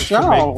show.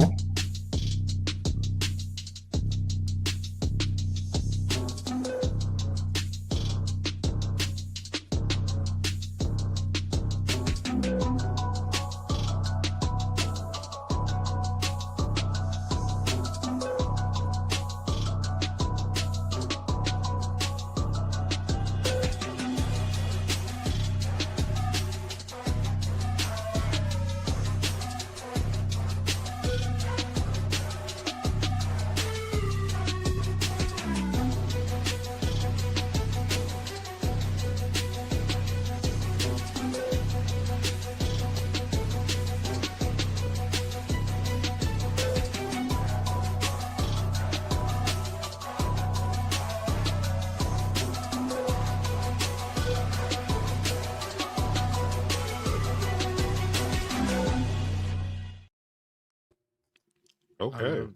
Okay.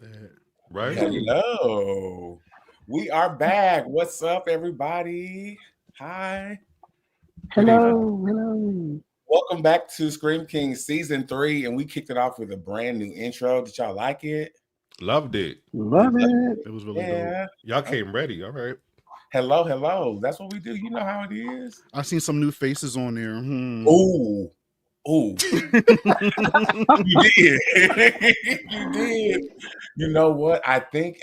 Right. Hello. We are back. What's up, everybody? Hi. Hello. Welcome back to Scream Kingz season 3, and we kicked it off with a brand new intro. Did y'all like it? Loved it. Love it. It was really dope. Y'all came ready. All right. Hello. That's what we do. You know how it is. I seen some new faces on there. Ooh. You did. You did. You know what? I think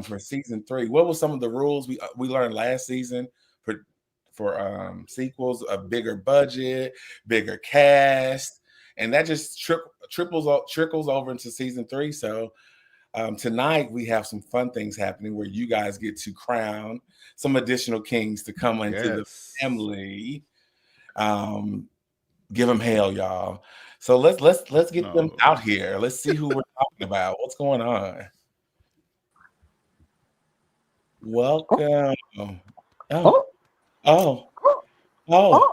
for season 3, what were some of the rules we learned last season for sequels? A bigger budget, bigger cast, and that just trickles over into season 3. So tonight we have some fun things happening where you guys get to crown some additional kings to come into the family. Give them hell, y'all. So let's get them out here. Let's see who we're talking about. What's going on? Welcome. Oh. Welcome.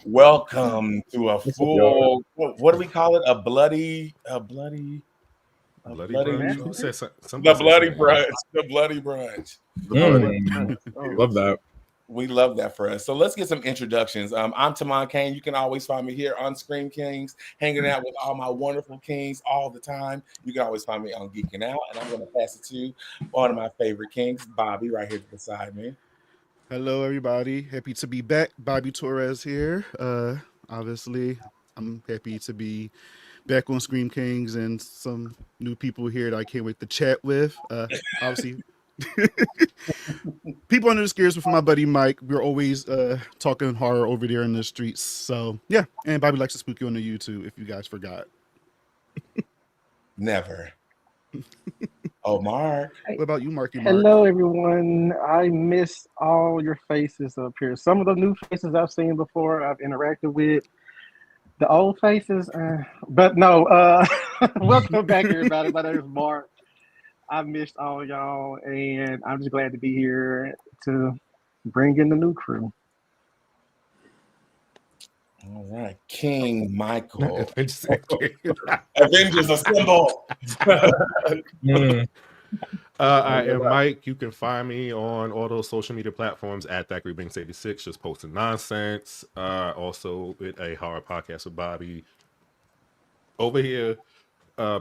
Welcome to a full. What do we call it? A bloody brunch. Who said something? The bloody brunch. The bloody brunch. Love that. We love that for us. So let's get some introductions. I'm Tamon Kane. You can always find me here on Scream Kingz, hanging out with all my wonderful kings all the time. You can always find me on Geeking Out, and I'm going to pass it to one of my favorite kings, Bobby, right here beside me. Hello, everybody. Happy to be back. Bobby Torres here. Obviously, I'm happy to be back on Scream Kingz and some new people here that I can't wait to chat with. Obviously, people under the scares with my buddy Mike. We're always talking horror over there in the streets. So yeah, and Bobby likes to spook you on the YouTube if you guys forgot. Never. Oh, Mark. What about you, Marky Mark? Hello, everyone. I miss all your faces up here. Some of the new faces I've seen before, I've interacted with. The old faces, but no. Welcome back, everybody. My name is Mark. I missed all y'all, and I'm just glad to be here to bring in the new crew. All right, King Michael. Avengers Assemble. I am Mike. You can find me on all those social media platforms at ThackReBanks86, just posting nonsense. Also with a horror podcast with Bobby. Over here,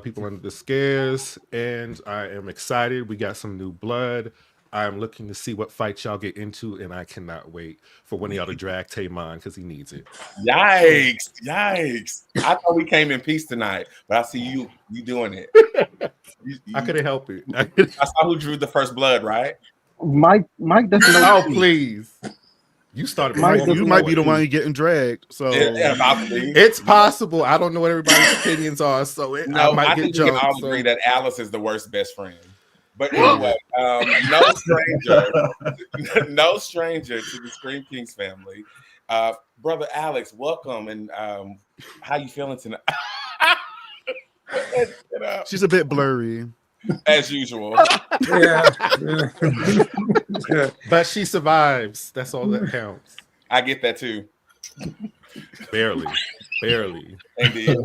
people under the scares, and I am excited. We got some new blood. I'm looking to see what fight y'all get into, and I cannot wait for one of y'all to drag Tamon because he needs it. Yikes. I thought we came in peace tonight, but I see you doing it. I couldn't help it. I saw who drew the first blood, right? Mike doesn't know. Oh, please. You started. You might be the one getting dragged. So it's possible. I don't know what everybody's opinions are, so I might get jumped. We can all agree that Alice is the worst best friend. But anyway, no stranger to the Scream Kingz family. Brother Alex, welcome, and how you feeling tonight? She's a bit blurry. As usual. Yeah. But she survives. That's all that counts. I get that too. Barely. Indeed.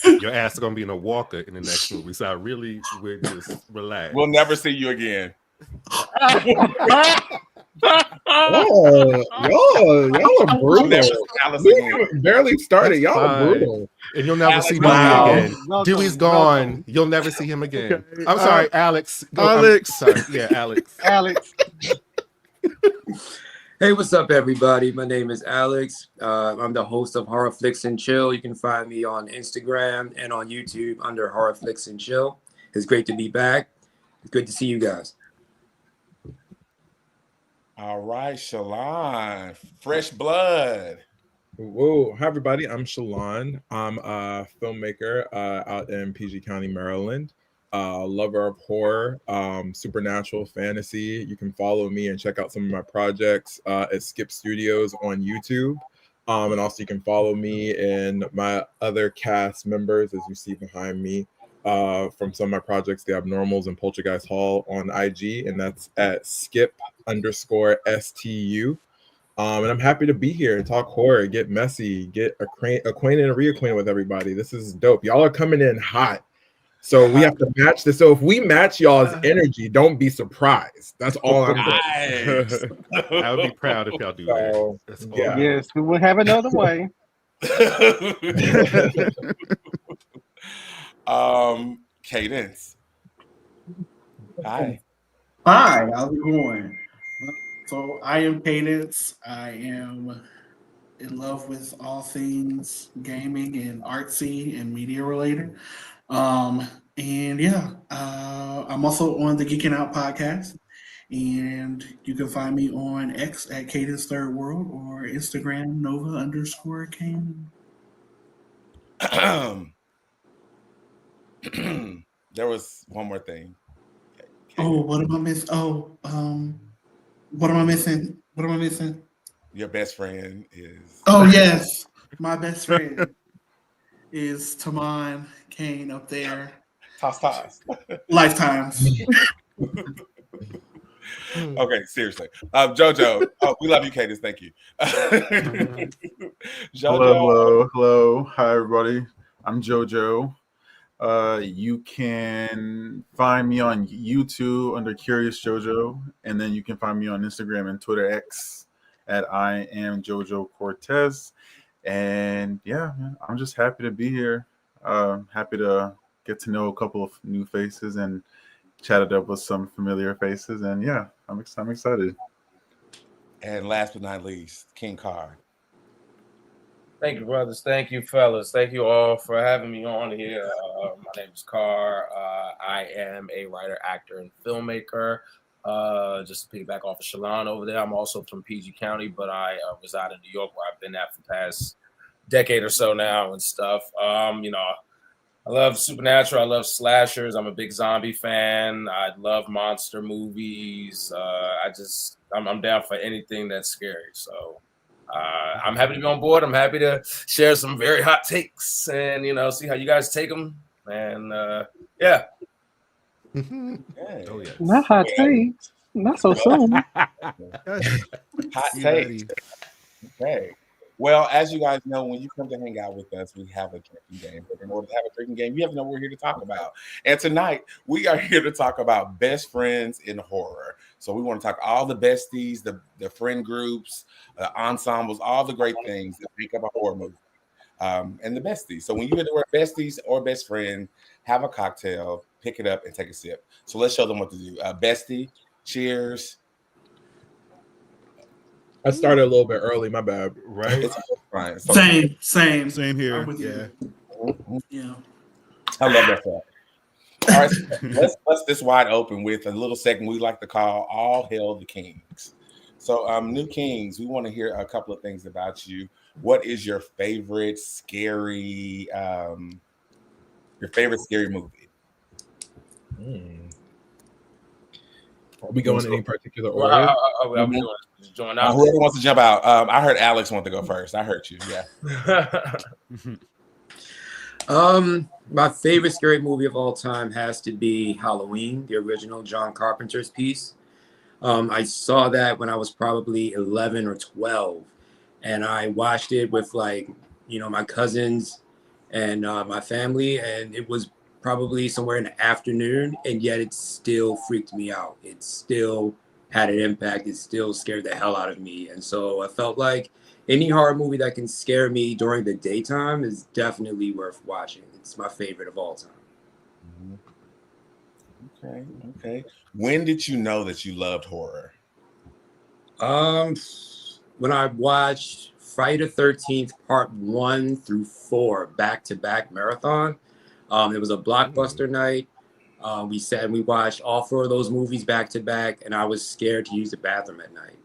Your ass is gonna be in a walker in the next movie. So I really would just relax. We'll never see you again. y'all are brutal. Alice We again. barely started. That's Y'all are fine. brutal. And you'll never Alex, see wow. Dewey again. Welcome, Dewey's welcome. gone. You'll never see him again. Okay, I'm sorry, Alex. Go, Alex. sorry. Yeah, Alex. Alex. Hey, what's up, everybody? My name is Alex. I'm the host of Horror Flicks and Chill. You can find me on Instagram and on YouTube under Horror Flicks and Chill. It's great to be back. It's good to see you guys. All right, Shalon, fresh blood. Whoa, hi everybody. I'm Shalon. I'm a filmmaker out in PG County, Maryland. Lover of horror, supernatural fantasy. You can follow me and check out some of my projects at Skip Studios on YouTube. And also you can follow me and my other cast members, as you see behind me, from some of my projects, The Abnormals and Poltergeist Hall on IG, and that's at skip_STU. And I'm happy to be here and talk horror, get messy, get acquainted and reacquainted with everybody. This is dope. Y'all are coming in hot. So we have to match this. So if we match y'all's energy, don't be surprised. That's all I'm saying. Nice. I would be proud if y'all do that. So, That's yeah. all. Yes, we will have another way. Cadence. Hi. Hi, how's it going? So I am Cadence. I am in love with all things gaming and artsy and media related. And yeah, I'm also on the Geeking Out podcast. And you can find me on X at Cadence Third World or Instagram Nova_Kane. There was one more thing. Oh, what am I missing? What am I missing? What am I missing? Your best friend is. Oh yes, my best friend is Taman Kane up there. Toss. Lifetimes. Okay, seriously. Jojo. Oh, we love you, Cadence. Thank you. Jojo. Hello. Hi, everybody. I'm JoJo. You can find me on YouTube under Curious JoJo, and then you can find me on Instagram and Twitter X at I am JoJo Cortez. And yeah, man, I'm just happy to be here. Happy to get to know a couple of new faces and chat it up with some familiar faces. And yeah, I'm excited. And last but not least, King Carr. Thank you, brothers. Thank you, fellas. Thank you all for having me on here. My name is Carr. I am a writer, actor, and filmmaker. Just to piggyback off of Shalon over there, I'm also from PG County, but I reside in New York, where I've been at for the past decade or so now and stuff. I love supernatural. I love slashers. I'm a big zombie fan. I love monster movies. I'm down for anything that's scary. So I'm happy to be on board. I'm happy to share some very hot takes and, see how you guys take them. And yeah. Oh, yeah. Not hot takes. Not so soon. Hot take. Okay. Well, as you guys know, when you come to hang out with us, we have a drinking game. But in order to have a drinking game, you have to know what we're here to talk about. And tonight, we are here to talk about best friends in horror. So we want to talk all the besties, the friend groups, ensembles, all the great things that make up a horror movie. And the besties. So when you hear the word besties or best friend, have a cocktail, pick it up, and take a sip. So let's show them what to do. Bestie, cheers. I started a little bit early, my bad. Right? It's fine. So, Same Same here. I'm with you. Yeah. I love that stuff. All right, let's bust this wide open with a little segment we like to call All Hail the Kings. So, new Kings, we want to hear a couple of things about you. What is your favorite scary movie? Are we going in any particular order? I'll be join out. Whoever wants to jump out. I heard Alex want to go first. I heard you. Yeah. My favorite scary movie of all time has to be Halloween, the original John Carpenter's piece. I saw that when I was probably 11 or 12, and I watched it with my cousins and my family, and it was probably somewhere in the afternoon, and yet it still freaked me out. It still had an impact, it still scared the hell out of me. And so I felt like any horror movie that can scare me during the daytime is definitely worth watching. It's my favorite of all time. Okay. When did you know that you loved horror? When I watched Friday the 13th Part 1 through 4 back-to-back marathon. It was a blockbuster night. We sat and we watched all 4 of those movies back-to-back, and I was scared to use the bathroom at night.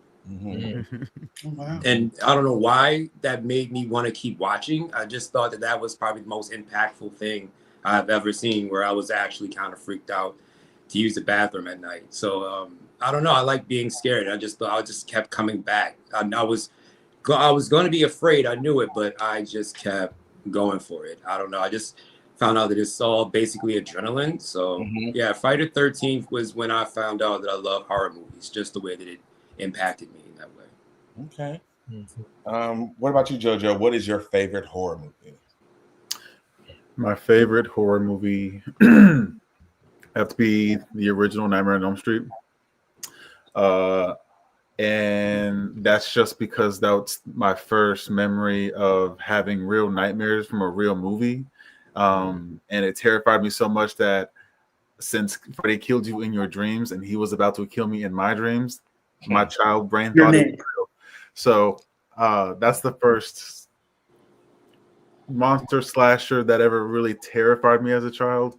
Wow. And I don't know why that made me want to keep watching. I just thought that was probably the most impactful thing I've ever seen, where I was actually kind of freaked out to use the bathroom at night. So I don't know. I like being scared. I just thought I just kept coming back. I was going to be afraid. I knew it, but I just kept going for it. I don't know. I just found out that it's all basically adrenaline. So yeah, Friday the 13th was when I found out that I love horror movies, just the way that it impacted me in that way. Okay. What about you, JoJo? What is your favorite horror movie? My favorite horror movie have to be the original Nightmare on Elm Street. And that's just because that's my first memory of having real nightmares from a real movie. And it terrified me so much that since Freddy killed you in your dreams and he was about to kill me in my dreams, my child brain thought it was real. So that's the first monster slasher that ever really terrified me as a child.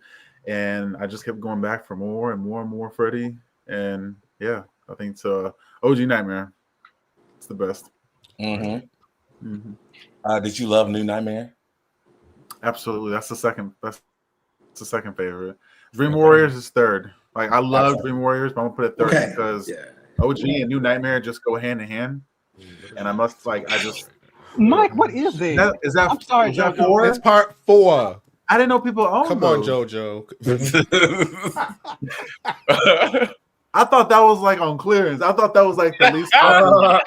And I just kept going back for more and more and more Freddy. And yeah, I think it's OG Nightmare. It's the best. Did you love New Nightmare? Absolutely. That's the second favorite. Dream Warriors is third. Like I love Dream Warriors, but I'm gonna put it third because OG and New Nightmare just go hand in hand. And I must Mike, what is that? Is that I'm sorry, is that JoJo. 4? It's part 4. I didn't know people owned Come those. on, JoJo. I thought that was like on clearance. I thought that was like the least popular.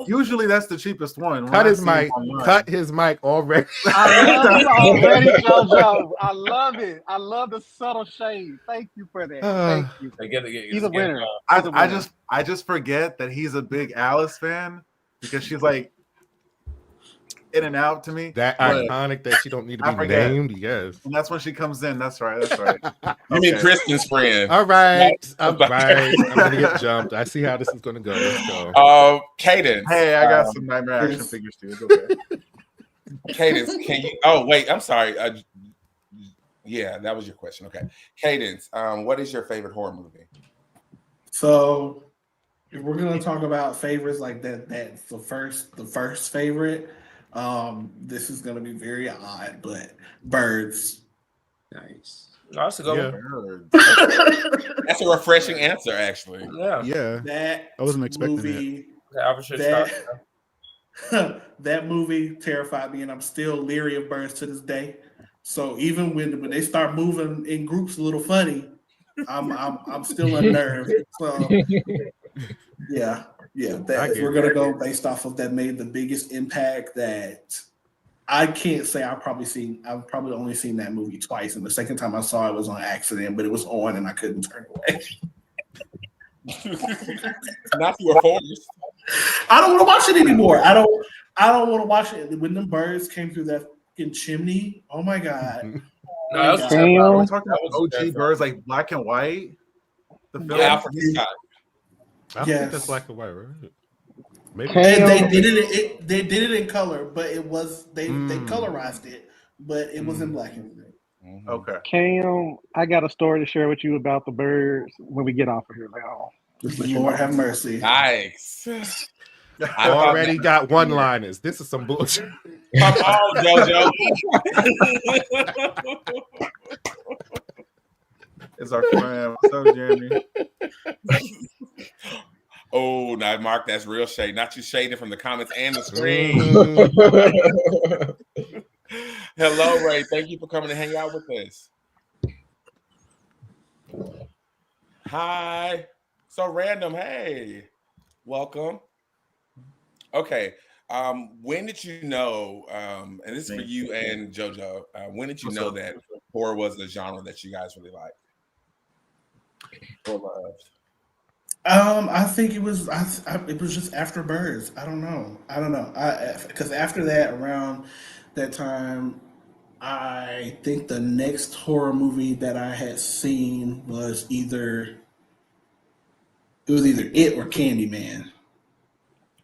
Usually that's the cheapest one. Cut his mic. Cut his mic already. I love you already, JoJo. I love it. I love the subtle shade. Thank you for that. Thank you. He's a winner. I just forget that he's a big Alice fan because she's like in and out to me. That iconic that she don't need to be named. Yes. And that's when she comes in. That's right. That's right. You mean Kristen's friend? All right. I'm gonna get jumped. I see how this is gonna go. Let's go. Cadence. Hey, I got some Nightmare action figures too. It's okay. Cadence, can you? Oh wait, I'm sorry. Yeah, that was your question. Okay, Cadence. What is your favorite horror movie? So, if we're gonna talk about favorites like that's the first favorite. This is gonna be very odd, but Birds. Nice. No, that's a good one. That's a refreshing answer, actually. Yeah. That I wasn't expecting that movie terrified me, and I'm still leery of birds to this day. So even when they start moving in groups a little funny, I'm still unnerved. So yeah. If we're gonna go based off of that made the biggest impact, that I can't say I've probably only seen that movie twice, and the second time I saw it was on accident, but it was on and I couldn't turn away. Not you were forced. I don't want to watch it anymore. I don't want to watch it. When the birds came through that fucking chimney, oh my god. We're talking about OG Birds, like black and white. The film. Yeah, Alfred Hitchcock. I think that's black and white, right? Maybe. And they did it in color, but it was they colorized it, but it was in black and white. Okay. Cam, I got a story to share with you about the birds when we get off of here. Lord have mercy. Nice. I already got one-liners. This is some bullshit. Come on, JoJo. It's our friend. What's up, Jeremy? Oh, now Mark, that's real shade. Not you shading from the comments and the screen. Hello, Ray. Thank you for coming to hang out with us. Hi. So random. Hey, welcome. Okay. When did you know? And this is for you and JoJo. When did you know that horror was a genre that you guys really liked or loved? I think it was. It was just After Birds. I don't know. Because after that, around that time, I think the next horror movie that I had seen was either It or Candyman.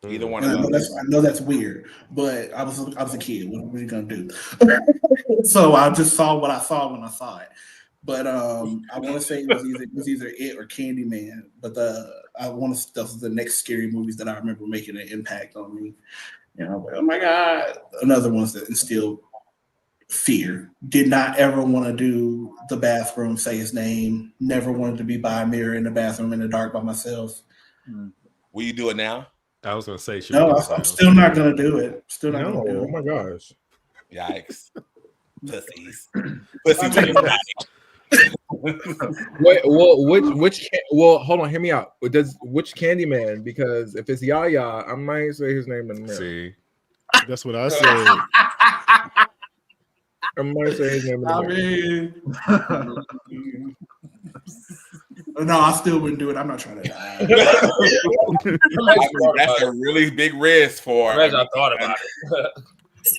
Either one And of those. I know that's weird, but I was a kid. What are you gonna do? So I just saw what I saw when I saw it. But I want to say it was either It or Candyman. But I want to those are the next scary movies that I remember making an impact on me. You know, like, oh my god, another ones that instilled fear. Did not ever want to do the bathroom, say his name. Never wanted to be by a mirror in the bathroom in the dark by myself. Will you do it now? I was gonna say, should No, we do it I'm now? still not gonna do it. Still not No, gonna do oh it. my gosh. Yikes. Pussies. Pussies. Wait, well, hold on, hear me out. Which Candyman? Because if it's Yaya, I might say his name in the mirror. See, That's what I said. I might say his name in the mirror. No, I still wouldn't do it. I'm not trying to die. That's a really big risk for. I thought about it.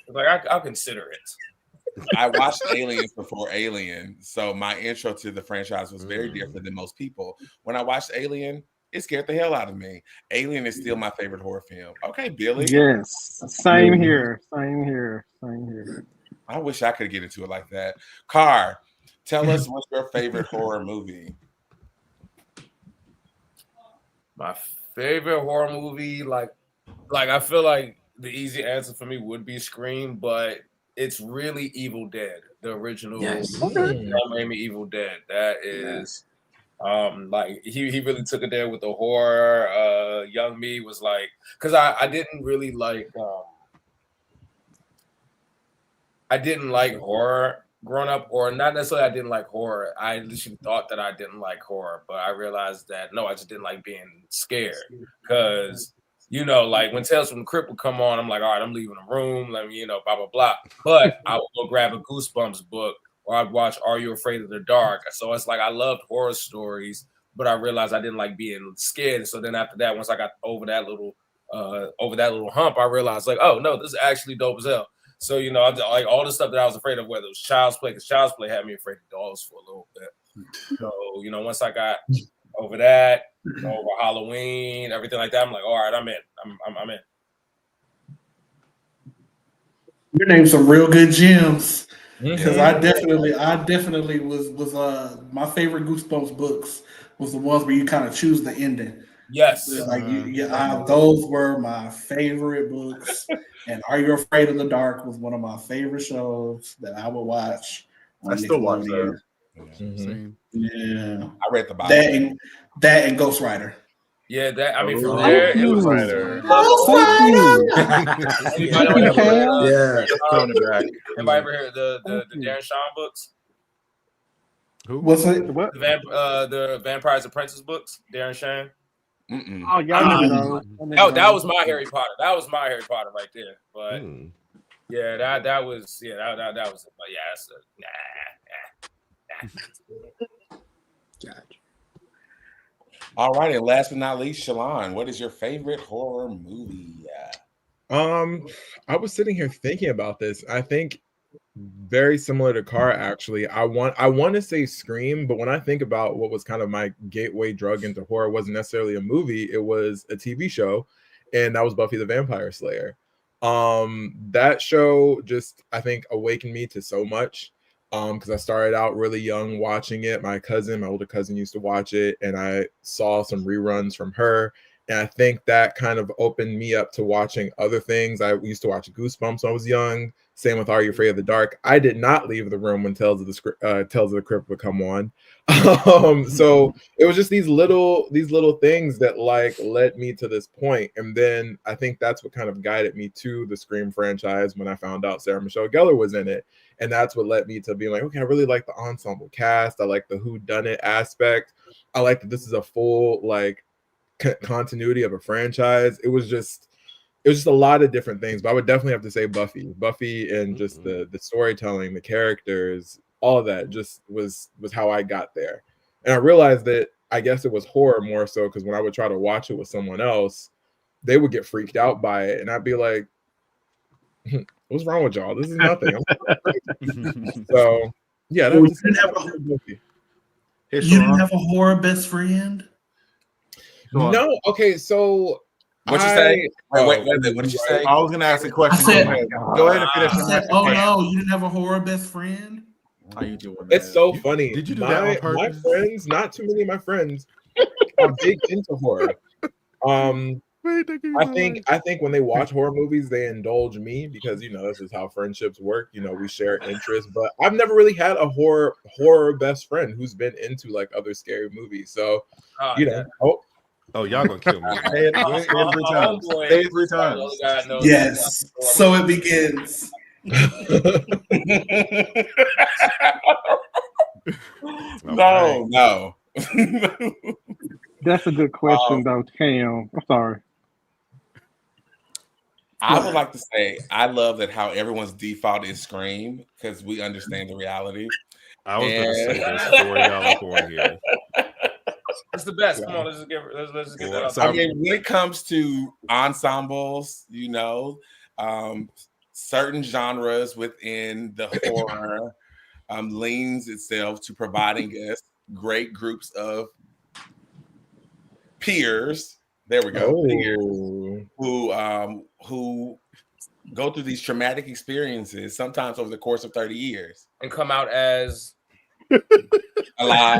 Like I'll consider it. I watched Aliens before Alien, so my intro to the franchise was very different than most people. When I watched Alien, it scared the hell out of me. Alien is still my favorite horror film. Okay, Billy. Yes, same here. Same here. Same here. I wish I could get into it like that. Car, tell us what's your favorite horror movie? My favorite horror movie, like I feel like the easy answer for me would be Scream, but it's really Evil Dead, the original. Yes. Sam Raimi Evil Dead. That is, like he really took it there with the horror. Young me was like, because I didn't really like, I didn't like horror growing up, or not necessarily I didn't like horror. I literally thought that I didn't like horror, but I realized that no, I just didn't like being scared. Because, you know, like when Tales from the Crypt would come on, I'm like, all right, I'm leaving the room, let me, you know, blah, blah, blah. But I would go grab a Goosebumps book, or I'd watch Are You Afraid of the Dark? So it's like I loved horror stories, but I realized I didn't like being scared. So then after that, once I got over that little hump, I realized like, oh no, this is actually dope as hell. So, you know, like all the stuff that I was afraid of, whether it was Child's Play, because Child's Play had me afraid of dolls for a little bit. So, you know, once I got over that, over Halloween, everything like that, I'm like, all right, I'm in. I'm in. You named some real good gems. Because I definitely was my favorite Goosebumps books was the ones where you kind of choose the ending. Yes. Like those were my favorite books. And Are You Afraid of the Dark was one of my favorite shows that I would watch. I still watch that. Same. Yeah. I read the Bible. That and Ghost Rider. Yeah, that I mean from there it was Anybody ever heard the Darren Shawn books? Who? What's it? What? The Vampires Apprentice books, Darren Shan. Oh, y'all know. That was my Harry Potter. That was my Harry Potter right there. But yeah, that was that was. But yeah, that's Gotcha. All right, and last but not least, Shalon, what is your favorite horror movie? I was sitting here thinking about this. I think very similar to Car, actually. I want to say Scream, but when I think about what was kind of my gateway drug into horror, it wasn't necessarily a movie, it was a TV show, and that was Buffy the Vampire Slayer. That show just, I think, awakened me to so much. Because I started out really young watching it. My older cousin used to watch it, and I saw some reruns from her. And I think that kind of opened me up to watching other things. I used to watch Goosebumps when I was young. Same with Are You Afraid of the Dark? I did not leave the room when Tales of the Crypt would come on. So it was just these little things that like led me to this point. And then I think that's what kind of guided me to the Scream franchise when I found out Sarah Michelle Gellar was in it. And that's what led me to being like, okay, I really like the ensemble cast. I like the whodunit aspect. I like that this is a full like continuity of a franchise. It was just a lot of different things, but I would definitely have to say Buffy and just the storytelling, the characters, all of that just was how I got there. And I realized that I guess it was horror more so because when I would try to watch it with someone else, they would get freaked out by it, and I'd be like, "What's wrong with y'all? This is nothing." So yeah, that You was didn't have a, a movie. Hey, you didn't Shalon. have a horror best friend? Shalon. No, okay, so What you say? Wait, what did you say? I was going to ask a I question. said, Go ahead and finish. I said, oh no, you didn't have a horror best friend? How you doing? It's man? so funny. Did you do that on My purpose? friends, not too many of my friends, are big into horror. I think when they watch horror movies, they indulge me because this is how friendships work. We share interests, but I've never really had a horror best friend who's been into like other scary movies. So Oh, y'all gonna kill me. Say it 3 times. Say it 3 times. Yes. So it begins. No. That's a good question, though, Cam. I'm sorry. I would like to say I love that how everyone's default is Scream because we understand the reality. I was gonna say there's 4 y'all up on here. It's the best. Come on, let's just get that out. I mean, when it comes to ensembles, certain genres within the horror leans itself to providing us great groups of peers. There we go. Peers who go through these traumatic experiences, sometimes over the course of 30 years, and come out as alive.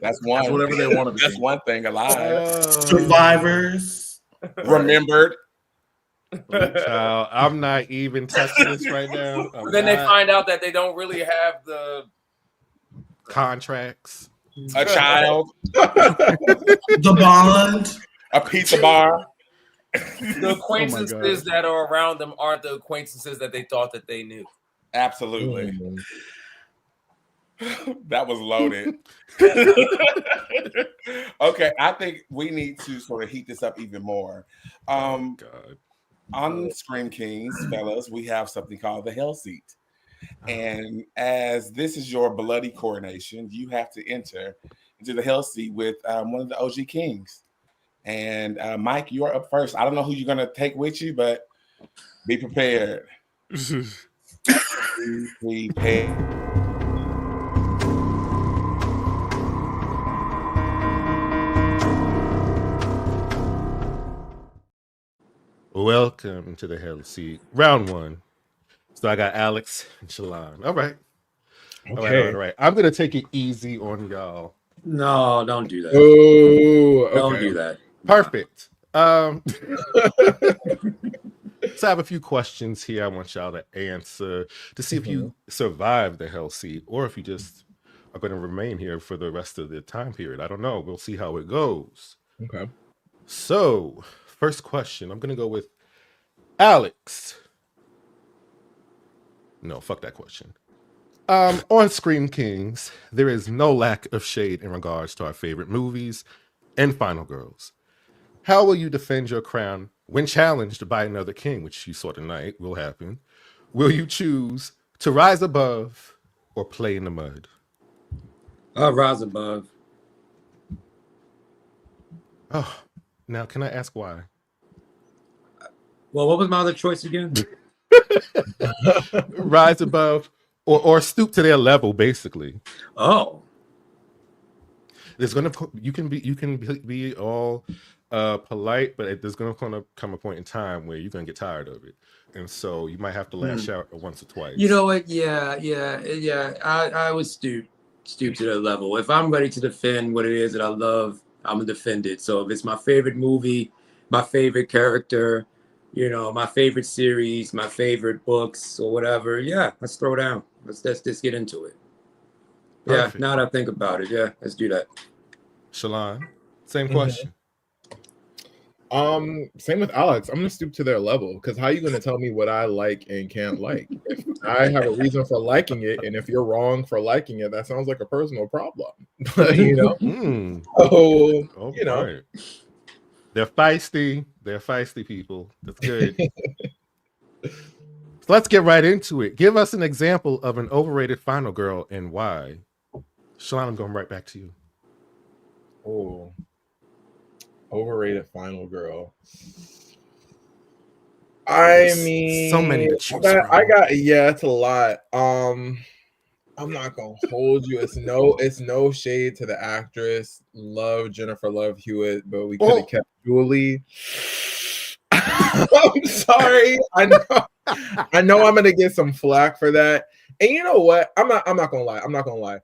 That's one. That's whatever they want to be. That's one thing. Alive. Survivors. Remembered. Child, I'm not even touching this right now. Then they find out that they don't really have the contracts. A child. The bond. A pizza bar. The acquaintances that are around them aren't the acquaintances that they thought that they knew. Absolutely. That was loaded. Okay, I think we need to sort of heat this up even more. On Scream Kings, fellas, we have something called the Hell Seat. And as this is your bloody coronation, you have to enter into the Hell Seat with one of the OG Kings. And Mike, you're up first. I don't know who you're going to take with you, but be prepared. Be prepared. Welcome to the Hell Seat. Round 1. So I got Alex and Shalon. All right. Okay. All right. I'm gonna take it easy on y'all. No, don't do that. Oh, okay. Don't do that. Perfect. So I have a few questions here I want y'all to answer to see if you survive the Hell Seat or if you just are going to remain here for the rest of the time period. I don't know. We'll see how it goes. Okay. So, first question. I'm going to go with Alex. No, fuck that question. On Scream Kings, there is no lack of shade in regards to our favorite movies and Final Girls. How will you defend your crown when challenged by another king, which you saw tonight will happen? Will you choose to rise above or play in the mud? I'll rise above. Oh, now can I ask why? Well, what was my other choice again? Rise above or stoop to their level, basically. Oh. There's you can be all polite, but there's gonna come a point in time where you're gonna get tired of it, and so you might have to lash out once or twice. You know what? Yeah. I would stoop to the level. If I'm ready to defend what it is that I love, I'm gonna defend it. So if it's my favorite movie, my favorite character, my favorite series, my favorite books, or whatever, yeah, let's throw down. Let's just get into it. Perfect. Yeah. Now that I think about it, yeah, let's do that. Shalon, same question. Same with Alex. I'm gonna stoop to their level because how are you gonna tell me what I like and can't like? If I have a reason for liking it, and if you're wrong for liking it, that sounds like a personal problem. So Right. They're feisty. They're feisty people. That's good. So let's get right into it. Give us an example of an overrated final girl and why. Shalon, I'm going right back to you. Oh, overrated final girl. I mean, so many to choose I from. got yeah, it's a lot. I'm not gonna hold you. It's no shade to the actress. Love Jennifer Love Hewitt, but we could have kept Julie. I'm sorry. I know I'm gonna get some flack for that. And you know what? I'm not gonna lie. I'm not gonna lie.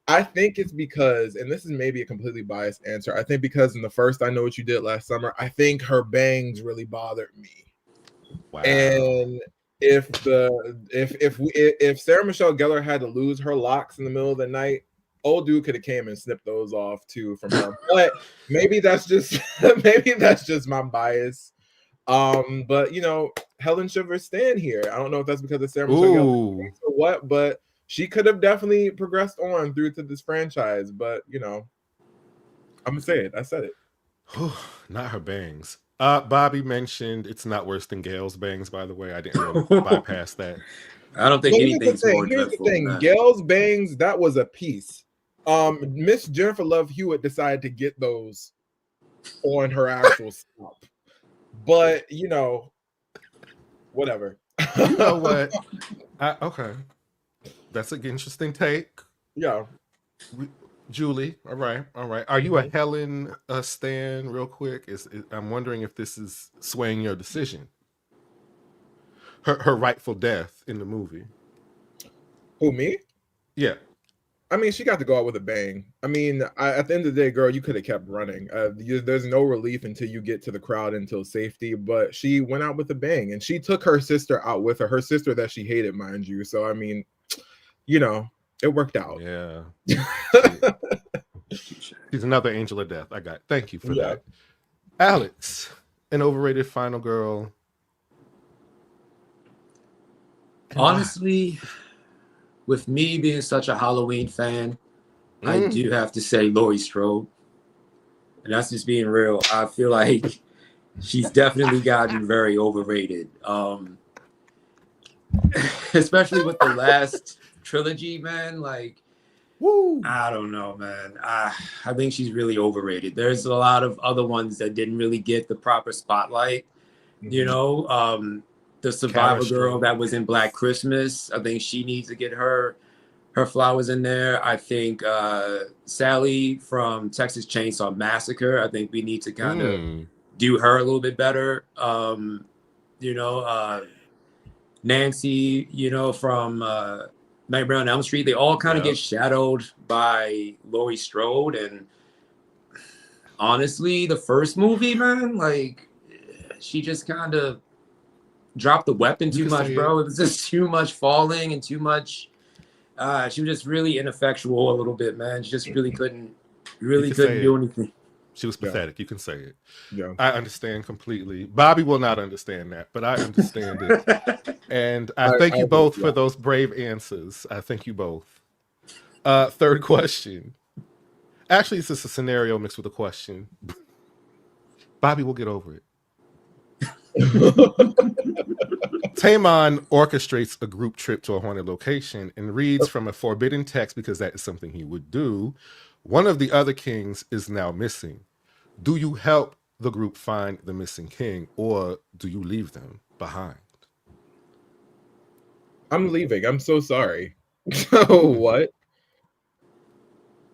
I think it's because, and this is maybe a completely biased answer. I think because in the first I Know What You Did Last Summer, I think her bangs really bothered me. Wow. And if Sarah Michelle Gellar had to lose her locks in the middle of the night, old dude could have came and snipped those off too from her. But maybe that's just my bias. But you know, Helen Shivers stand here. I don't know if that's because of Sarah Michelle Gellar or what, but she could have definitely progressed on through to this franchise. But you know, I'm gonna say it. I said it. Not her bangs. Bobby mentioned it's not worse than Gail's bangs, by the way. I didn't bypass that. I don't think anything's more dreadful. Here's the thing. Gail's bangs, that was a piece. Miss Jennifer Love Hewitt decided to get those on her actual scalp. But, you know, whatever. You know what? Okay. That's an interesting take. Yeah. Julie, all right. Are you a Helen stan? Real quick, I'm wondering if this is swaying your decision. Her rightful death in the movie. Who, me? Yeah. I mean, she got to go out with a bang. I mean, at the end of the day, girl, you could have kept running. There's no relief until you get to the crowd until safety. But she went out with a bang, and she took her sister out with her. Her sister that she hated, mind you. So I mean, you know. It worked out. Yeah. She's another angel of death. Thank you for that. Alex, an overrated final girl. Honestly, with me being such a Halloween fan, I do have to say Laurie Strode. And that's just being real. I feel like she's definitely gotten very overrated. Especially with the last trilogy, man. Like, woo, I don't know, man. I think she's really overrated. There's a lot of other ones that didn't really get the proper spotlight. You know, the Survivor girl that was in Black Christmas, I think she needs to get her flowers in there. I think Sally from Texas Chainsaw Massacre, I think we need to kind of do her a little bit better. You know, Nancy, you know, from Nightmare on Elm Street, they all kind of get shadowed by Laurie Strode. And honestly, the first movie, man, like, she just kind of dropped the weapon too much, bro. It was just too much falling and too much. She was just really ineffectual a little bit, man. She just really couldn't do anything. She was pathetic. You can say it. Yeah. I understand completely. Bobby will not understand that, but I understand it. And I thank you both for those brave answers. I thank you both. Third question. Actually, it's just a scenario mixed with a question. Bobby will get over it. Taymon orchestrates a group trip to a haunted location and reads from a forbidden text because that is something he would do. One of the other kings is now missing. Do you help the group find the missing king, or do you leave them behind? I'm leaving. I'm so sorry. What?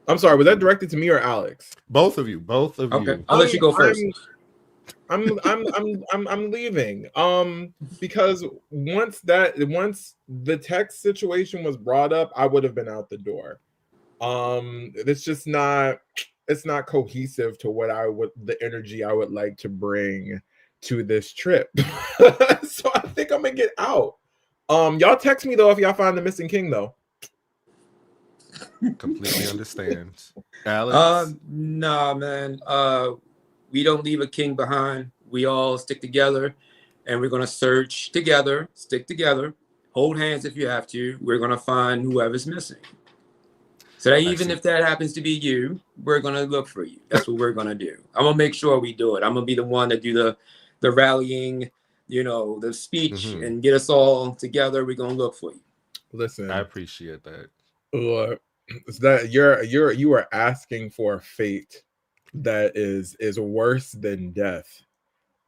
I'm sorry. Was that directed to me or Alex? Both of you. Both of you. I'll let you go first. I'm leaving. Because once the text situation was brought up, I would have been out the door. It's not cohesive to the energy I would like to bring to this trip. So I think I'm gonna get out. Y'all text me though if y'all find the missing king though. Completely understand. Alex? Nah, man. We don't leave a king behind. We all stick together, and we're gonna search together, stick together, hold hands if you have to. We're gonna find whoever's missing. So that even if that happens to be you, we're gonna look for you. That's what we're gonna do. I'm gonna make sure we do it. I'm gonna be the one that do the rallying, you know, the speech, and get us all together. We're gonna look for you. Listen, I appreciate that. It's that you are asking for fate that is worse than death.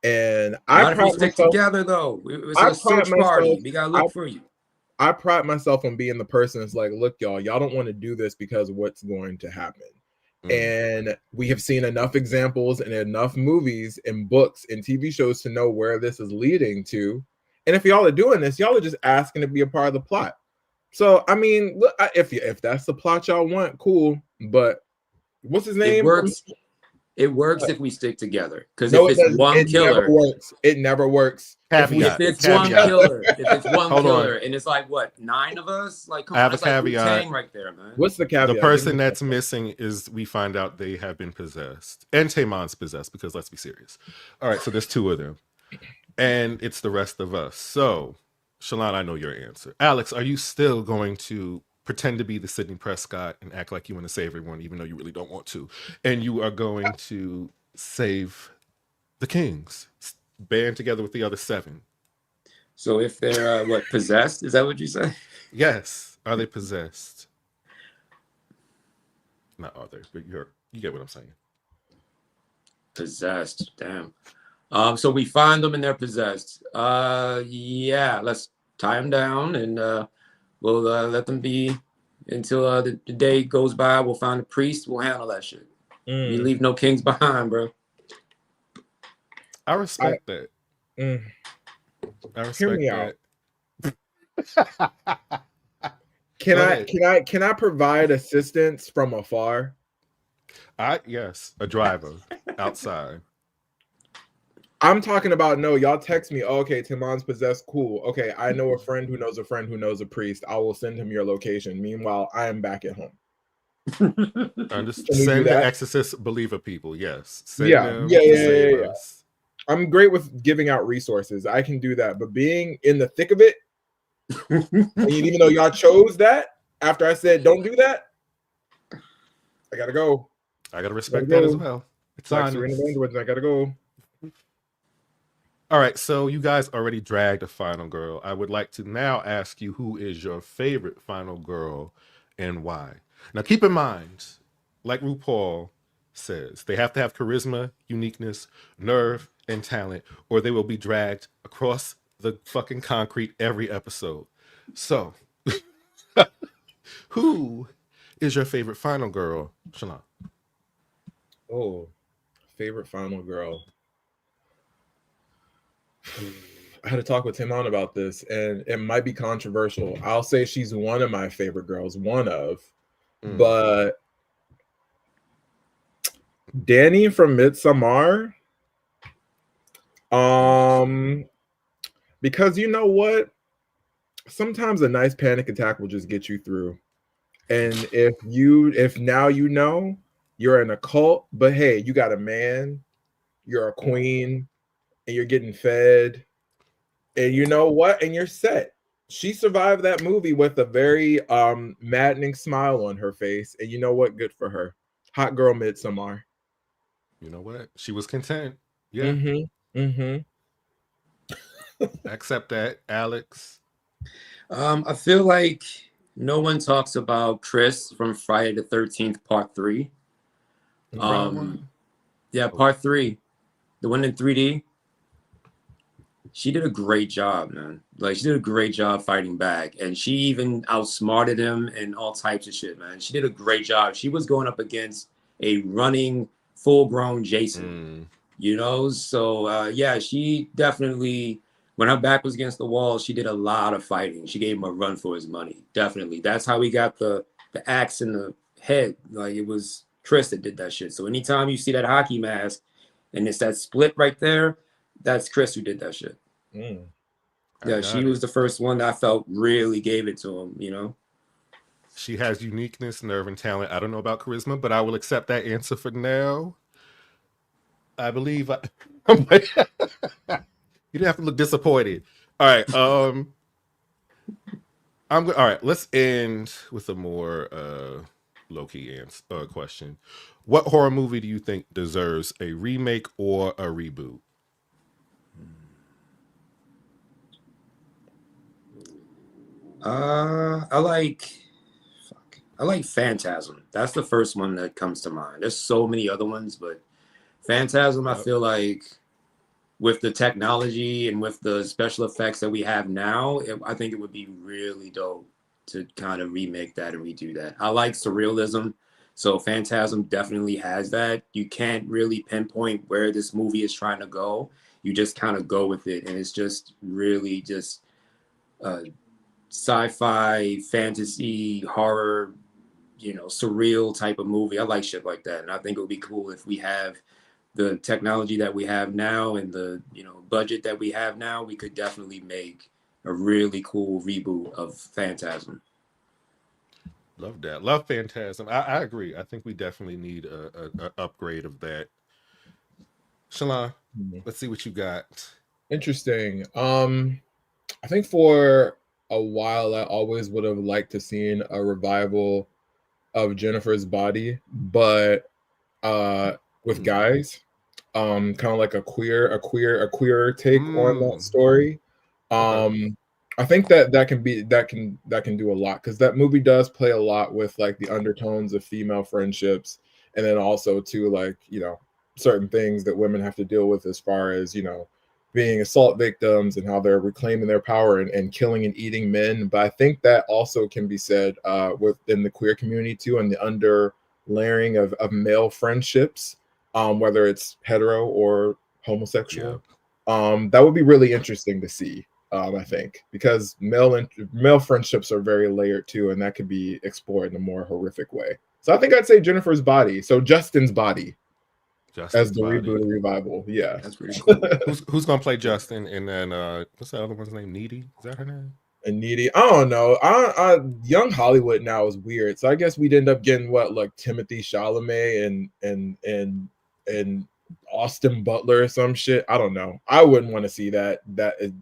And Not if we stick together, though. It's a search party. We gotta look for you. I pride myself on being the person that's like, look, y'all don't want to do this because of what's going to happen. And we have seen enough examples and enough movies and books and TV shows to know where this is leading to. And if y'all are doing this, y'all are just asking to be a part of the plot. So, I mean, look, if that's the plot y'all want, cool. But what's his name? It works if we stick together. Because if it's one killer, it never works. If it's one killer, and it's like what, 9 of us? Like, come on, that's like caveat right there, man. What's the caveat? The person that's missing is we find out they have been possessed, and Tamon's possessed. Because let's be serious. All right, so there's 2 of them, and it's the rest of us. So, Shalon, I know your answer. Alex, are you still going to pretend to be the Sidney Prescott and act like you want to save everyone, even though you really don't want to? And you are going to save the Kingz, band together with the other 7. So if they're possessed, is that what you say? Yes. Are they possessed? Not are they, but you get what I'm saying. Possessed. Damn. So we find them and they're possessed. Yeah, let's tie them down and we'll let them be until the day goes by. We'll find a priest. We'll handle that shit. We leave no kings behind, bro. I respect that. I respect that. Can I provide assistance from afar? Yes, a driver outside. I'm talking about, no, y'all text me, okay, Timon's possessed, cool. Okay, I know a friend who knows a friend who knows a priest. I will send him your location. Meanwhile, I am back at home. Send the exorcist believer people, yes. Send them yeah. I'm great with giving out resources. I can do that. But being in the thick of it, and even though y'all chose that, after I said don't do that, I gotta go. I gotta respect that as well. It's like Serena Vanderwood, I gotta go. All right, so you guys already dragged a final girl. I would like to now ask you, who is your favorite final girl and why? Now, keep in mind, like RuPaul says, they have to have charisma, uniqueness, nerve, and talent, or they will be dragged across the fucking concrete every episode. So, who is your favorite final girl, Shalon? Oh, favorite final girl. I had to talk with Timon about this, and it might be controversial. I'll say she's one of my favorite girls, but Danny from Midsommar, because you know what? Sometimes a nice panic attack will just get you through. And if now you know you're in a cult, but hey, you got a man, you're a queen, and you're getting fed, and you know what? And you're set. She survived that movie with a very maddening smile on her face, and you know what? Good for her. Hot girl Midsommar. You know what? She was content. Yeah. Accept that, Alex. I feel like no one talks about Chris from Friday the 13th, Part 3. Yeah, Part 3, the one in 3D. She did a great job, man. Like, she did a great job fighting back, and she even outsmarted him and all types of shit, man. She did a great job. She was going up against a running, full-grown Jason, you know? So, yeah, she definitely, when her back was against the wall, she did a lot of fighting. She gave him a run for his money, definitely. That's how he got the axe in the head. Like, it was Chris that did that shit. So anytime you see that hockey mask and it's that split right there, that's Chris who did that shit. Yeah, she was the first one that I felt really gave it to him, you know? She has uniqueness, nerve, and talent. I don't know about charisma, but I will accept that answer for now. I believe you didn't have to look disappointed. All right. All right, let's end with a more low-key question. What horror movie do you think deserves a remake or a reboot? I like Phantasm. That's the first one that comes to mind. There's so many other ones, but Phantasm, I feel like with the technology and with the special effects that we have now, I think it would be really dope to kind of remake that and redo that. I like surrealism, so Phantasm definitely has that. You can't really pinpoint where this movie is trying to go. You just kind of go with it, and it's just really just sci-fi, fantasy, horror, surreal type of movie. I like shit like that, and I think it would be cool if we have the technology that we have now and the budget that we have now. We could definitely make a really cool reboot of Phantasm. Love that. Love Phantasm. I agree. I think we definitely need a upgrade of that. Shalon, let's see what you got. Interesting. I think for a while I always would have liked to seen a revival of Jennifer's Body, but with guys, kind of like a queer take on that story. I think that can do a lot, because that movie does play a lot with like the undertones of female friendships, and then also too, like, certain things that women have to deal with as far as being assault victims and how they're reclaiming their power and killing and eating men. But I think that also can be said within the queer community too, and the under layering of male friendships, whether it's hetero or homosexual. That would be really interesting to see, I think, because male friendships are very layered too, and that could be explored in a more horrific way. So I think I'd say Jennifer's Body. So Justin's Body. As the reboot and revival. Yeah, that's pretty cool. who's gonna play Justin? And then what's the other one's name? Needy? Is that her name? And Needy. I don't know. Young Hollywood now is weird. So I guess we'd end up getting like Timothy Chalamet and Austin Butler or some shit. I don't know. I wouldn't want to see that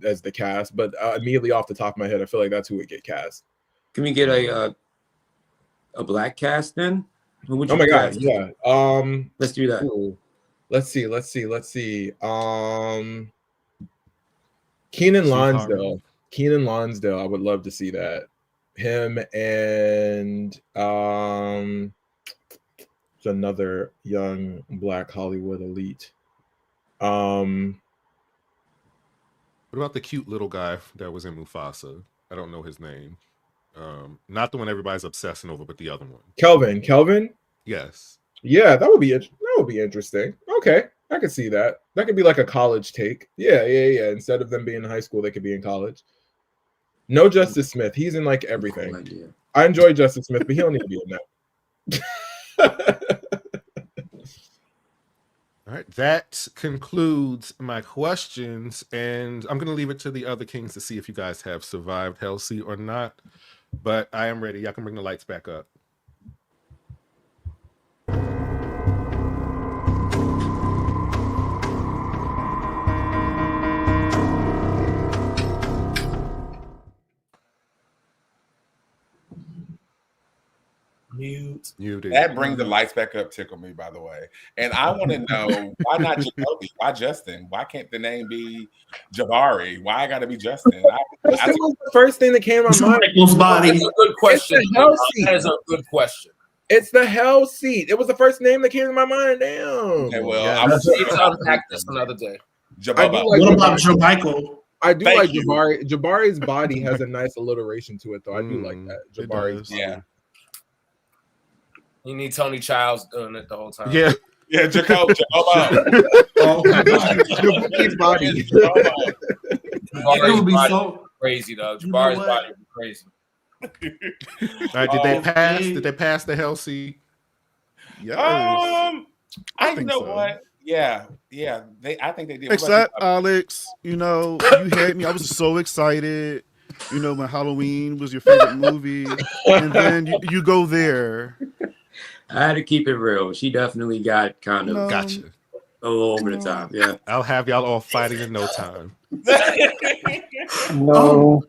as the cast, but immediately off the top of my head, I feel like that's who would get cast. Can we get a black cast then? Who would you oh my cast? god, yeah. Let's do that. Ooh. Let's see. Keenan Lonsdale. I would love to see that. Him and another young black Hollywood elite. What about the cute little guy that was in Mufasa? I don't know his name. Not the one everybody's obsessing over, but the other one. Kelvin? Yes. Yeah, that would be interesting. Okay, I could see that. That could be like a college take. Yeah. Instead of them being in high school, they could be in college. No Justice Smith. He's in like everything. Cool. I enjoy Justice Smith, but he don't need to be in that. All right, that concludes my questions, and I'm going to leave it to the other kings to see if you guys have survived Hellsea or not, but I am ready. Y'all can bring the lights back up. Muted. That brings the lights back up tickle me, by the way. And I want to know, why not Jacoby? Why Justin? Why can't the name be Jabari? Why I got to be Justin? That was the first thing that came to my mind. That's a good question. That is a good question. It's the Hell Seat. It was the first name that came to my mind. Damn. Okay, well, yeah, I will unpack this another day. What about Joe Michael? I do like Jabari. Jabari's body has a nice alliteration to it, though. I do like that. Jabari's body. Yeah. You need Tony Childs doing it the whole time. Yeah. Yeah, Jacob. Jabari's body. It would be so crazy, though. Jabari's body would be crazy. All right, did they pass? Did they pass the Hellsea? Yeah. I think know so. What? Yeah. I think they did. Thanks that, Alex. You had me. I was so excited. When Halloween was your favorite movie, and then you go there. I had to keep it real. She definitely got kind of gotcha a little over the top. Yeah, I'll have y'all all fighting in no time. No.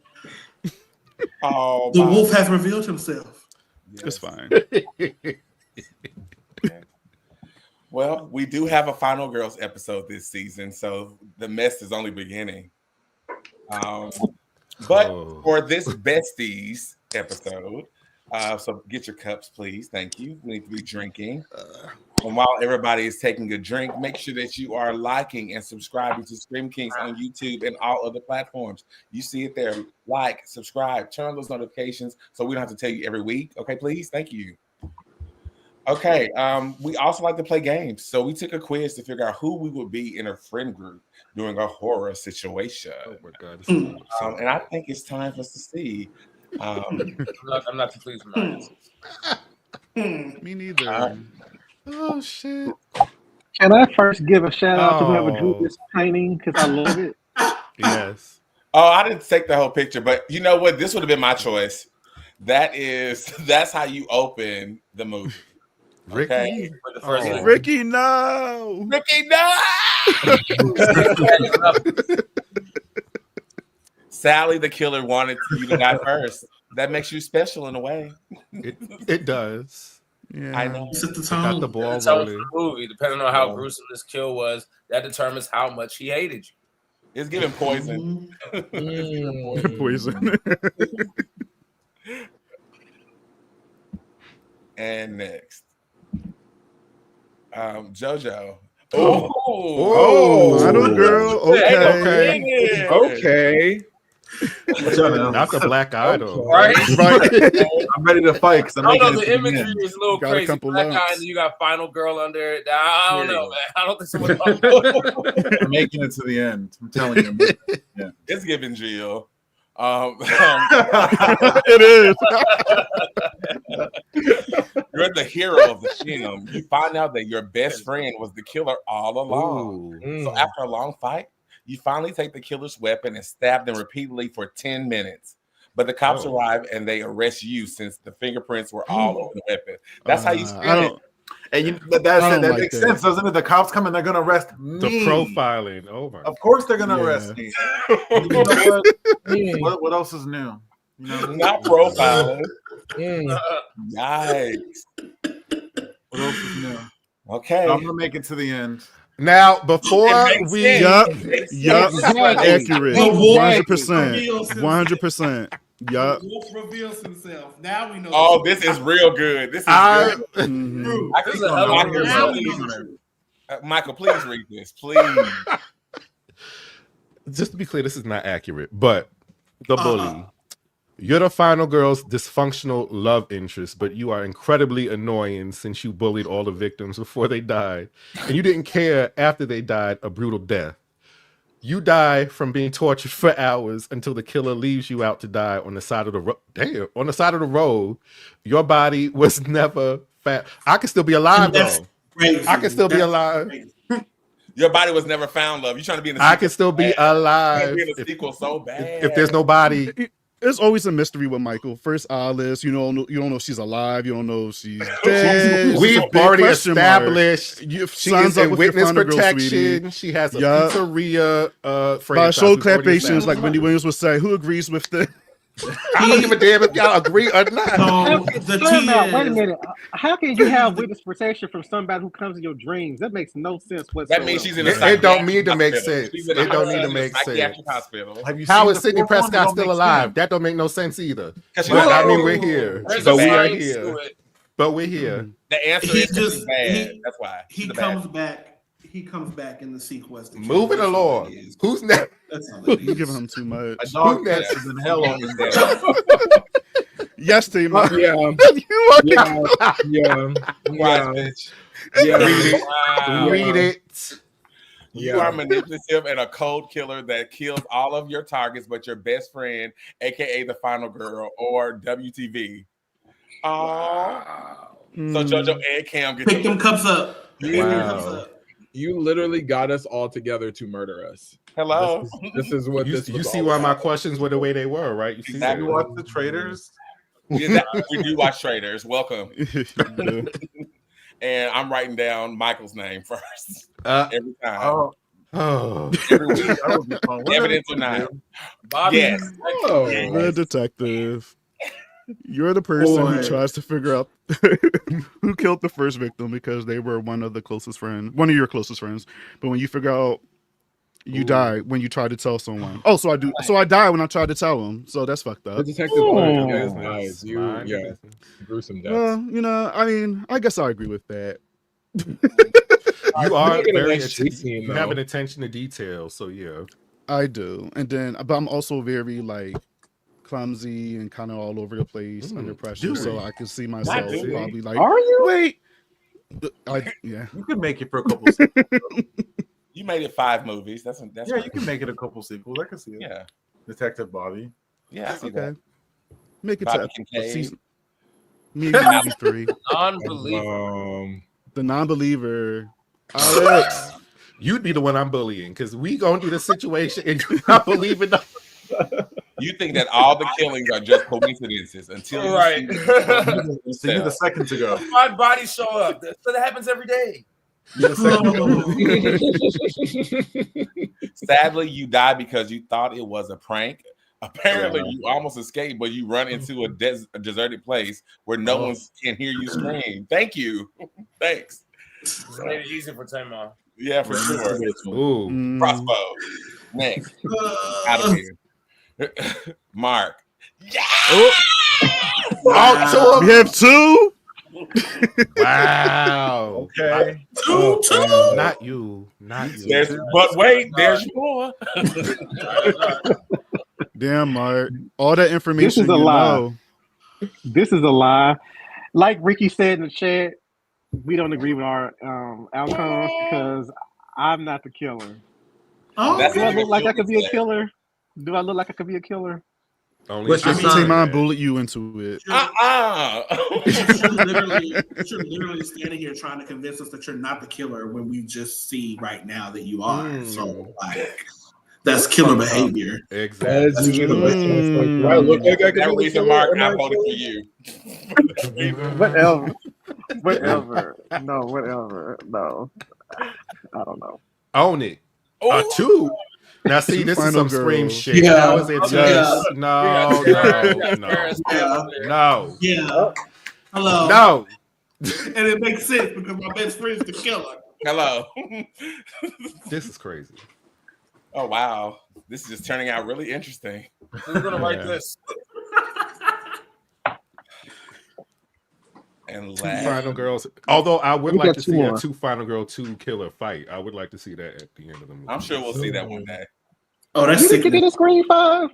Oh, the wolf has revealed himself. Yes. It's fine. Well, we do have a Final Girls episode this season, so the mess is only beginning. But for this Besties episode, So get your cups, please. Thank you. We need to be drinking. And while everybody is taking a drink, make sure that you are liking and subscribing to Scream Kings on YouTube and all other platforms. You see it there. Like, subscribe, turn on those notifications so we don't have to tell you every week. Okay, please? Thank you. Okay. We also like to play games. So we took a quiz to figure out who we would be in a friend group during a horror situation. Oh my God. And I think it's time for us to see. I'm not too pleased with my answers. Me neither. Oh shit. Can I first give a shout out to whoever drew this painting because I love it? Yes. Oh, I didn't take the whole picture, but you know what? This would have been my choice. That's how you open the movie. Ricky. Okay? Ricky, no. Ricky, no. Sally the killer wanted you to die first. That makes you special in a way. It does. Yeah. I know. Set the Got the tone. ball Tell rolling. the movie, depending on how gruesome this kill was, that determines how much he hated you. It's giving poison. Poison. And next, JoJo. Oh, final girl. Okay. Okay. Not the Black Idol. Right? I'm ready to fight because I'm I making don't know, it the to the imagery end. is a little Got a crazy. couple Black lumps. eye, and you got final girl under it. I don't know, man. I don't think someone. I'm making it to the end. I'm telling you. Yeah. It's giving Jill. It is. You're the hero of the film. You find out that your best friend was the killer all along. So after a long fight, you finally take the killer's weapon and stab them repeatedly for 10 minutes. But the cops arrive and they arrest you since the fingerprints were all over the weapon. That's how you spin it. And but that like makes that. sense, doesn't it? The cops come and they're gonna arrest me. The profiling. Oh my. Of course they're gonna arrest me. You know what else is new? You know, Not profiling. Yikes. what else is new? Okay. I'm gonna make it to the end. Now, before we Yup. Exactly. Accurate. The wolf 100%. reveals himself. 100%. Yup. The wolf reveals himself. Now we know. Oh, this is real good. This is I- good. Mhm. I can This is a hell of a Michael, reveal. Michael, please read this, please. just to be clear, this is not accurate, but the bully. You're the final girl's dysfunctional love interest, but you are incredibly annoying since you bullied all the victims before they died. And you didn't care after they died a brutal death. You die from being tortured for hours until the killer leaves you out to die on the side of the road. Damn, on the side of the road. Your body was never fat. I can still be alive, That's though. crazy. I can still be That's alive. crazy. Your body was never found, love. You trying to be in the I sequel can still be so bad. alive. You trying to be in the If, sequel so bad. if there's nobody. It's always a mystery with Michael. First, Alice, you don't know if she's alive. You don't know if she's dead. It's We've a big already question mark. established she signs is up in with your witness final girl, protection. sweetie. She has a Yup. pizzeria By franchise. show We've already clapations, like established. Wendy Williams would say, who agrees with the I don't give a damn if y'all agree or not. So the Time out. Wait a tea is, minute. How can you have witness protection from somebody who comes in your dreams? That makes no sense whatsoever. That means she's in a It don't need to make hospital. sense. She's in a It don't need to hospital, make psychiatric sense. hospital. Have you How seen is the Sidney fourth one? It Prescott don't still make alive? sense. That don't make no sense either. 'Cause she's But I mean, alive. we're here. There's But a we are science here. to it. But we're here. The answer He is 'cause she's just- bad. he- That's why. he She's a comes bad. back. He comes back in the sequel as the killer. Moving That's all along. it is. Who's next? That's all it You is. giving him too much. A dog Who next? pisses in hell on him. Yes, team. Yeah. You are- Yeah. Yeah. Wise bitch. Yeah. Wow. Read it. You are manipulative and a cold killer that kills all of your targets, but your best friend, aka the final girl or WTV. Oh, so JoJo and Cam get Pick them to cups up. Pick them Wow. cups up. You literally got us all together to murder us. hello. This is what You, this you was see all why my about. questions were the way they were, right? You see Exactly. Have you watched The Traitors? We do watch Traders. Welcome. And I'm writing down Michael's name first every time. Oh, Oh. Every week. that would be fun. What Evidence did or they not. do? Bobby, Yes. Oh, The detective. You're the person who Boy. tries to figure out who killed the first victim because they were one of your closest friends. But when you figure out You die when you try to tell someone. Oh, so I do. So I die when I try to tell them. So that's fucked The up. detective dies. Yeah, gruesome deaths. Well, you know, I mean, I guess I agree with that. You are Get a very nice chase scene, you have though. an attention to detail, so yeah. I do, and then, but I'm also very like clumsy and kind of all over the place under pressure. So I can see myself Dewey. probably like, Are you? wait, yeah. You could make it for a couple sequels. You made it 5 movies. That's Yeah, you can make it a couple sequels. I can see it. Yeah. Detective Bobby. Yeah, I see Okay, that. make it Bobby to a Kincaid. season. Maybe 3. Unbelievable. The non-believer, Alex. You'd be the one I'm bullying because we going through the situation and you're not believing the You think that all the killings are just coincidences until you Right. see So you're the second to go. My body show up. So that happens every day. You're the second to go. Sadly, you die because you thought it was a prank. Apparently, you almost escaped, but you run into a deserted place where no one can hear you scream. Thank you. Thanks. It's made it easy for Tamar. Yeah, for sure. Ooh. Crossbow. Next. Out of here. Mark. Yeah. Oh, We have 2. wow. Okay. Two. Not you. But wait, there's more. Damn, Mark. All that information. This is a you lie. know. This is a lie. Like Ricky said in the chat, we don't agree with our outcomes because I'm not the killer. That's Do I what look like I Sugar could be a said. killer? Do I look like I could be a killer? Only What's your if I sign? think mine bullet you into it. You're literally standing here trying to convince us that you're not the killer when we just see right now that you are. So, like, that's killer behavior. Exactly. As you should do I look like I could That be the reason, killer? Mark, Am I I voted for killer? you. Whatever. No, whatever. No. I don't know. Own it. Oh, 2. Now see, 2 this is final some scream girls. shit. Yeah. That was it. Yeah. No. Yeah. Hello. No. And it makes sense because my best friend's the killer. hello. This is crazy. Oh, wow. This is just turning out really interesting. Who's gonna write Yeah. this? And Final girls. Although I would We like got to 2 see a more. 2 final girl, 2 killer fight. I would like to see that at the end of the movie. I'm sure we'll see that one day. Oh, that's You didn't sick. get a Scream 5?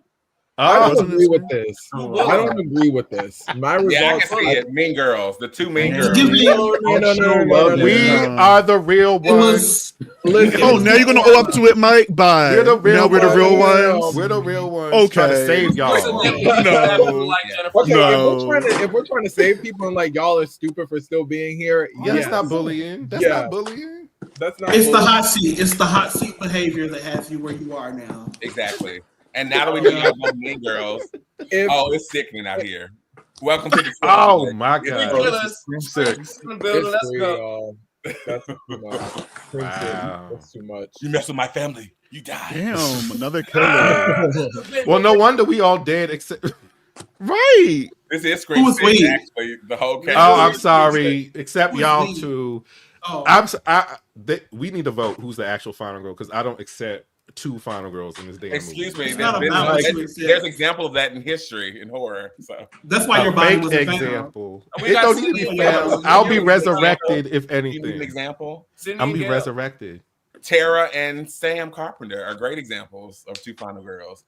I Oh, don't agree with this. Oh, I don't agree with this. My results. Yeah, I can see it. Mean Girls. The 2 Mean Girls. Give me No. we are the real It ones. was. Oh, now you're gonna owe up to it, Mike. Bye. We're the real now we're the real ones. ones. We're the real ones. Okay. Trying to save y'all. Okay, No. if we're trying to save people and like y'all are stupid for still being here, Yeah, that's yes. not bullying. That's Yeah. not bullying. That's not. It's the bullying. hot seat. It's the hot seat behavior that has you where you are now. Exactly. And now that we know y'all love Mean Girls, If- it's sickening out here. Welcome to the Oh my It's god. ridiculous. Scream 6. It's Let's free, go. y'all. That's too much. Wow. That's too much. You mess with my family, you die. Damn, another killer. Well, no wonder we all dead except. Right. This is Scream Who was 6, we? actually. The whole cast. Oh, I'm sorry. Except Who's y'all we? 2. Oh, We need to vote who's the actual final girl because I don't accept 2 final girls in this damn Excuse me. It's There's, not been- about what you there's, accept. there's an example of that in history, in horror. So that's why movie. your A body fake wasn't found. example. We It got don't need to be Sydney found. Gale. I'll be You need an resurrected if you need an anything. example. I'm be resurrected. Tara and Sam Carpenter are great examples of 2 final girls.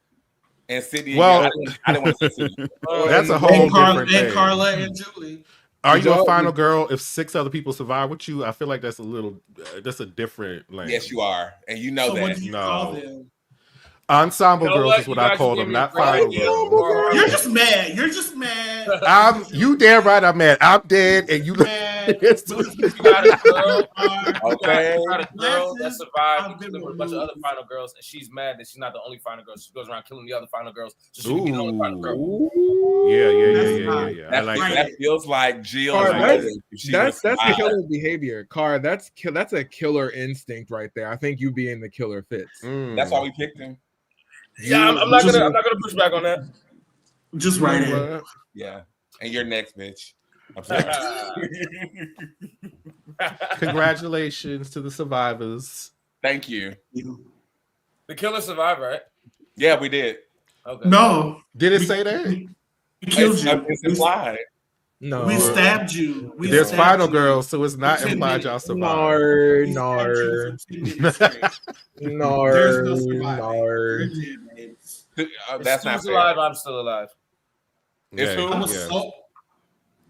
And Sydney, Well- I didn't want to say Sydney. That's a whole And different thing. Carla and Julie. Are you a Y'all- final girl if 6 other people survive with you? I feel like that's a little, that's a different lane. Yes, you are, and you know So what that. do you No. call them? Ensemble You know girls what? is what You I guys call gave them, me not a great final idea. girls. You're just mad. You're just mad. You damn right I'm mad. I'm dead and you Mad. It's- You got a girl. Okay. You got a girl that Glasses, survived I've and been killed with a bunch of removed. other final girls, and she's mad that she's not the only final girl. She goes around killing the other final girls so she can be the only final girl. Yeah. I That, like that that. feels like Jill. Car, like that's- if she That's would've survived. killer behavior. Car, that's a killer instinct right there. I think you being the killer fits. That's why we picked him. Yeah, I'm not gonna push back on that. Just write it. Yeah, and you're next, bitch. I'm sorry. Congratulations to the survivors. Thank you. The killer survived, right? Yeah, we did. Okay. No. Did it say that? We killed you. It's implied. No. We stabbed you. We There's stabbed final you. girls, so it's not 10 implied y'all minutes. survived. We stabbed you for 10 minutes straight. There's no surviving. That's not Stu's fair. alive. I'm still alive. It's who?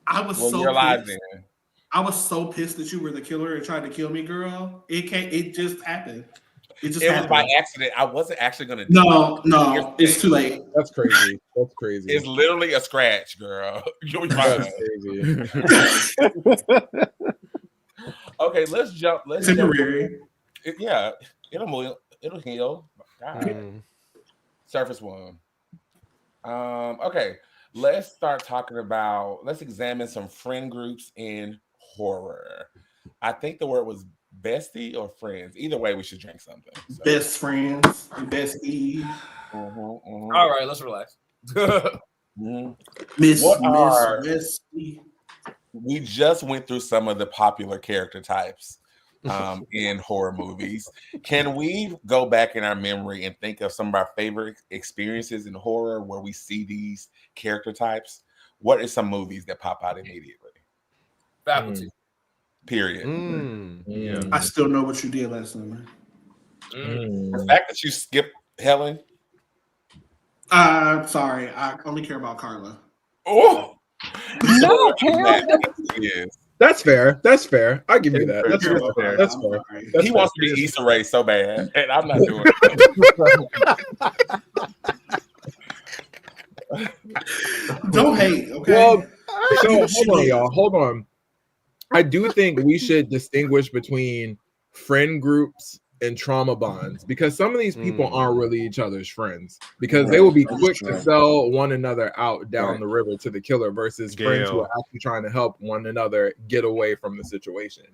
I was Well, so you're alive pissed. then. I was so pissed that you were the killer and tried to kill me, girl. It just happened. It just happened. Was by accident. I wasn't actually gonna do No, it. no, it's too late. That's crazy. That's crazy. It's literally a scratch, girl. You'll be fine. That's crazy. Okay, let's jump. Let's temporary. Yeah, it'll heal. God. Surface one. Okay, let's start talking about. Let's examine some friend groups in horror. I think the word was bestie or friends. Either way, we should drink something. So. Best friends, bestie. All right, let's relax. Miss Bestie. We just went through some of the popular character types in horror movies. Can we go back in our memory and think of some of our favorite experiences in horror where we see these character types? What are some movies that pop out immediately? Faculty. Period. Yeah. I still know what you did last summer. The fact that you skipped Helen. Sorry, I only care about Carla. Oh no, That's fair. That's fair. I give you that. That's fair. That's fair. He wants to be Issa Rae so bad, and I'm not doing it. Don't hate, okay? Well, so hold on, y'all. Hold on. I do think we should distinguish between friend groups and trauma bonds because some of these people aren't really each other's friends because they will be quick to sell one another out down the river to the killer versus friends who are actually trying to help one another get away from the situation.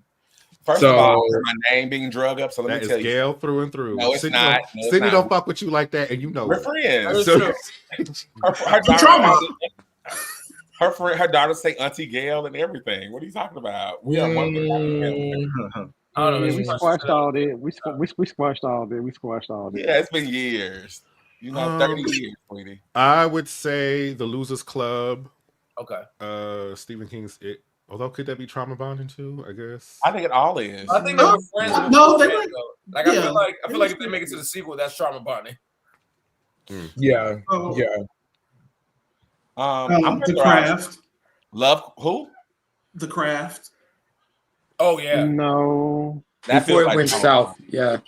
First of all, my name being drug up, so let me tell you. Gail through and through. No, it's Sydney not. Sydney don't fuck with you like that, and you know we're friends. So, her daughter say Auntie Gail and everything. What are you talking about? We are one. We squashed all that. We squashed all that. We squashed all that. Yeah, it's been years. 30 years, sweetie. I would say The Losers Club. Okay. Stephen King's It. Although, could that be trauma bonding too? I guess. I think it all is. I think they were friends. No, they were. Like I feel like if they make it to the sequel, that's trauma bonding. Yeah. Yeah. The Craft. Love who? The Craft. Oh yeah. No. That before it went south. Yeah.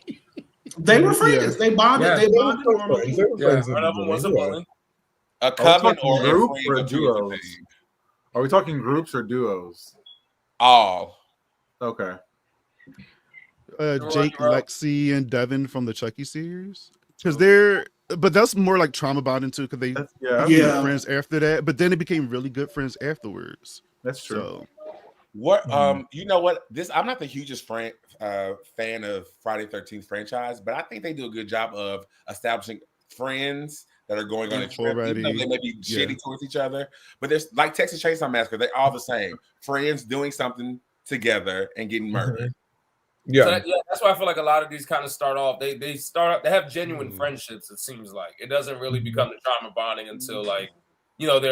They were friends. They bonded. Yeah. They bonded normally. One of them was a bully. A coven or group or duos? Are we talking groups or duos? All. Okay. Jake, Lexi, and Devin from the Chucky series. Because but that's more like trauma bonding too, because they became friends after that. But then they became really good friends afterwards. That's true. So, what you know what? I'm not the hugest fan of Friday 13th franchise, but I think they do a good job of establishing friends that are going on a trip. Even though they may be shitty towards each other, but there's like Texas Chainsaw Massacre. They're all the same. Friends doing something together and getting murdered. Yeah. So that's why I feel like a lot of these kind of start off. They start up. They have genuine friendships. It seems like it doesn't really become the trauma bonding until they're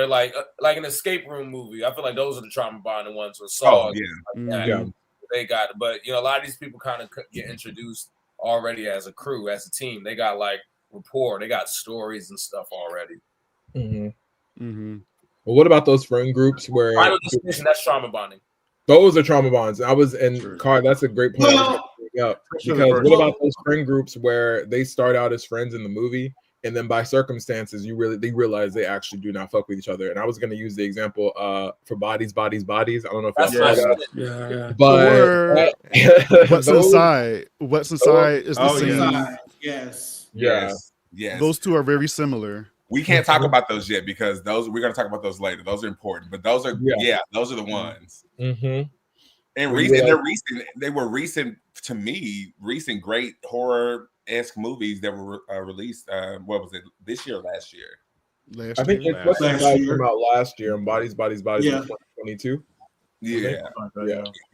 like an escape room movie. I feel like those are the trauma bonding ones with Saw. They got it. But a lot of these people kind of get introduced already as a crew, as a team. They got like rapport. They got stories and stuff already. Well, what about those friend groups where Final Destination? That's trauma bonding. Those are trauma bonds. Car. That's a great point. Because what about those friend groups where they start out as friends in the movie, and then by circumstances, they realize they actually do not fuck with each other. And I was going to use the example for Bodies. I don't know if y'all saw that. Yeah. But What's Inside? What's Inside is the same. Yes. Those two are very similar. We can't talk about those yet because we're going to talk about those later. Those are important, but those are those are the ones. And they were recent to me. Recent great horror-esque movies that were released. What was it? This year or last year? I think What's Inside came out last year, and Bodies in 2022. Yeah.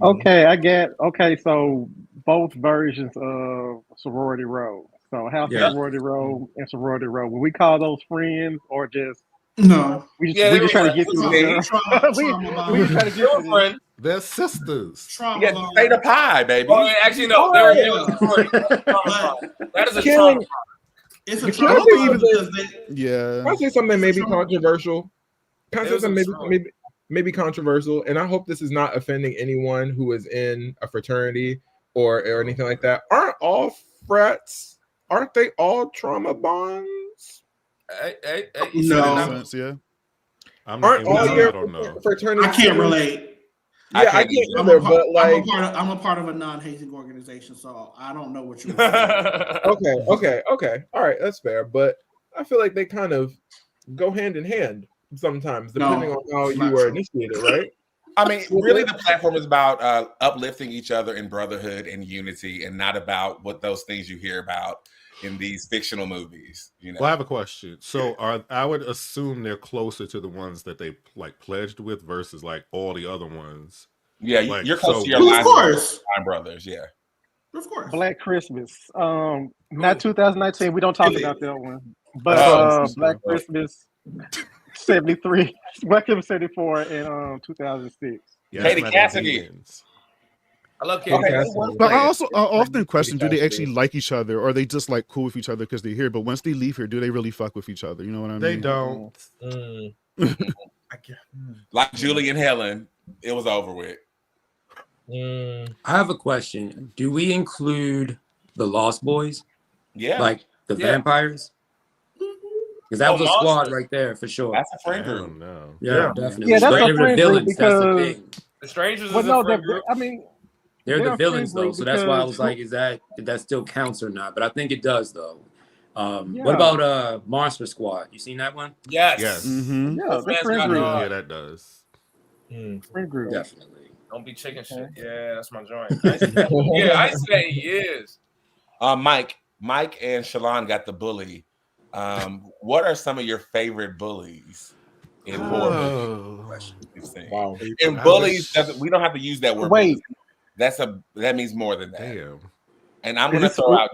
Okay, I get. Okay, so both versions of Sorority Row. So House Yeah. of Sorority Row and Sorority Row. When we call those friends or just No. we just, Yeah, we they just try to were get through friends. this. We just try to They get were through this. friends. They're sisters. Trauma Yeah, bond. state of pie, baby. Oh, actually, no. They were sorority. That is a trauma. It's a Can trauma I say bond something? because they, Yeah. Can I say something maybe It's a- controversial? Can I It say was something a maybe controversial? And I hope this is not offending anyone who is in a fraternity or anything like that. Aren't all frats? Aren't they all trauma bonds? You No. said Makes it. sense, yeah. I'm not Aren't all I your don't know. fraternities? I can't relate. Yeah, I can't either. But like, I'm a part of a non-hazing organization, so I don't know what you're. okay, all right, that's fair. But I feel like they kind of go hand in hand sometimes, depending on how you were initiated, right? I mean, really, the platform is about uplifting each other in brotherhood and unity, and not about what those things you hear about in these fictional movies. You know. Well, I have a question. So, I would assume they're closer to the ones that they like pledged with versus like all the other ones. Yeah, like, you're close to your Of line course. brothers. Yeah, Of course. Black Christmas. Not 2019. We don't talk about that one. But Black Christmas 73, Black Christmas 74 and 2006. Yeah, Katie that's not Cassidy. Indians. I love Katie Okay, Cassidy. But I often question, do they actually like each other, or are they just like cool with each other because they're here? But once they leave here, do they really fuck with each other? You know what I mean? They don't. like Julie and Helen, it was over with. I have a question. Do we include the Lost Boys? Yeah, Like the vampires? Because that was a squad right there for sure. That's a friend group. No. Yeah, definitely. Yeah, that's But a they were the friend group villains. That's the because thing. The Strangers well, is no, a friend group. I mean, They're the a villains friend though, group so that's why I was because- like, is that still counts or not? But I think it does though. Yeah. What about Monster Squad? You seen that one? Yes. Yes. Mm-hmm. yeah, Those they're fans friend got group. Yeah, that does. Friend group. Definitely. Don't be chicken shit. Yeah, that's my joint. I say he is. Mike and Shalon got the bully. What are some of your favorite bullies in horror movies you've seen? Wow. And bullies we don't have to use that word. Wait. Bullies. That means more than that. Damn. And I'm gonna throw out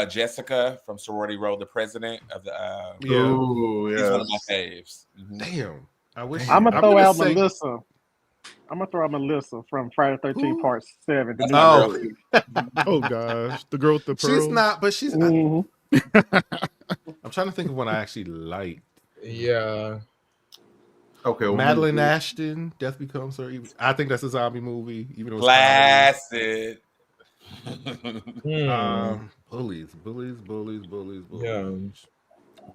Jessica from Sorority Row, the president of the. Yeah. Ooh, He's yeah. one of my faves. Damn. I wish. I'm gonna throw out say- Melissa. I'm gonna throw out Melissa from Friday the 13th Part 7. That's the my new girl. Oh gosh, the girl with the pearl. She's not, but she's. Mhm. I'm trying to think of one I actually liked. Yeah. Okay, well, Madeline Ashton, Death Becomes Her. I think that's a zombie movie, even though it's Placid. bullies. Yeah.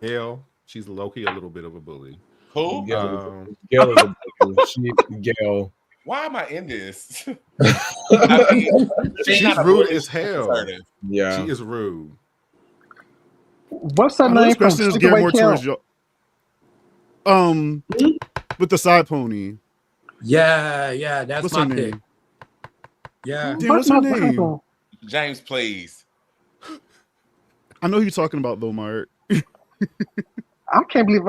Gail, she's low-key a little bit of a bully. Who? Gail is a bully. Gail. Why am I in this? She's not a rude bully, as she's hell. assertive. Yeah. She is rude. What's her I know name this from question is geared more Sleepaway towards Camp? y'all. With the side pony. Yeah, that's What's my her pick. name? Yeah. Damn, what's her name? James, please. I know who you're talking about though, Mark. I can't believe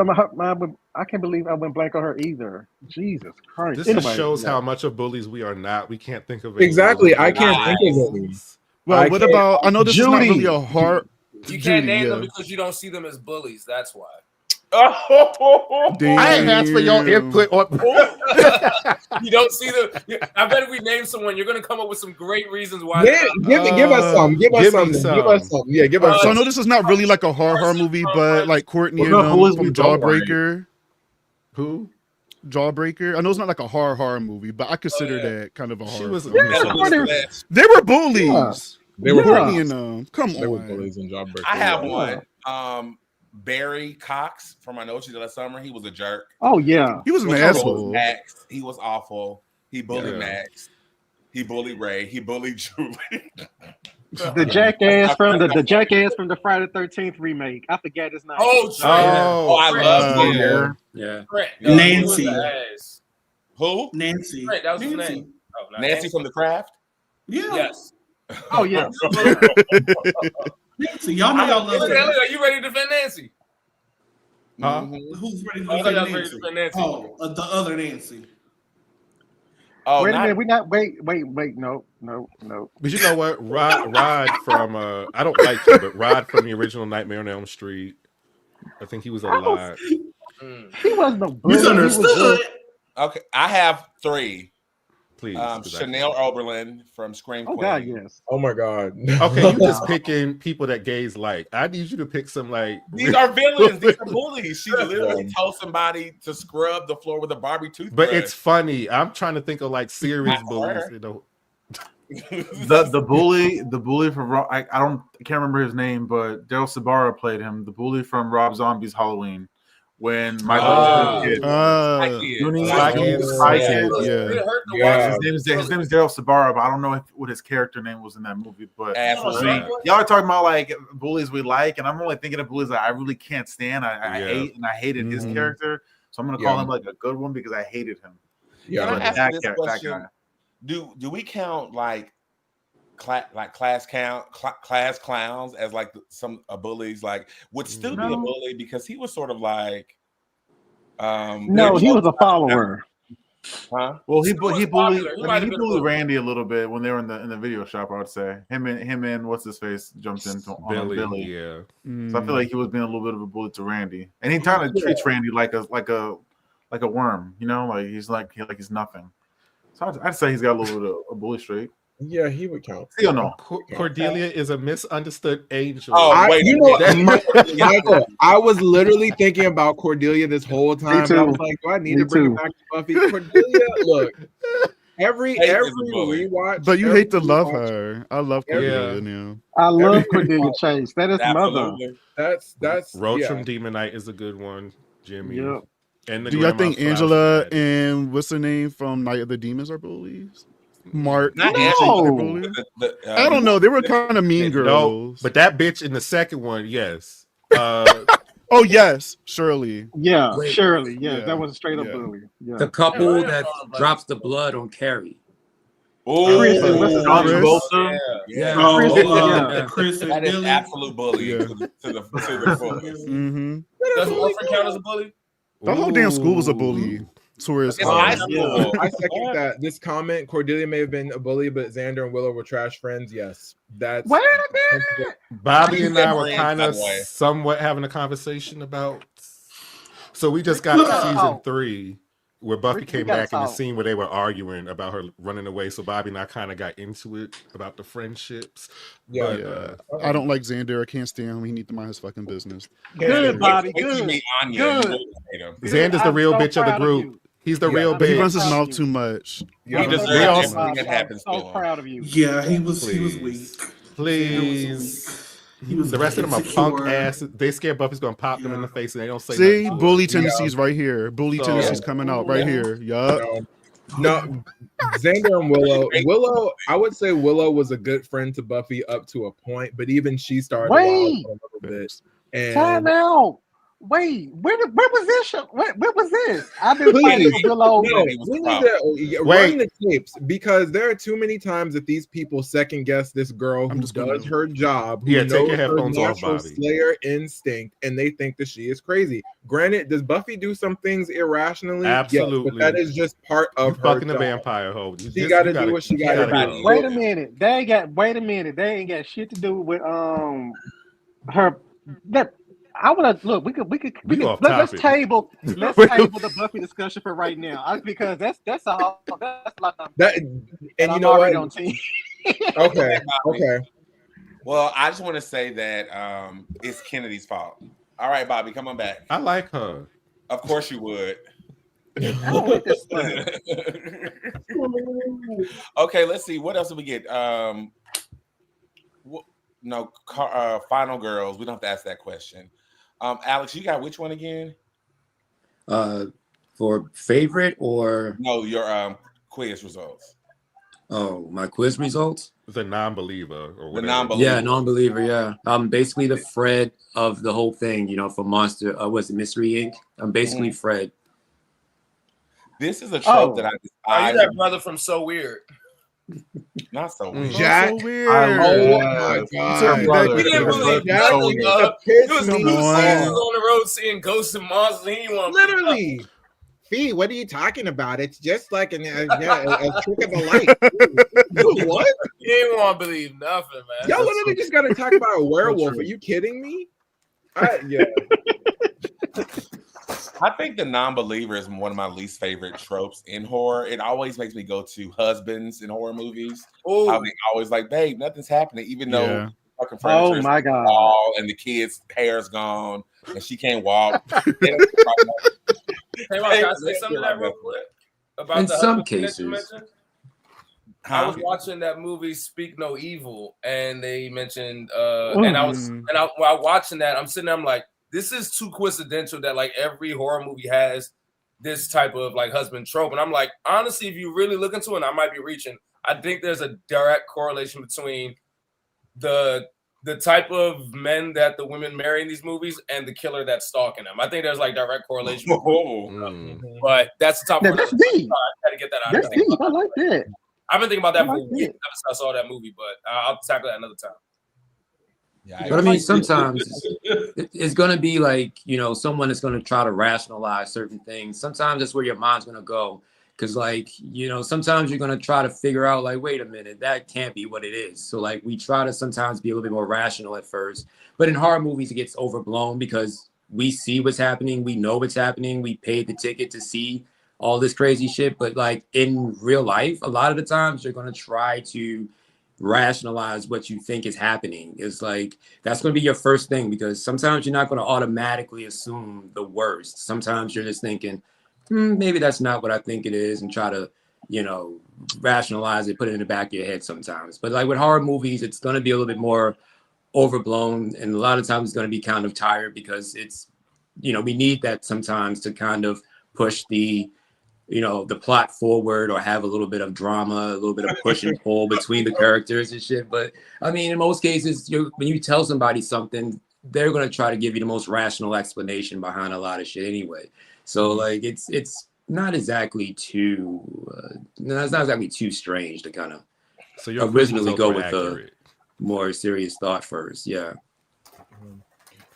I can't believe I went blank on her either. Jesus Christ! This Anyway, just shows yeah. how much of bullies we are not. We can't think of any Exactly. I bullies. can't think of any. Well, what about? I know this is not really a hard. You can't Judy, name yeah. them because you don't see them as bullies. That's why. Damn. I ain't asked for your input on. You don't see them. I bet if we name someone, you're gonna come up with some great reasons why. Yeah, give us some. Give us some. Yeah, give us So I some. know this is not really like a horror movie, but like Courtney and Who is from we don't Jawbreaker. Who? Jawbreaker. I know it's not like a horror movie, but I consider that kind of a horror. She was. film. They were bullies. They were Courtney bullies. and them. Come They were on. bullies in Jawbreaker. I have Yeah. one. Barry Cox from I Know What You Did Last Summer. He was a jerk. Oh yeah, He was an He asshole. Max. He was awful. He bullied Yeah. Max. He bullied Ray. He bullied Julie. the jackass from the Friday the 13th remake. I forget his name. Oh, Oh, I love him. Yeah. Nancy. Who? Nancy. Right, that was his Nancy. name. Oh, not Nancy from The Craft. Yeah. Yes. Oh yeah. Nancy. Y'all know y'all love Look, her. are you ready to defend Nancy? Huh? Who's ready to I thought defend y'all was ready to Nancy? defend Nancy. Oh, the other Nancy. Oh, Wait a not minute. We not. Wait. No. But you know what? Rod from I don't like him, but Rod from the original Nightmare on Elm Street. I think he was a lot. He wasn't a bully. Misunderstood. okay. I have 3. Please, 'cause I Chanel Oberlin from Scream Oh Queen. God, yes. Oh my god. Okay, you just picking people that gays like. I need you to pick some like. These are villains. These are bullies. She literally told somebody to scrub the floor with a Barbie toothbrush. But it's funny. I'm trying to think of like serious bullies. You know, the bully from I can't remember his name, but Daryl Sabara played him. The bully from Rob Zombie's Halloween when Michael was a kid. Spy Kid. Yeah. His name is Daryl Sabara, but I don't know what his character name was in that movie. But y'all are talking about like bullies we like, and I'm only thinking of bullies that I really can't stand. I hate, and I hated his character, so I'm gonna call him like a good one because I hated him. Yeah, can I ask this question? Do we count like class clowns as like some bullies? Like would Stu be a bully because he was sort of like no, he was a follower. Huh? Well, he bullied Randy a little bit when they were in the video shop. I would say him and what's his face jumped into on Billy. Yeah. So I feel like he was being a little bit of a bully to Randy, and he kind of treats Randy like a worm, you know, like he's nothing. So I'd say he's got a little bit of a bully streak. Yeah, he would count. Still no. Cordelia is a misunderstood angel. Michael, I was literally thinking about Cordelia this whole time. I was like, do I need to bring it back to Buffy? Cordelia, look, every rewatch. But you hate to love her. I love Cordelia. Yeah. I love Cordelia Chase. That is mother. That's Roach from Demon Knight is a good one. Jimmy. Yep. And do y'all think Angela and what's her name from Night of the Demons are bullies? Mark. Not Angela. I don't know. They were kind of mean girls. No, but that bitch in the second one, yes. Oh yes, Shirley. Yeah, Shirley. Yeah, that was a straight up bully. Yeah. The couple that drops the blood on Carrie. Oh, Chris. Chris is that is absolute bully to the fullest. Does Orphan count as a bully? The whole damn school was a bully. Tourist. I second that. This comment: Cordelia may have been a bully, but Xander and Willow were trash friends. Yes, that's. Wait a minute. Bobby and I were kind of somewhat having a conversation about. So we just got to season 3, where Buffy came back in the scene where they were arguing about her running away. So Bobby and I kind of got into it about the friendships. Yeah, I don't like Xander. I can't stand him. He needs to mind his fucking business. Good, Bobby. Good. Xander's the real bitch of the group. He's the real bitch. He runs his mouth too much. He deserves everything that happens to him. So proud of you. Yeah, he was weak. Please. The rest of them are punk ass. They scared Buffy's gonna pop them in the face, and they don't say. See, bully tendencies right here. Bully tendencies coming out right here. Yup. No, Xander and Willow. I would say Willow was a good friend to Buffy up to a point, but even she started a little bit. And time out. Wait, where was this show? Where was this? I've been fighting for Willow. We need to run the tapes because there are too many times that these people second guess this girl who does her job, who knows her natural Slayer instinct, and they think that she is crazy. Granted, does Buffy do some things irrationally? Absolutely, yes, but that is just part of her fucking job. the vampire hoe. She got to do what she got to do. Wait a minute, they ain't got shit to do with her. That. I want to look. We could. Let's table the Buffy discussion for right now, because that's a lot of that. And you know what? On team. Okay. Well, I just want to say that it's Kennedy's fault. All right, Bobby, come on back. I like her. Of course you would. Okay, let's see. What else did we get? Final girls. We don't have to ask that question. Alex, you got which one again? For favorite or no, your quiz results. Oh, my quiz results? The non-believer or whatever. The non-believer. Yeah, non-believer, yeah. I'm basically the Fred of the whole thing, for Monster, was it Mystery Inc? I'm basically Fred. This is a trope that Are you that brother from So Weird? Not so weird. Jack. So weird. Oh my god. He didn't believe nothing, dog. He was on the road seeing ghosts and monsters. He didn't want literally. Fee, what are you talking about? It's just like a trick of the light. What? You ain't want to believe nothing, man. Y'all literally just got to talk about a werewolf. Are you kidding me? Yeah. I think the non-believer is one of my least favorite tropes in horror. It always makes me go to husbands in horror movies. How they always like, babe, nothing's happening, even though fucking furniture is my God, and the kid's hair's gone and she can't walk. Hey, can I say something to that real quick? About in the some cases. cases. I was watching that movie Speak No Evil, and they mentioned while watching that, I'm sitting there, I'm like, this is too coincidental that like every horror movie has this type of like husband trope. And I'm like, honestly, if you really look into it, and I might be reaching, I think there's a direct correlation between the type of men that the women marry in these movies and the killer that's stalking them. I think there's like direct correlation. But that's the top. That's deep. I had to get that out. That's deep. I like that. I've been thinking about that for weeks ever since I saw that movie, but I'll tackle that another time. Yeah, but I mean, sometimes it's going to be like, you know, someone is going to try to rationalize certain things. Sometimes that's where your mind's going to go. Because, like, you know, sometimes you're going to try to figure out, like, wait a minute, that can't be what it is. So, like, we try to sometimes be a little bit more rational at first. But in horror movies, it gets overblown because we see what's happening. We know what's happening. We paid the ticket to see all this crazy shit. But, like, in real life, a lot of the times you're going to try to rationalize what you think is happening. It's like that's going to be your first thing, because sometimes you're not going to automatically assume the worst. Sometimes you're just thinking, maybe that's not what I think it is, and try to, you know, rationalize it, put it in the back of your head sometimes. But like with horror movies, it's going to be a little bit more overblown, and a lot of times it's going to be kind of tired, because it's, you know, we need that sometimes to kind of push the, you know, the plot forward, or have a little bit of drama, a little bit of push and pull between the characters and shit. But I mean, in most cases, when you tell somebody something, they're going to try to give you the most rational explanation behind a lot of shit anyway. So like, it's not exactly too, it's not exactly too strange to kind of originally go with the more serious thought first. Yeah.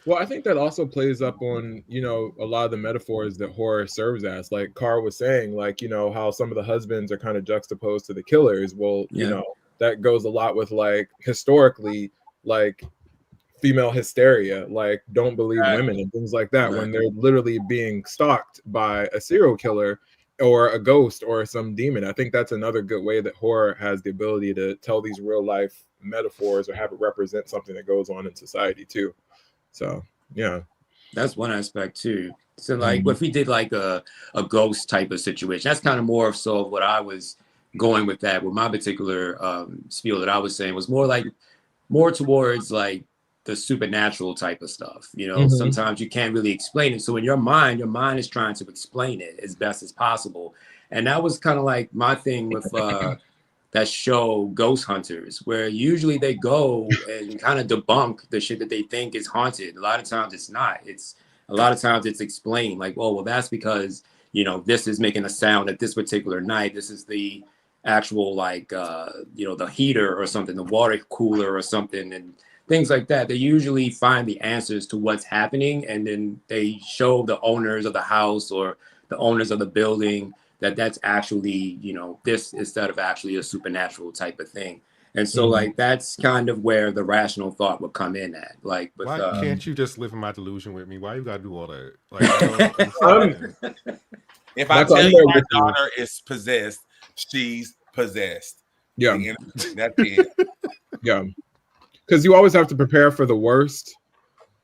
Well, I think that also plays up on, you know, a lot of the metaphors that horror serves as, like Carr was saying, like, you know, how some of the husbands are kind of juxtaposed to the killers. Well, you know, that goes a lot with, like, historically, like female hysteria, like don't believe women and things like that, when they're literally being stalked by a serial killer or a ghost or some demon. I think that's another good way that horror has the ability to tell these real life metaphors or have it represent something that goes on in society too. So yeah, that's one aspect too. So like if we did like a ghost type of situation, that's kind of more of so what I was going with that, with my particular spiel that I was saying was more towards like the supernatural type of stuff. You know, sometimes you can't really explain it. So in your mind is trying to explain it as best as possible. And that was kind of like my thing with that show Ghost Hunters, where usually they go and kind of debunk the shit that they think is haunted. A lot of times it's not. A lot of times it's explained like, oh, well, that's because, you know, this is making a sound at this particular night. This is the actual, like, you know, the heater or something, the water cooler or something, and things like that. They usually find the answers to what's happening, and then they show the owners of the house or the owners of the building that that's actually, you know, this instead of actually a supernatural type of thing. And so like that's kind of where the rational thought would come in at. Like, with, why can't you just live in my delusion with me? Why you gotta do all that? Like, if I tell you my daughter is possessed, she's possessed. Yeah, that's it. Yeah, because you always have to prepare for the worst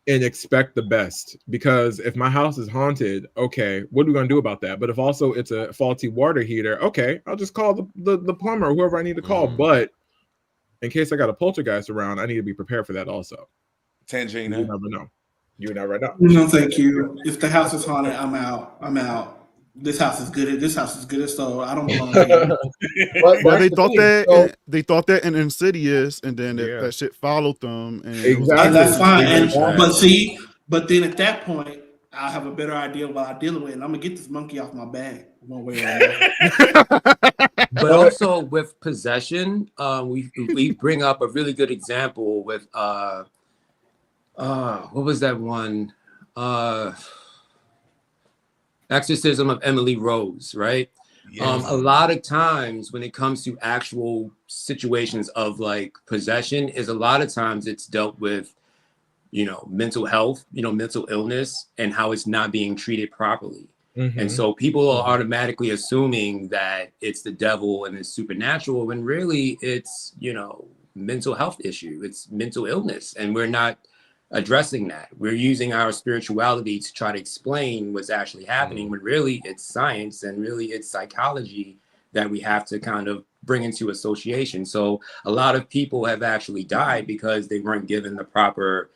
and expect the best. Because if my house is haunted, okay, what are we going to do about that? But if also it's a faulty water heater, okay, I'll just call the plumber or whoever I need to call. But in case I got a poltergeist around, I need to be prepared for that also. Tangina, you never know. You never know. No, thank you. If the house is haunted, I'm out. This house is good. This house is good, so I don't belong here. Well, they thought that in Insidious, and then that shit followed them. And exactly, that's fine. But then at that point, I'll have a better idea of what I'm dealing with, and I'm gonna get this monkey off my back one way or another. But also with possession, we bring up a really good example with what was that one? Exorcism of Emily Rose, right? Yes. A lot of times when it comes to actual situations of like possession, is a lot of times it's dealt with, you know, mental health, you know, mental illness, and how it's not being treated properly. And so people are automatically assuming that it's the devil and it's supernatural, when really it's, you know, mental health issue, it's mental illness, and we're not addressing that. We're using our spirituality to try to explain what's actually happening, when really it's science and really it's psychology that we have to kind of bring into association. So a lot of people have actually died because they weren't given the proper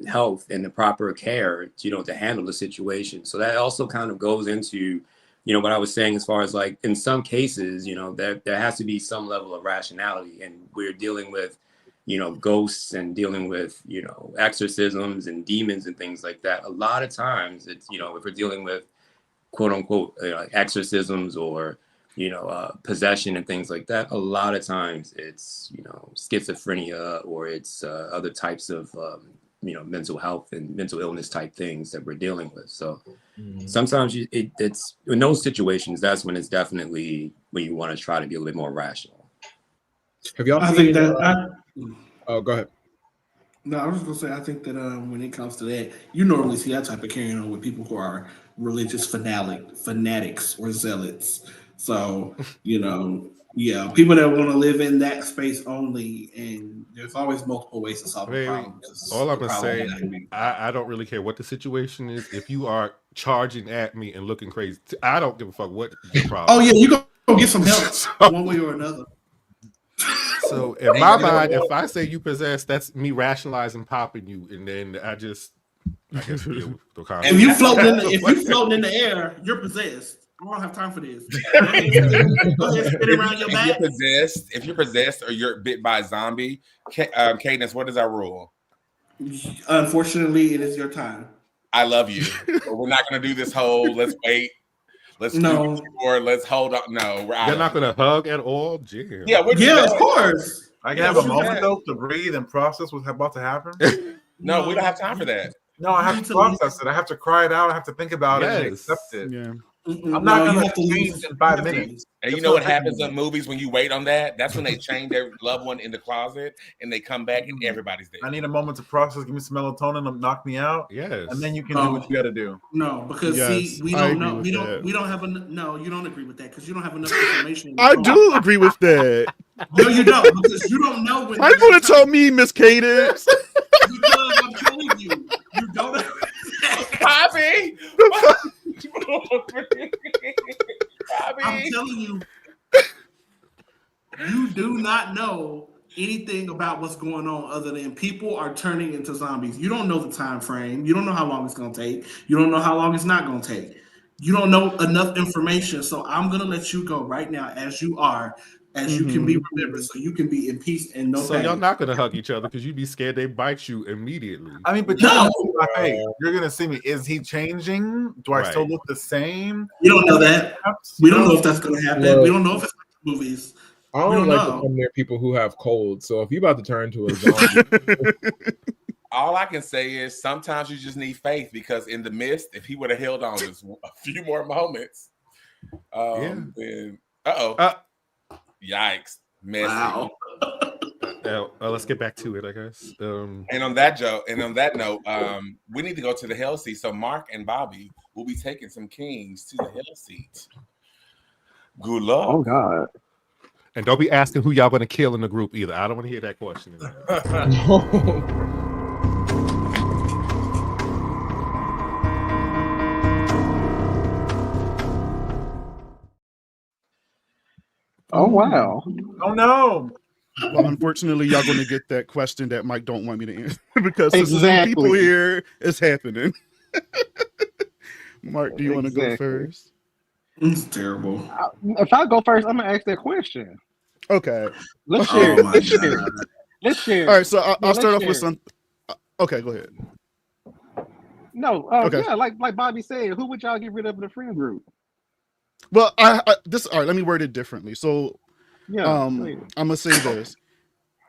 health and the proper care, you know, to handle the situation. So that also kind of goes into, you know, what I was saying, as far as like, in some cases, you know, there has to be some level of rationality, and we're dealing with, you know, ghosts and dealing with, you know, exorcisms and demons and things like that. A lot of times it's, you know, if we're dealing with quote unquote exorcisms or, you know, possession and things like that, a lot of times it's, you know, schizophrenia, or it's other types of, you know, mental health and mental illness type things that we're dealing with. So sometimes it's in those situations, that's when it's definitely when you want to try to be a little bit more rational. Have y'all I seen, think that. oh, go ahead. No, I was just gonna say, I think that when it comes to that, you normally see that type of carrying on with people who are religious fanatics or zealots. So, you know, yeah, people that want to live in that space only, and there's always multiple ways to solve a problem. All I'm gonna say, I don't really care what the situation is. If you are charging at me and looking crazy, I don't give a fuck what your problem. Oh yeah, you gonna get some help one way or another. So in my mind, if I say you possessed, that's me rationalizing popping you, and then I guess deal with the concept. If you floating in the air, you're possessed. I don't have time for this. Go ahead, spin around your back. If you're possessed or you're bit by a zombie, Cadence, what is our rule? Unfortunately, it is your time. I love you. But we're not going to do this whole let's wait. Let's let's hold on. No, you're not going to hug at all, Jim. Yeah, of course. I can have a moment though to breathe and process what's about to happen. No, we don't have time for that. No, I have to process it. I have to cry it out. I have to think about it and accept it. Yeah. I'm not going to change in 5 minutes. And you know what happens in movies when you wait on that? That's when they chain their loved one in the closet and they come back and everybody's there. I need a moment to process. Give me some melatonin and knock me out. Yes. And then you can do what you got to do. No, because see, we don't know. We don't have enough. No, you don't agree with that because you don't have enough information. I do agree with that. No, you don't, because you don't know when. How you gonna tell me, Miss Cadence? Because I'm telling you, you don't. Bobby. I'm telling you, you do not know anything about what's going on other than people are turning into zombies. You don't know the time frame. You don't know how long it's going to take. You don't know how long it's not going to take. You don't know enough information. So I'm going to let you go right now as you are, as you can be remembered, so you can be in peace and no pain. So y'all not going to hug each other because you'd be scared they bite you immediately. I mean, but you're going to see me. Is he changing? Do I still look the same? You don't know that. We don't know if that's going to happen. Well, we don't know if it's like movies. I don't like to come near people who have colds. So if you're about to turn into a zombie, all I can say is sometimes you just need faith, because in the midst, if he would have held on just a few more moments, then yikes, messy. Wow. Let's get back to it, I guess. And on that note, we need to go to the hell seat. So Mark and Bobby will be taking some Kingz to the hell seat. Good luck. Oh God. And don't be asking who y'all going to kill in the group either. I don't want to hear that question. Oh wow. Oh no. Well, unfortunately, y'all going to get that question that Mike don't want me to answer because some people here, it's happening. Mark, do you want to go first? It's terrible. If I go first, I'm gonna ask that question. Okay. Let's share. Let's share. All right, so I'll start off with some. Okay, go ahead. No. Okay. Yeah, like Bobby said, who would y'all get rid of in the friend group? Well, all right. Let me word it differently. So, yeah, I'm gonna say this,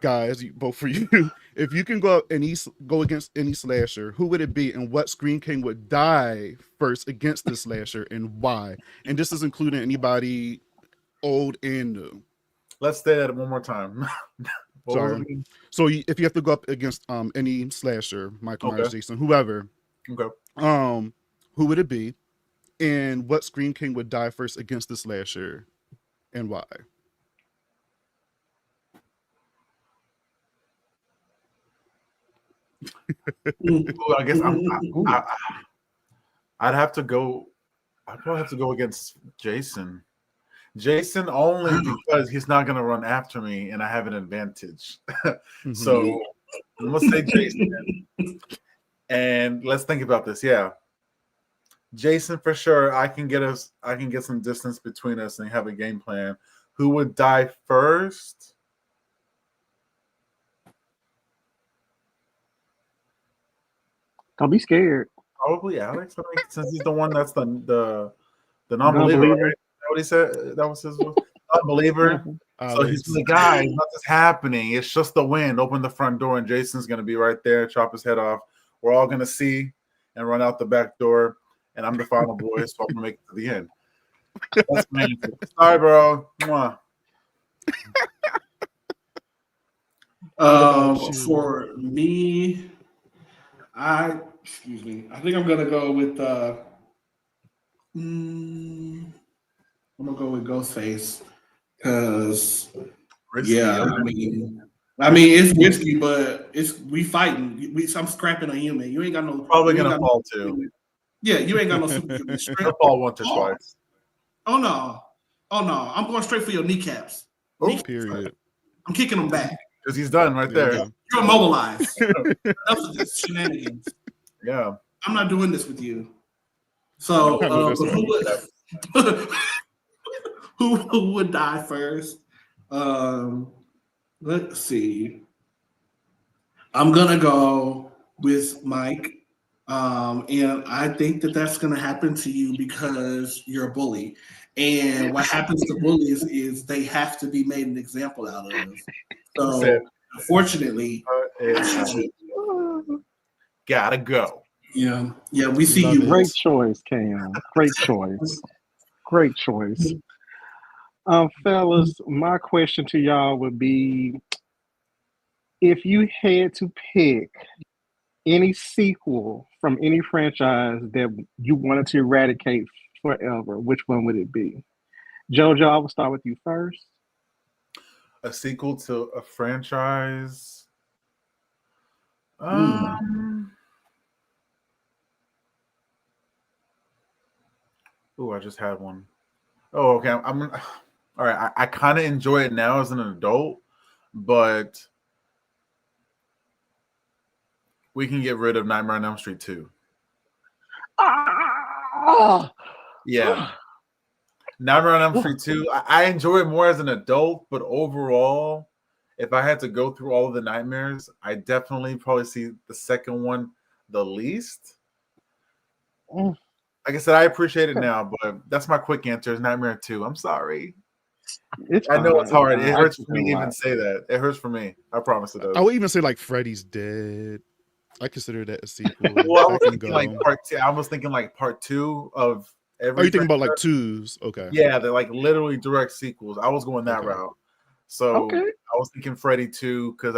guys, both for you. If you can go against any slasher, who would it be, and what Scream King would die first against this slasher, and why? And this is including anybody old and new. Let's say that one more time. Sorry. So if you have to go up against any slasher, Michael Myers, Jason, whoever, who would it be, and what Scream King would die first against the slasher, and why? I guess I'd have to go. I'd probably have to go against Jason. Jason only because he's not going to run after me and I have an advantage. So I'm going to say Jason. And let's think about this. Yeah. Jason for sure. I can get some distance between us and have a game plan. Who would die first? Don't be scared. Probably Alex. I mean, since he's the one that's the non-believer, right? What he said, that was his unbeliever. So he's the guy. It's not just happening. It's just the wind. Open the front door, and Jason's gonna be right there. Chop his head off. We're all gonna see and run out the back door. And I'm the final boy, so I'm gonna make it to the end. That's my answer. Sorry, bro. Mwah. For me, I think I'm gonna go with I'm gonna go with Ghostface because I mean it's risky, but we fighting. I'm scrapping a human. You ain't got no. Probably gonna fall too. Yeah, you ain't got no superhuman strength. I'll fall once or twice. Oh no, I'm going straight for your kneecaps. Period. I'm kicking him back because he's done right there. You're immobilized. Enough of this shenanigans. Yeah, I'm not doing this with you. So who would die first? Let's see. I'm gonna go with Mike, and I think that that's gonna happen to you because you're a bully. And what happens to bullies is they have to be made an example out of. So, unfortunately, gotta go. Yeah, we see you. Great choice, Cam. Great choice. Great choice. Fellas, my question to y'all would be, if you had to pick any sequel from any franchise that you wanted to eradicate forever, which one would it be? JoJo, I will start with you first. A sequel to a franchise? Oh, I just had one. Oh, okay. I'm all right. I kind of enjoy it now as an adult, but we can get rid of Nightmare on Elm Street 2. Yeah. Nightmare on Elm Street 2. I enjoy it more as an adult, but overall, if I had to go through all of the nightmares, I definitely probably see the second one the least. Like I said, I appreciate it now, but that's my quick answer is Nightmare 2. I'm sorry. I know it's hard. It hurts for me to even say that. It hurts for me. I promise it does. I would even say like Freddy's Dead. I consider that a sequel. Well, I was thinking like part 2. I was thinking like part 2 of every. Are you thinking about like twos? Okay. Yeah, they're like literally direct sequels. I was going that route. So I was thinking Freddy 2 because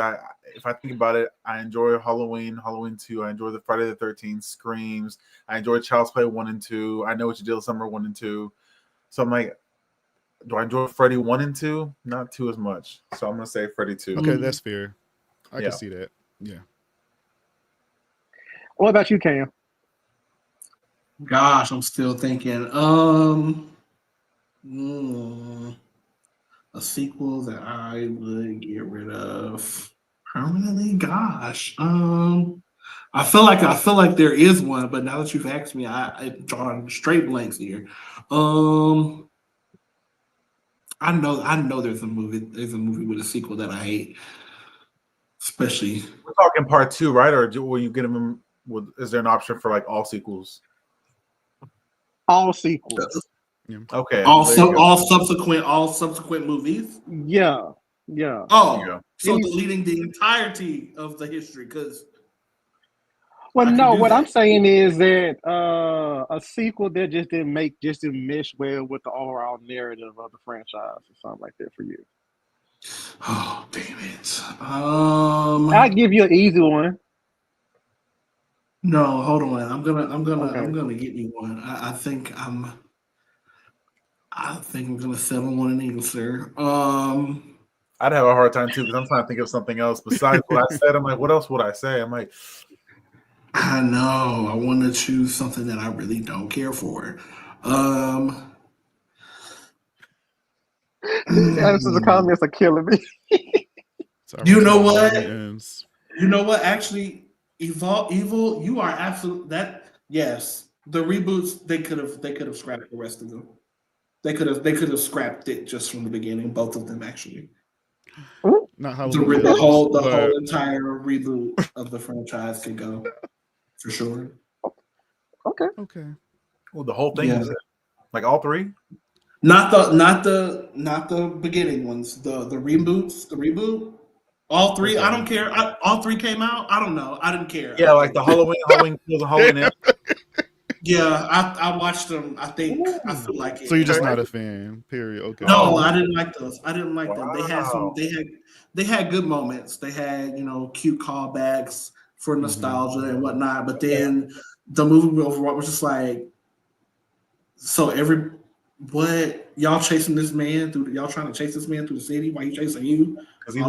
if I think about it, I enjoy Halloween 2. I enjoy the Friday the 13th, Screams. I enjoy Child's Play 1 and 2. I Know What You Did Last Summer 1 and 2. So I'm like, do I enjoy Freddy 1 and 2? Not 2 as much. So I'm gonna say Freddy 2. Okay, that's fair. I can see that. Yeah. What about you, Cam? Gosh, I'm still thinking. A sequel that I would get rid of permanently. Gosh, I feel like there is one, but now that you've asked me, I'm drawing straight blanks here. I know there's a movie with a sequel that I hate, especially. We're talking part 2, right? Or will you get them? Is there an option for like all sequels? All sequels. Okay. All subsequent movies. Yeah. Yeah. Oh, so deleting the entirety of the history because. Well, no. What I'm saying is that a sequel that just didn't mesh well with the overall narrative of the franchise or something like that for you. Oh, damn it. I'll give you an easy one. No, hold on. I'm gonna get you one. I think I'm gonna settle on an answer. I'd have a hard time too because I'm trying to think of something else besides what I said. I'm like, what else would I say? I'm like, I know. I want to choose something that I really don't care for. These answers and comments are killing me. You know what? You know what? Actually, Evil, you are absolute. That yes, the reboots they could have scrapped the rest of them. They could have scrapped it just from the beginning. Both of them actually. Not how the whole entire reboot of the franchise could go for sure. Okay. Well, the whole thing is like all three. Not the beginning ones. The reboots. The reboot. All three. Okay. I don't care. All three came out. I don't know. I didn't care. Yeah, like the Halloween Kills and Halloween. Yeah, I watched them. I think I feel like it. So you're just not a fan. Period. Okay. No, I didn't like those. I didn't like them. They had they had good moments. They had cute callbacks for nostalgia and whatnot. But then the movie overall was just like, so what y'all chasing this man through? Y'all trying to chase this man through the city? Why he chasing you? Because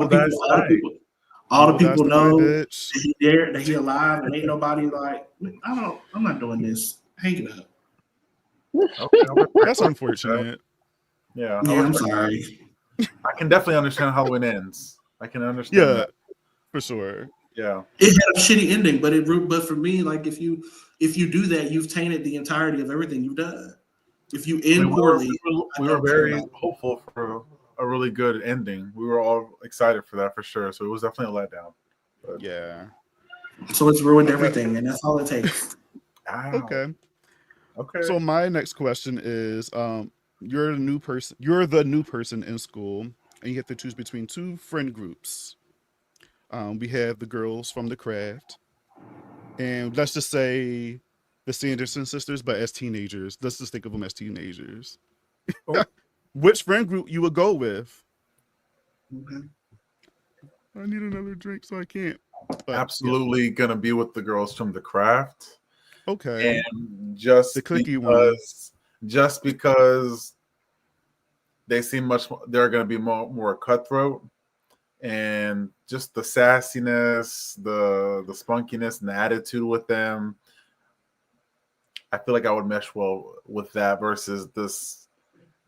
all the people know that he alive, and ain't nobody like. I'm not doing this. Hang it up. Okay, that's unfortunate. Yeah, I'm sorry. I can definitely understand how it ends. I can understand. Yeah, that. For sure. Yeah, it had a shitty ending, but for me, like if you do that, you've tainted the entirety of everything you've done. If you end poorly, we were very hopeful for a really good ending. We were all excited for that for sure. So it was definitely a letdown. But. Yeah. So it's ruined everything, and that's all it takes. Okay. So my next question is, you're the new person in school, and you have to choose between two friend groups. We have the girls from the craft, and let's just say the Sanderson sisters, but as teenagers. Let's just think of them as teenagers. Oh. Which friend group you would go with? Okay. I need another drink, so I can't. But, absolutely gonna be with the girls from the craft. Okay. And just the clicky because, just because they seem they're gonna be more cutthroat, and just the sassiness, the spunkiness, and the attitude with them. I feel like I would mesh well with that versus this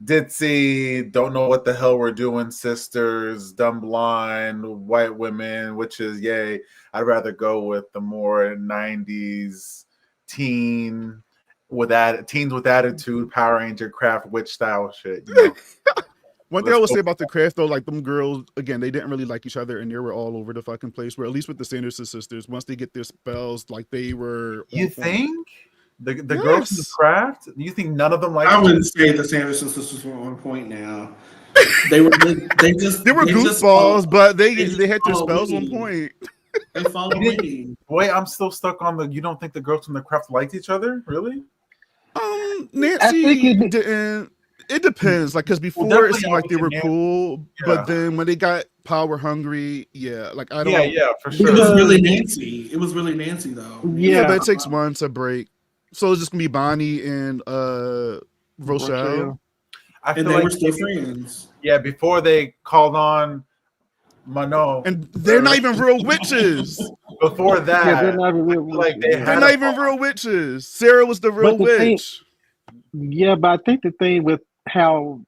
ditzy, don't know what the hell we're doing, sisters, dumb blind, white women, which is yay. I'd rather go with the more 90s teens with attitude, Power Ranger, craft, witch style shit. One thing I would say about the craft, though, like them girls, again, they didn't really like each other, and they were all over the fucking place. Where at least with the Sanderson sisters, once they get their spells, like they were. You think? The girls in the craft? Do you think none of them like? I wouldn't say the Sanderson sisters were on point now. They were goofballs, but they had their spells on point. They followed me. Wait, I'm still stuck on the. You don't think the girls in the craft liked each other, really? Nancy didn't. It depends, like because before it seemed like they were cool, but then when they got power hungry, like I don't. Yeah, for sure. It was really Nancy. It was really Nancy though. Yeah, but it takes one to break. So it's just gonna be Bonnie and Rochelle. And they were still friends. Yeah, before they called on Manon. And they're not even real witches. Before that, they're not even real witches. They're not even real witches. Sarah was the real witch. But I think the thing with how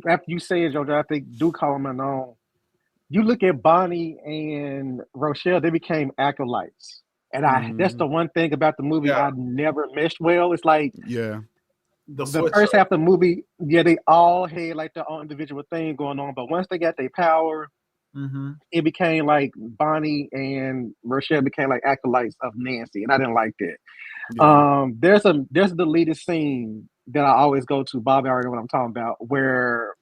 after you say it, Jojo, I think do call them Manon. You look at Bonnie and Rochelle, they became acolytes. And that's the one thing about the movie I never meshed well. It's like the first half of the movie, they all had like their own individual thing going on. But once they got their power, it became like Bonnie and Rochelle became like acolytes of Nancy, and I didn't like that. Yeah. There's a deleted scene that I always go to. Bobby already know what I'm talking about, where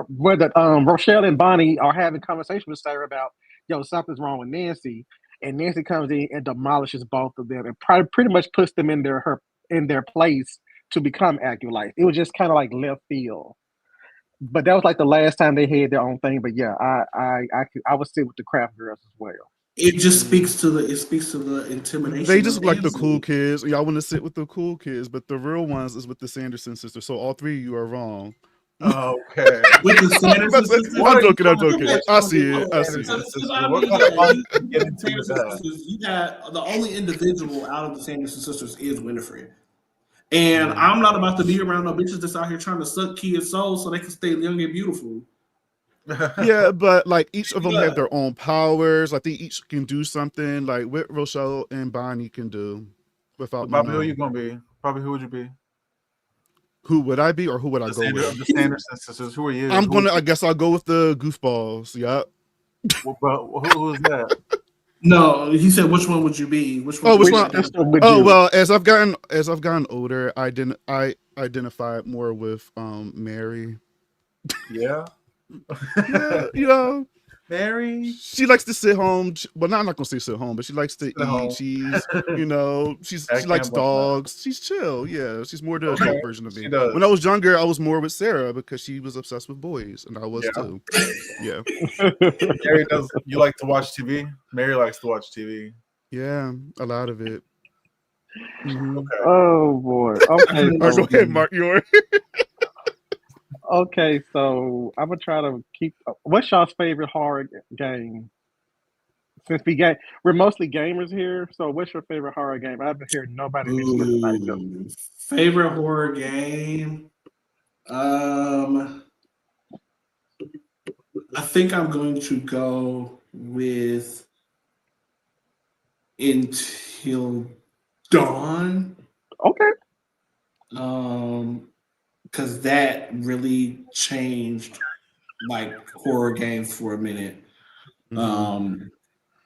whether Rochelle and Bonnie are having conversation with Sarah about, yo, something's wrong with Nancy, and Nancy comes in and demolishes both of them and pretty much puts them in their place to become Acolytes. It was just kind of like left field. But that was like the last time they had their own thing. But yeah, I would sit with the Craft Girls as well. It just speaks to the intimidation. They just of like the Nancy. cool kids. Y'all want to sit with the cool kids, but the real ones is with the Sanderson sisters. So all three of you are wrong. Okay. With the Sanderson sisters. I'm joking. I see it. What kind of fun can get into that? You got the only individual out of the Sanderson sisters is Winifred. And I'm not about to be around no bitches that's out here trying to suck kids' souls so they can stay young and beautiful. Yeah, but like each of them have their own powers. Like they each can do something like what Rochelle and Bonnie can do without Bobby, who are you gonna be? Bobby, who would you be? Who would I be, or who would I go with? The Sanderson sisters. Who are you? I guess I'll go with the goofballs. Yep. Well, who is that? No, he said, which one would you be? Which one? Well, as I've gotten older, I identify more with Mary. Yeah. Yeah, Mary. She likes to sit home. Well, I'm not gonna say sit home, but she likes to eat. She likes dogs. She's chill. Yeah, she's more the adult version of me. When I was younger, I was more with Sarah because she was obsessed with boys, and I was too. Yeah. Mary does. You like to watch TV? Mary likes to watch TV. Yeah, a lot of it. Mm-hmm. Okay. Oh boy. Okay. Go ahead, Mark. Okay, so I'm gonna try to keep. What's y'all's favorite horror game? Since we're mostly gamers here. So, what's your favorite horror game? I haven't heard nobody mention it tonight. Though. Favorite horror game? I think I'm going to go with Until Dawn. Okay. Because that really changed like horror games for a minute. Mm-hmm.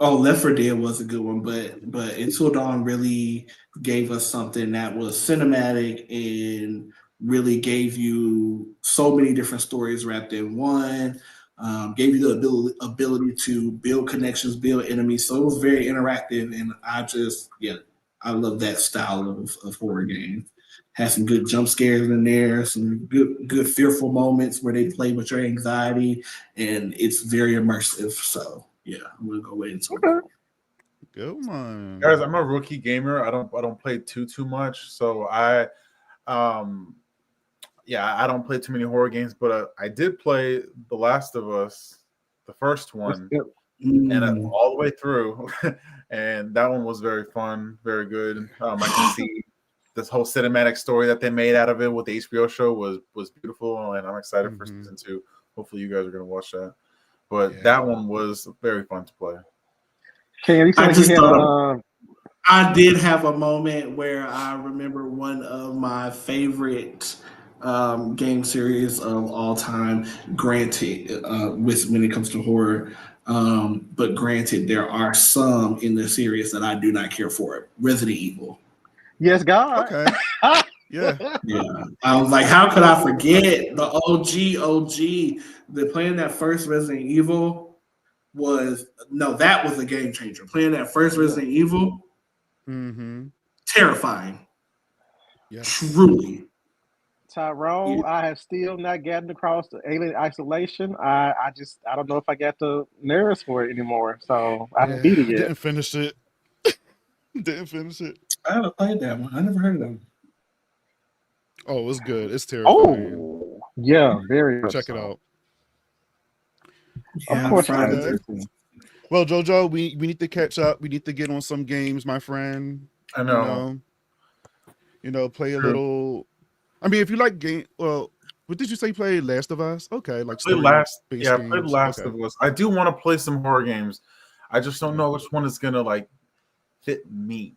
Left 4 Dead was a good one, but Until Dawn really gave us something that was cinematic and really gave you so many different stories wrapped in one. Gave you the ability to build connections, build enemies. So it was very interactive, and I love that style of horror games. Had some good jump scares in there, some good fearful moments where they play with your anxiety, and it's very immersive. So yeah, I'm gonna go into it. Good one, guys. I'm a rookie gamer. I don't play too much, so I don't play too many horror games. But I did play The Last of Us, the first one, and all the way through, and that one was very fun, very good. I can see. This whole cinematic story that they made out of it with the HBO show was beautiful, and I'm excited for season 2. Hopefully, you guys are going to watch that. But that one was very fun to play. I did have a moment where I remember one of my favorite game series of all time. Granted, when it comes to horror, but granted, there are some in the series that I do not care for. Resident Evil. Yes, God. Okay. Yeah. I was like, how could I forget the OG? The playing that first Resident Evil that was a game changer. Playing that first Resident Evil, terrifying. Yeah. Truly. Tyrone, I have still not gotten across the Alien Isolation. I don't know if I got the nerves for it anymore. So I haven't beat it yet. Didn't finish it. I haven't played that one. I never heard of that one. Oh, it's good. It's terrifying. Oh, yeah, very much. Check it out. Of course. Well, JoJo, we need to catch up. We need to get on some games, my friend. I know. Play a little. I mean, if you like game, well, what did you say? Play Last of Us? Okay, like I played Last of Us. I do want to play some horror games. I just don't know which one is gonna fit me.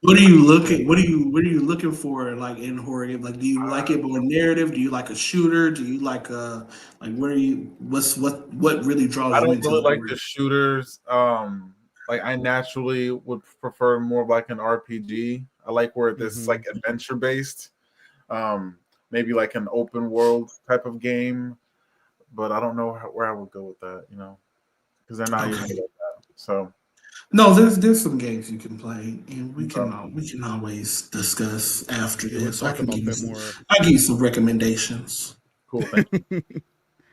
What are you looking for in horror game? Like, do you like it more narrative? Do you like a shooter? Do you like what really draws you? I don't into really like the shooters. I naturally would prefer more like an RPG. I like where this is adventure based. Maybe like an open world type of game. but I don't know where I would go with that. Because they're not usually like that. So No, there's some games you can play, and we okay. can always discuss after Yeah, let's this. I talk can about give you that more. I give you some recommendations. Cool. Thank you.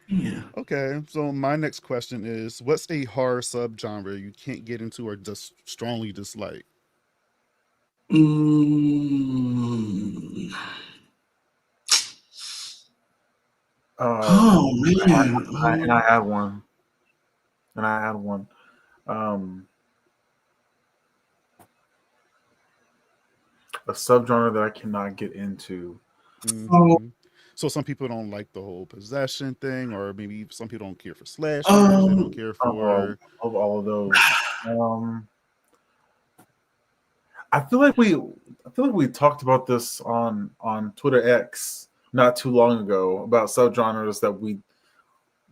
Yeah. Okay, so my next question is, what's a horror subgenre you can't get into or just strongly dislike? Mm. Um, Oh man. and I had one. And I had one. Um, a subgenre that I cannot get into. Oh, Hmm. So some people don't like the whole possession thing, or maybe some people don't care for slashers. They don't um, care Oh, for. of all of those. Um, I feel like we talked about this on Twitter X not too long ago about subgenres that we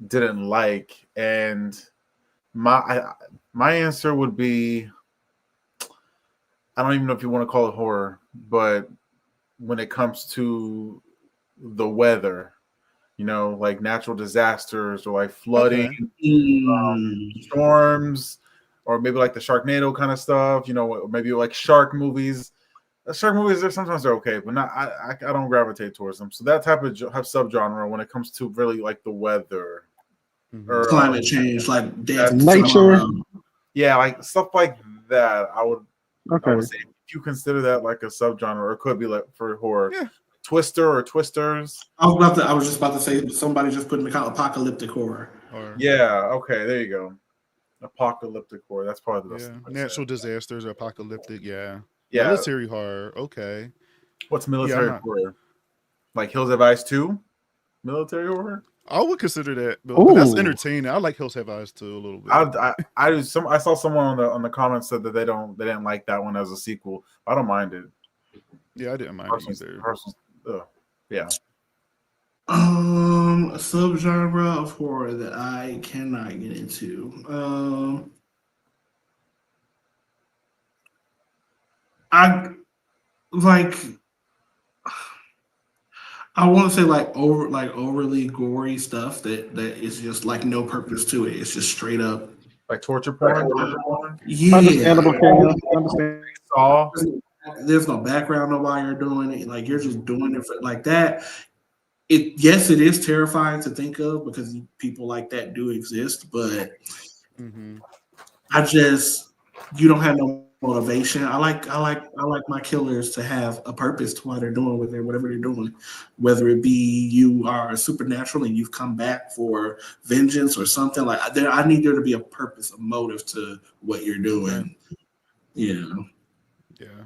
didn't like, and my answer would be, I don't even know if you want to call it horror, but when it comes to the weather, like natural disasters or like flooding, Okay. mm, storms, or maybe like the Sharknado kind of stuff, maybe like shark movies. Shark movies are sometimes they're okay, but not I don't gravitate towards them. So that type of subgenre when it comes to really like the weather Hmm. or climate change, like day after that's Nature. tomorrow. yeah, like stuff like that. I Okay. would say if you consider that like a subgenre, or it could be like for horror, Yeah. Twister or Twisters. I was just about to say somebody just put in the kind of apocalyptic horror. Or Yeah, okay, there you go. Apocalyptic horror. That's probably the best yeah, thing to say. natural disasters, apocalyptic. Yeah, Yeah, military horror. Okay. what's Yeah, I'm military not. horror? Like Hills Have Eyes 2? Military horror? I would consider that, but that's Ooh. entertaining. I like Hills Have Eyes too a little bit. I saw someone on the comments said that they didn't like that one as a sequel. I don't mind it. Yeah, I didn't mind it either. Yeah. A subgenre of horror that I cannot get into. I like. I want to say like overly gory stuff that is just like no purpose to it. It's just straight up. Like torture porn. Yeah. Understandable, Kenya. Understand. Saw. There's no background on why you're doing it. Like you're just doing it for like that. It is terrifying to think of because people like that do exist, but Hmm. you don't have no motivation. I like my killers to have a purpose to why they're doing whatever they're doing, whether it be you are supernatural and you've come back for vengeance or something like that. I need there to be a purpose, a motive to what you're Okay. doing. Yeah. Yeah.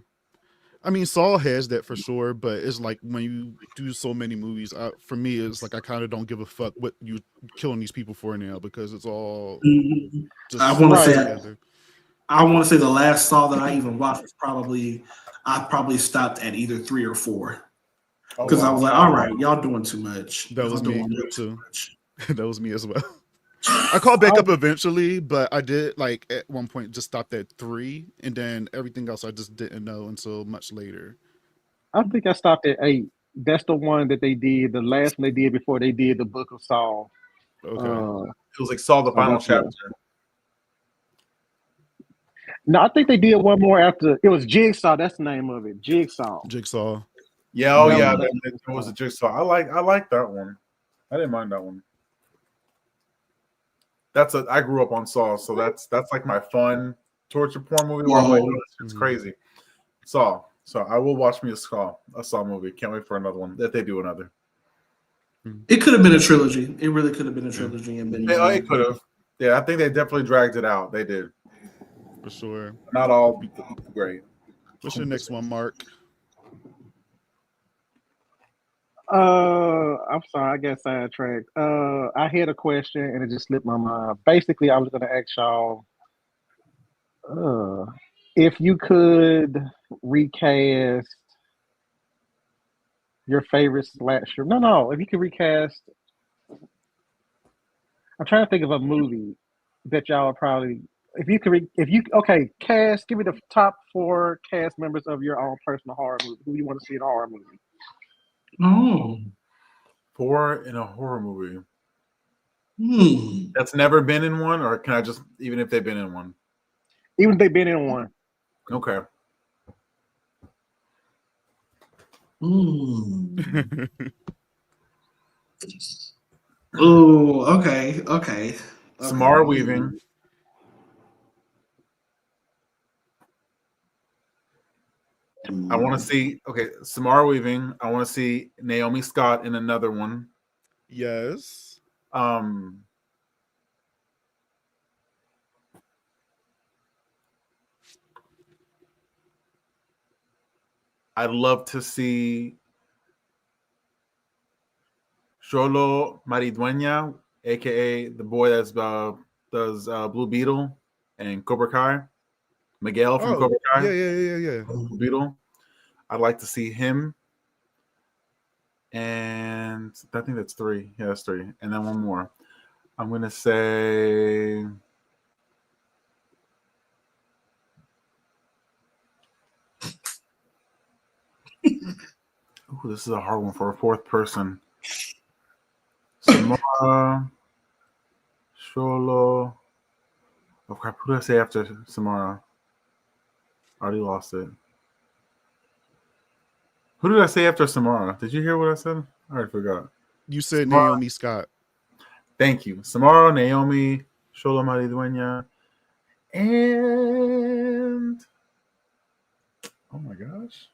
I mean, Saul has that for sure, but it's like when you do so many movies, for me, it's like I kind of don't give a fuck what you killing these people for now because it's all Mhm. just I want to Right. say together. I want to say the last Saw that I even watched was I probably stopped at either 3 or 4 Oh, because I wow. was like, all right, y'all doing too much. That Y'all was doing me way too too. much. That was me as well. I caught back up eventually, but I did like at one point just stopped at 3, and then everything else I just didn't know until much later. I think I stopped at 8. That's the one that they did, the last one they did before they did the Book of Saul. Okay. It was like Saw the So final that's what. chapter. No, I think they did one more after. It was Jigsaw. That's the name of it. Jigsaw. Jigsaw. Yeah, oh That yeah, was the that was a Jigsaw. I like that one. I didn't mind that one. I grew up on Saw, so that's like my fun torture porn movie where I'm like, Whoa. oh, this shit's crazy. Saw. So I will watch me a Saw movie. Can't wait for another one if they do another. It could have been a trilogy. It really could have been a trilogy and been It could have. Yeah, I think they definitely dragged it out. They did. For sure. Not all great. What's your next one, Mark? I'm sorry, I got sidetracked. I had a question and it just slipped my mind. Basically, I was gonna ask y'all, if you could recast your favorite slasher. No, if you could recast, I'm trying to think of a movie that y'all would probably. If you could, okay, cast. Give me the top 4 cast members of your own personal horror movie. Who you want to see in a horror movie? Oh. 4 in a horror movie. That's never been in one, or can I just even if they've been in one? Even if they've been in one. Okay. Oh, okay. Samara Weaving. I want to see. Okay, Samara Weaving. I want to see Naomi Scott in another one. Yes. I'd love to see Xolo Maridueña, aka the boy that's does Blue Beetle and Cobra Kai. Miguel from Cobra Kai. Yeah. Blue Beetle. I'd like to see him. And I think that's 3. Yeah, that's 3. And then one more. I'm gonna say ooh, this is a hard one for a 4th person. Samara, Xolo. Oh crap, who did I say after Samara? I already lost it. Who did I say after Samara? Did you hear what I said? I already forgot. You said Samara. Naomi Scott. Thank you. Samara, Naomi, Xolo Maridueña, and oh my gosh.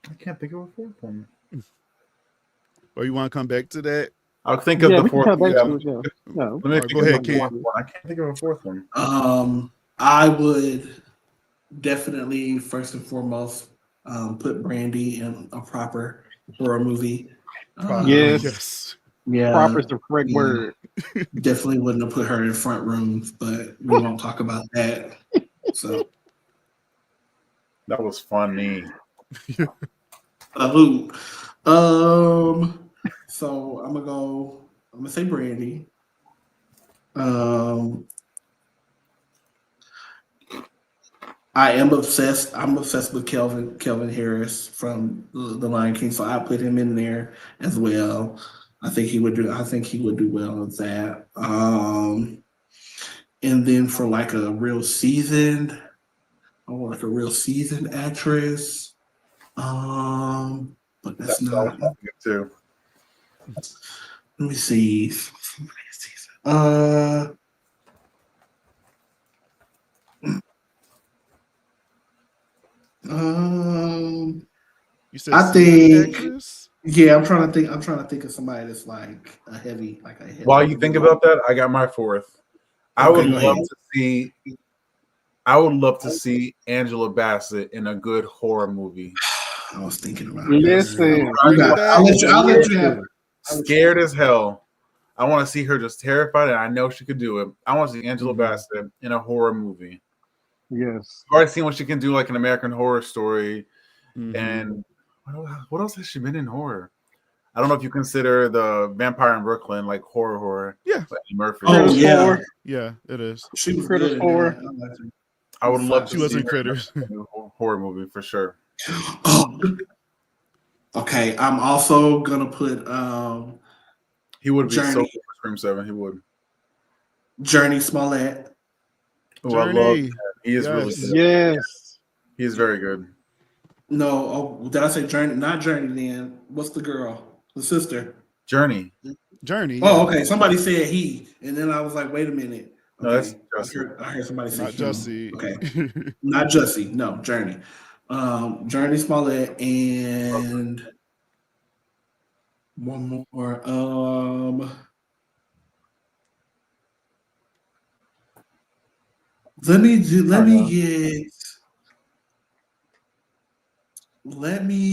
I can't think of a 4th one. Or you want to come back to that? I'll think of the 4th one. No. Let me go ahead, King. I can't think of a 4th one. I would definitely first and foremost put Brandy in a proper horror movie. Yes. Yeah. Proper is the correct word. Definitely wouldn't have put her in front rooms, but we won't talk about that. So that was funny. So I'm gonna say Brandy. I am obsessed. I'm obsessed with Kelvin Harris from the Lion King, so I put him in there as well. I think he would do well with that. And then for like a real seasoned, actress. But that's not good too. Let me see. You said I think actress? Yeah, I'm trying to think of somebody that's like a heavy. While you think about that, I got my 4th. I would love to see Angela Bassett in a good horror movie. I was thinking about Listen, I'll let you have it. Scared as hell. I want to see her just terrified, and I know she could do it. I want to see Angela Bassett in a horror movie. Yes. I've already seen what she can do, like an American Horror Story. And what else has she been in horror? I don't know if you consider the Vampire in Brooklyn like horror. Yeah. Murphy. Oh yeah. Yeah, it is. She was Critters good. 4. I would love to She was see in Critters. a horror movie for sure. Oh. Okay, I'm also gonna put he would be Journey. so good for Scream 7. He would. Journey Smollett. Oh, I love that. He is really good. Yes. He is very good. No, did I say Journey? Not Journey then. What's the girl? The sister. Journey. Oh, okay. Somebody said he, and then I was like, wait a minute. Okay. No, that's Jussie. I heard somebody say Not Jussie. Okay. Not Jussie. No, Journey. Journey Smollett and one more. Let me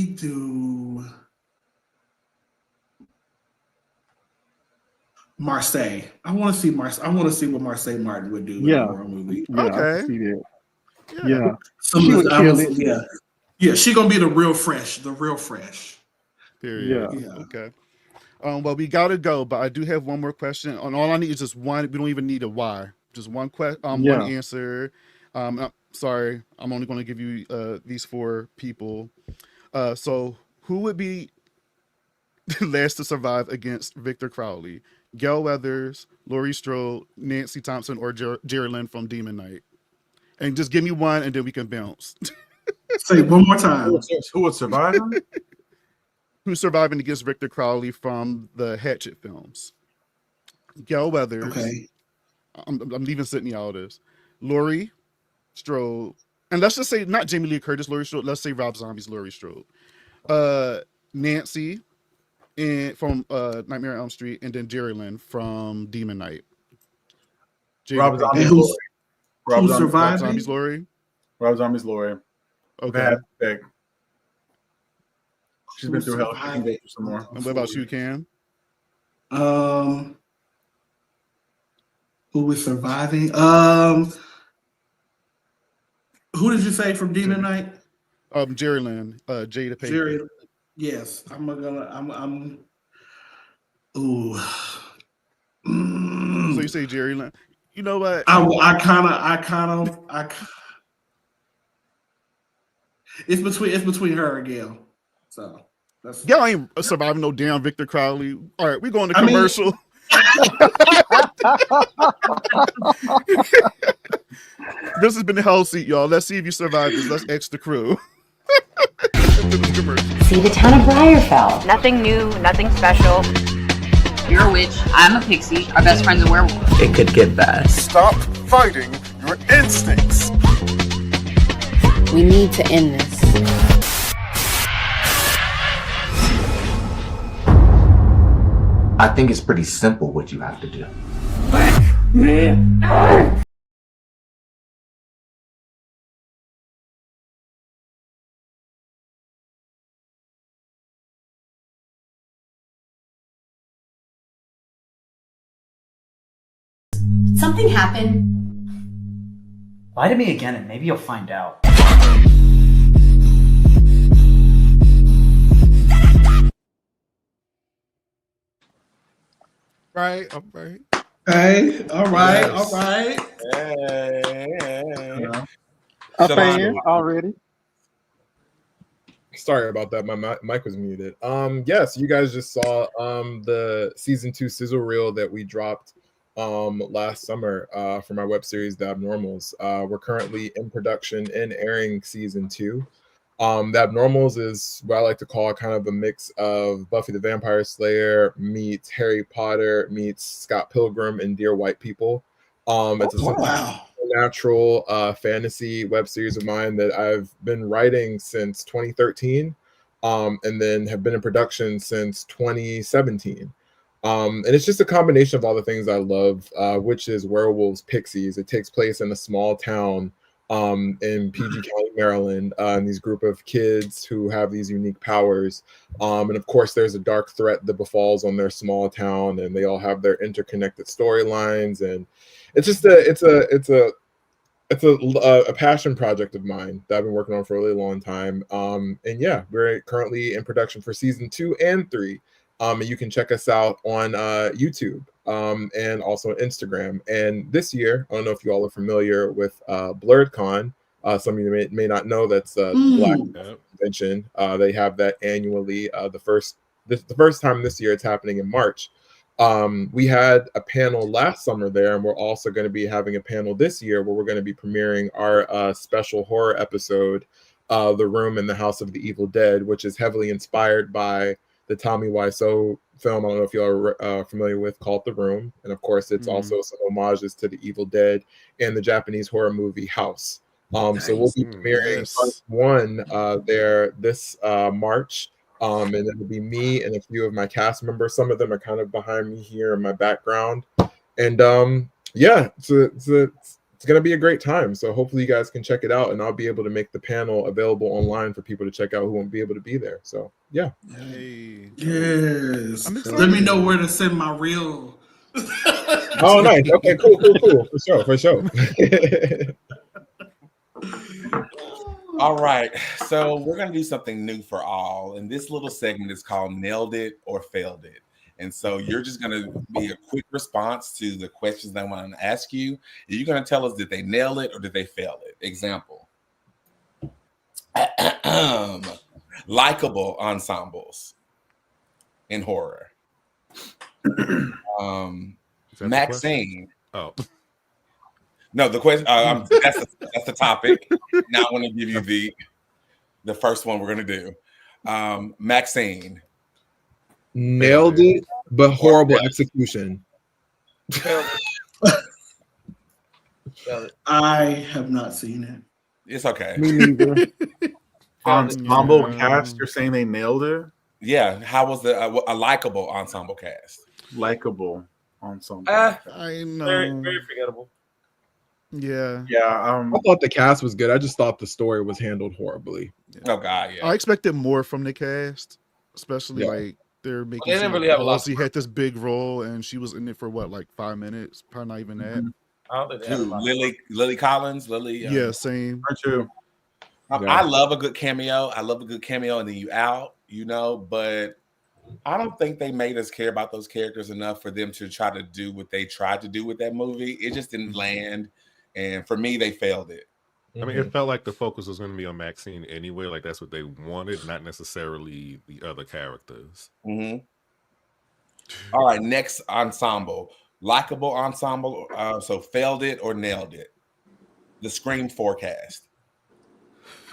do Marseille. I want to see Marseille. I want to see what Marseille Martin would do in a horror movie. Yeah, okay. I can see that. Yeah. She would kill it. Yeah, she gonna be the real fresh. Period. Yeah. Okay. Well, we gotta go, but I do have one more question. And all I need is just one. We don't even need a why. Just one question. One answer. I'm sorry. I'm only going to give you these 4 people. So who would be last to survive against Victor Crowley? Gail Weathers, Laurie Strode, Nancy Thompson, or Jerry Lynn from Demon Knight? And just give me one, and then we can bounce. Say it one more time. Who would survive him? Who's surviving against Victor Crowley from the Hatchet films? Gail Weathers. Okay. I'm leaving Sydney out of this. Laurie Strode. And let's just say not Jamie Lee Curtis, Laurie Strode. Let's say Rob Zombie's Laurie Strode. Nancy from Nightmare on Elm Street, and then Jerry Lynn from Demon Knight. Rob Zombie's Laurie. Rob Zombie's Laurie. Rob Zombie's Laurie. Okay. Bad. She's been through hell. She can go through some more. And what about you, Cam? Who was surviving? Who did you say from Demon Knight? Jerry Lynn, Jada Pinkett. Jerry, yes. Ooh. So you say Jerry Lynn? You know what? It's between her and Gail. So y'all ain't surviving no damn Victor Crowley. All right, we going to commercial. This has been the Hell Seat, y'all. Let's see if you survive this. Let's X the crew. See the town of Briarfell. Nothing new, nothing special. You're a witch. I'm a pixie. Our best friend's a werewolf. It could get bad. Stop fighting your instincts. We need to end this. I think it's pretty simple what you have to do. Something happened. Lie to me again and maybe you'll find out. Right, all right. Hey, all right, Yes. all right. Hey. A fan already. Sorry about that. My mic was muted. Yes, you guys just saw the season 2 sizzle reel that we dropped last summer for my web series The Abnormals. We're currently in production and airing season 2. The Abnormals is what I like to call kind of a mix of Buffy the Vampire Slayer meets Harry Potter meets Scott Pilgrim and Dear White People. It's a supernatural fantasy web series of mine that I've been writing since 2013 and then have been in production since 2017. And it's just a combination of all the things I love, witches, werewolves, pixies. It takes place in a small town in PG County, Maryland, and these group of kids who have these unique powers. And of course, there's a dark threat that befalls on their small town, and they all have their interconnected storylines. And it's just a passion project of mine that I've been working on for a really long time. And yeah, we're currently in production for season 2 and 3. And you can check us out on YouTube and also on Instagram. And this year, I don't know if you all are familiar with BlurredCon. Some of you may not know that's Black convention. They have that annually. The first time this year, it's happening in March. We had a panel last summer there, and we're also going to be having a panel this year where we're going to be premiering our special horror episode, The Room in the House of the Evil Dead, which is heavily inspired by the Tommy Wiseau film. I don't know if you are familiar with, called The Room. And of course, it's also some homages to the Evil Dead and the Japanese horror movie House. So we'll be premiering part 1 there this March. And it'll be me and a few of my cast members. Some of them are kind of behind me here in my background. And yeah, it's going to be a great time. So hopefully you guys can check it out, and I'll be able to make the panel available online for people to check out who won't be able to be there. So yeah. Hey. Yes. Let me know where to send my reel. Oh, nice. Okay, cool. For sure. All right, so we're going to do something new for all, and this little segment is called Nailed It or Failed It. And so you're just going to be a quick response to the questions that I want to ask you. And you're going to tell us, did they nail it or did they fail it? Example. Likeable ensembles in horror. Maxine. Oh. No, the question. That's the topic. Now I want to give you the first one we're gonna do. Maxine. Nailed it, but horrible execution. I have not seen it. It's okay. Me neither. Ensemble cast, you're saying they nailed it? Yeah. How was a likable ensemble cast? Likable ensemble. I know. Very forgettable. Yeah. Yeah. I thought the cast was good. I just thought the story was handled horribly. Oh God, yeah. I expected more from the cast, especially like they're making. They didn't really have a lot. She had this big role, and she was in it for what, like 5 minutes? Probably not even that. I don't think they have a lot. Lily Collins. Yeah, same. Aren't you? I love a good cameo. I love a good cameo, and then you out, but I don't think they made us care about those characters enough for them to try to do what they tried to do with that movie. It just didn't land, and for me, they failed it. I mean, it felt like the focus was going to be on Maxine anyway. Like that's what they wanted, not necessarily the other characters. Mm-hmm. All right, next ensemble, likable ensemble. So failed it or nailed it. The Scream forecast.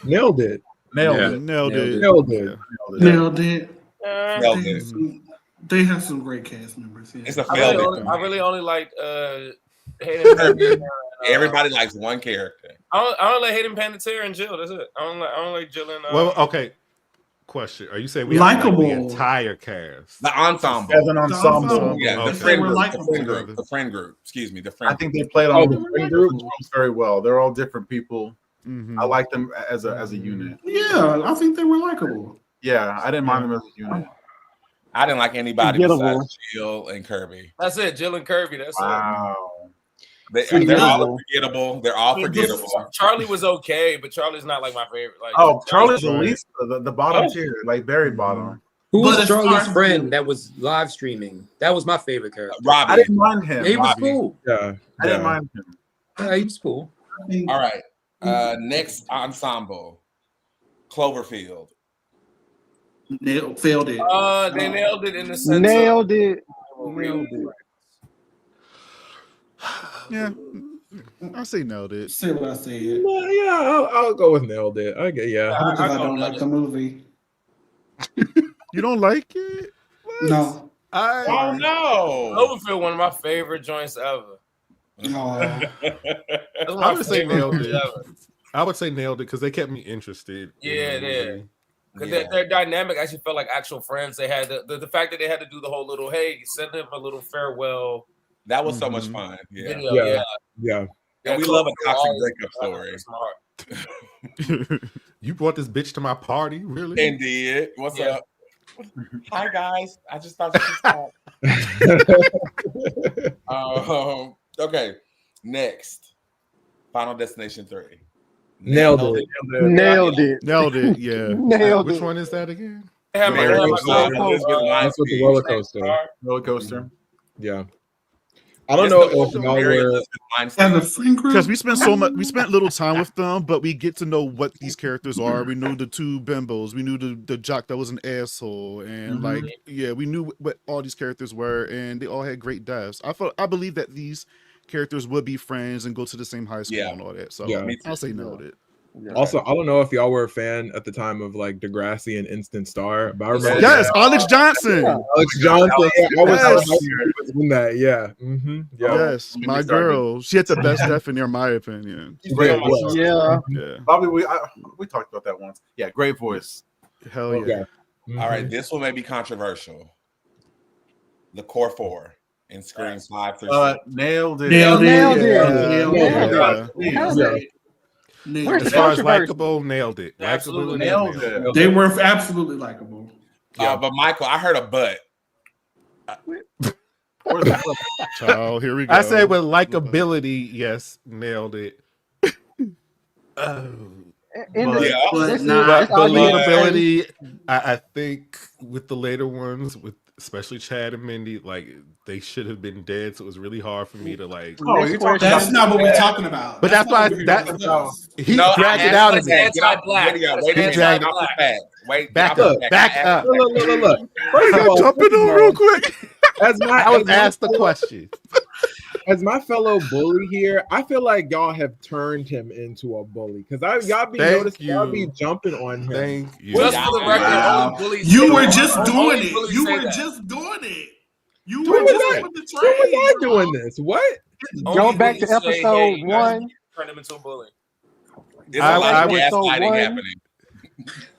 Nailed it. Nailed it. Nailed it. Nailed it. They have some great cast members. Yeah. It's a failed it. I really only like Hayden. Everybody likes one character. I don't like Hayden Panettiere and Jill. That's it. I don't like Jill and. Well, okay. Question: are you saying we have to like the entire cast? The ensemble. As an ensemble. Yeah, Okay. the friend group. Excuse me, the friend I think group. they played on the friend group very well. They're all different people. Mm-hmm. I like them as a unit. Yeah, I think they were likable. Yeah, I didn't mind them as a unit. I didn't like anybody besides Jill and Kirby. That's it, Jill and Kirby. That's it. They're all forgettable. They're all forgettable. Charlie was okay, but Charlie's not like my favorite. Like, Charlie's the least, the bottom tier, like very bottom. Who was Charlie's friend that was live streaming? That was my favorite character. Robbie. I didn't mind him. He was cool. Yeah, I didn't mind him. Yeah, he was cool. All right. Next ensemble, Cloverfield. Failed it. They nailed it in the sense. Nailed it. Yeah, I say nailed it. Say what I said. Yeah, I'll go with nailed it. Okay, yeah. Because I don't like the movie. You don't like it? What? No. Oh no! Cloverfield, one of my favorite joints ever. I would say nailed it. I would say nailed it because they kept me interested. Yeah, they. Because their dynamic actually felt like actual friends. They had the fact that they had to do the whole little send them a little farewell. That was so much fun. Yeah. And we love a toxic breakup story. You brought this bitch to my party, really? Indeed. What's up? Hi guys. I just thought you should okay. Next. Final Destination 3. Nailed it. Nailed it. Yeah. Nailed Which it. one is that again? That's with the roller coaster. Roller coaster. Yeah. I don't know if y'all were because we spent little time with them, but we get to know what these characters are. We knew the two bimbos, we knew the jock that was an asshole, and we knew what all these characters were, and they all had great deaths. I believe that these characters would be friends and go to the same high school and all that. So I'll say nailed it. Yeah. Also, I don't know if y'all were a fan at the time of like Degrassi and Instant Star, but I remember Alex Johnson. Alex Johnson. I was in that. Yeah. Mm-hmm. Yeah. Yes, my girl. She had the best death in there, in my opinion. Yeah. Bobby, we talked about that once. Yeah, great voice. Hell yeah. All right, this one may be controversial. The core 4 in Scream 5 through 6. Nailed it. As far as likable, nailed it. Absolutely nailed it. They were absolutely likable. But Michael, I heard a but. Child, here we go. I say with likability, yes, nailed it. Believability, I think with the later ones, with especially Chad and Mindy, like they should have been dead. So it was really hard for me to like. Oh, that's not what we're talking about. But that's why he dragged it out of me. Anti-black. He dragged it. Wait, back up. Look. First of all, jumping on real quick. I was asked the question. As my fellow bully here, I feel like y'all have turned him into a bully because y'all be noticing y'all be jumping on him. Thank you. Just for the record, only bullies. You were just doing it. You were just doing it. You were just with the train. When was I doing this? What? Go back to episode 1. Turn him into a bully. I would gaslighting happening.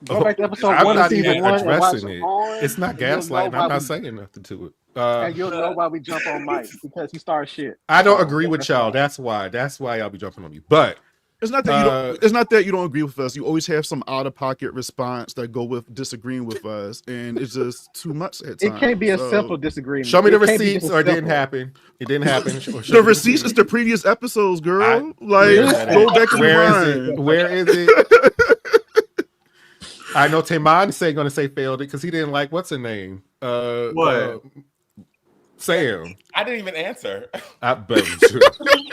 Go back to episode 1 of season 1 and watch it. on. It's not gaslighting. I'm not saying nothing to it. And you'll know why we jump on Mike because he started shit. I don't agree with y'all. That's why y'all be jumping on me. But it's not that you don't. It's not that you don't agree with us. You always have some out of pocket response that go with disagreeing with us, and it's just too much at times. It can't be a simple disagreement. Show me the receipts, or it didn't happen. It didn't happen. The receipts is the previous episodes, girl. Go back to the Where is it? I know Taman say going to say failed it because he didn't like what's her name. What? Sam. I didn't even answer. I bet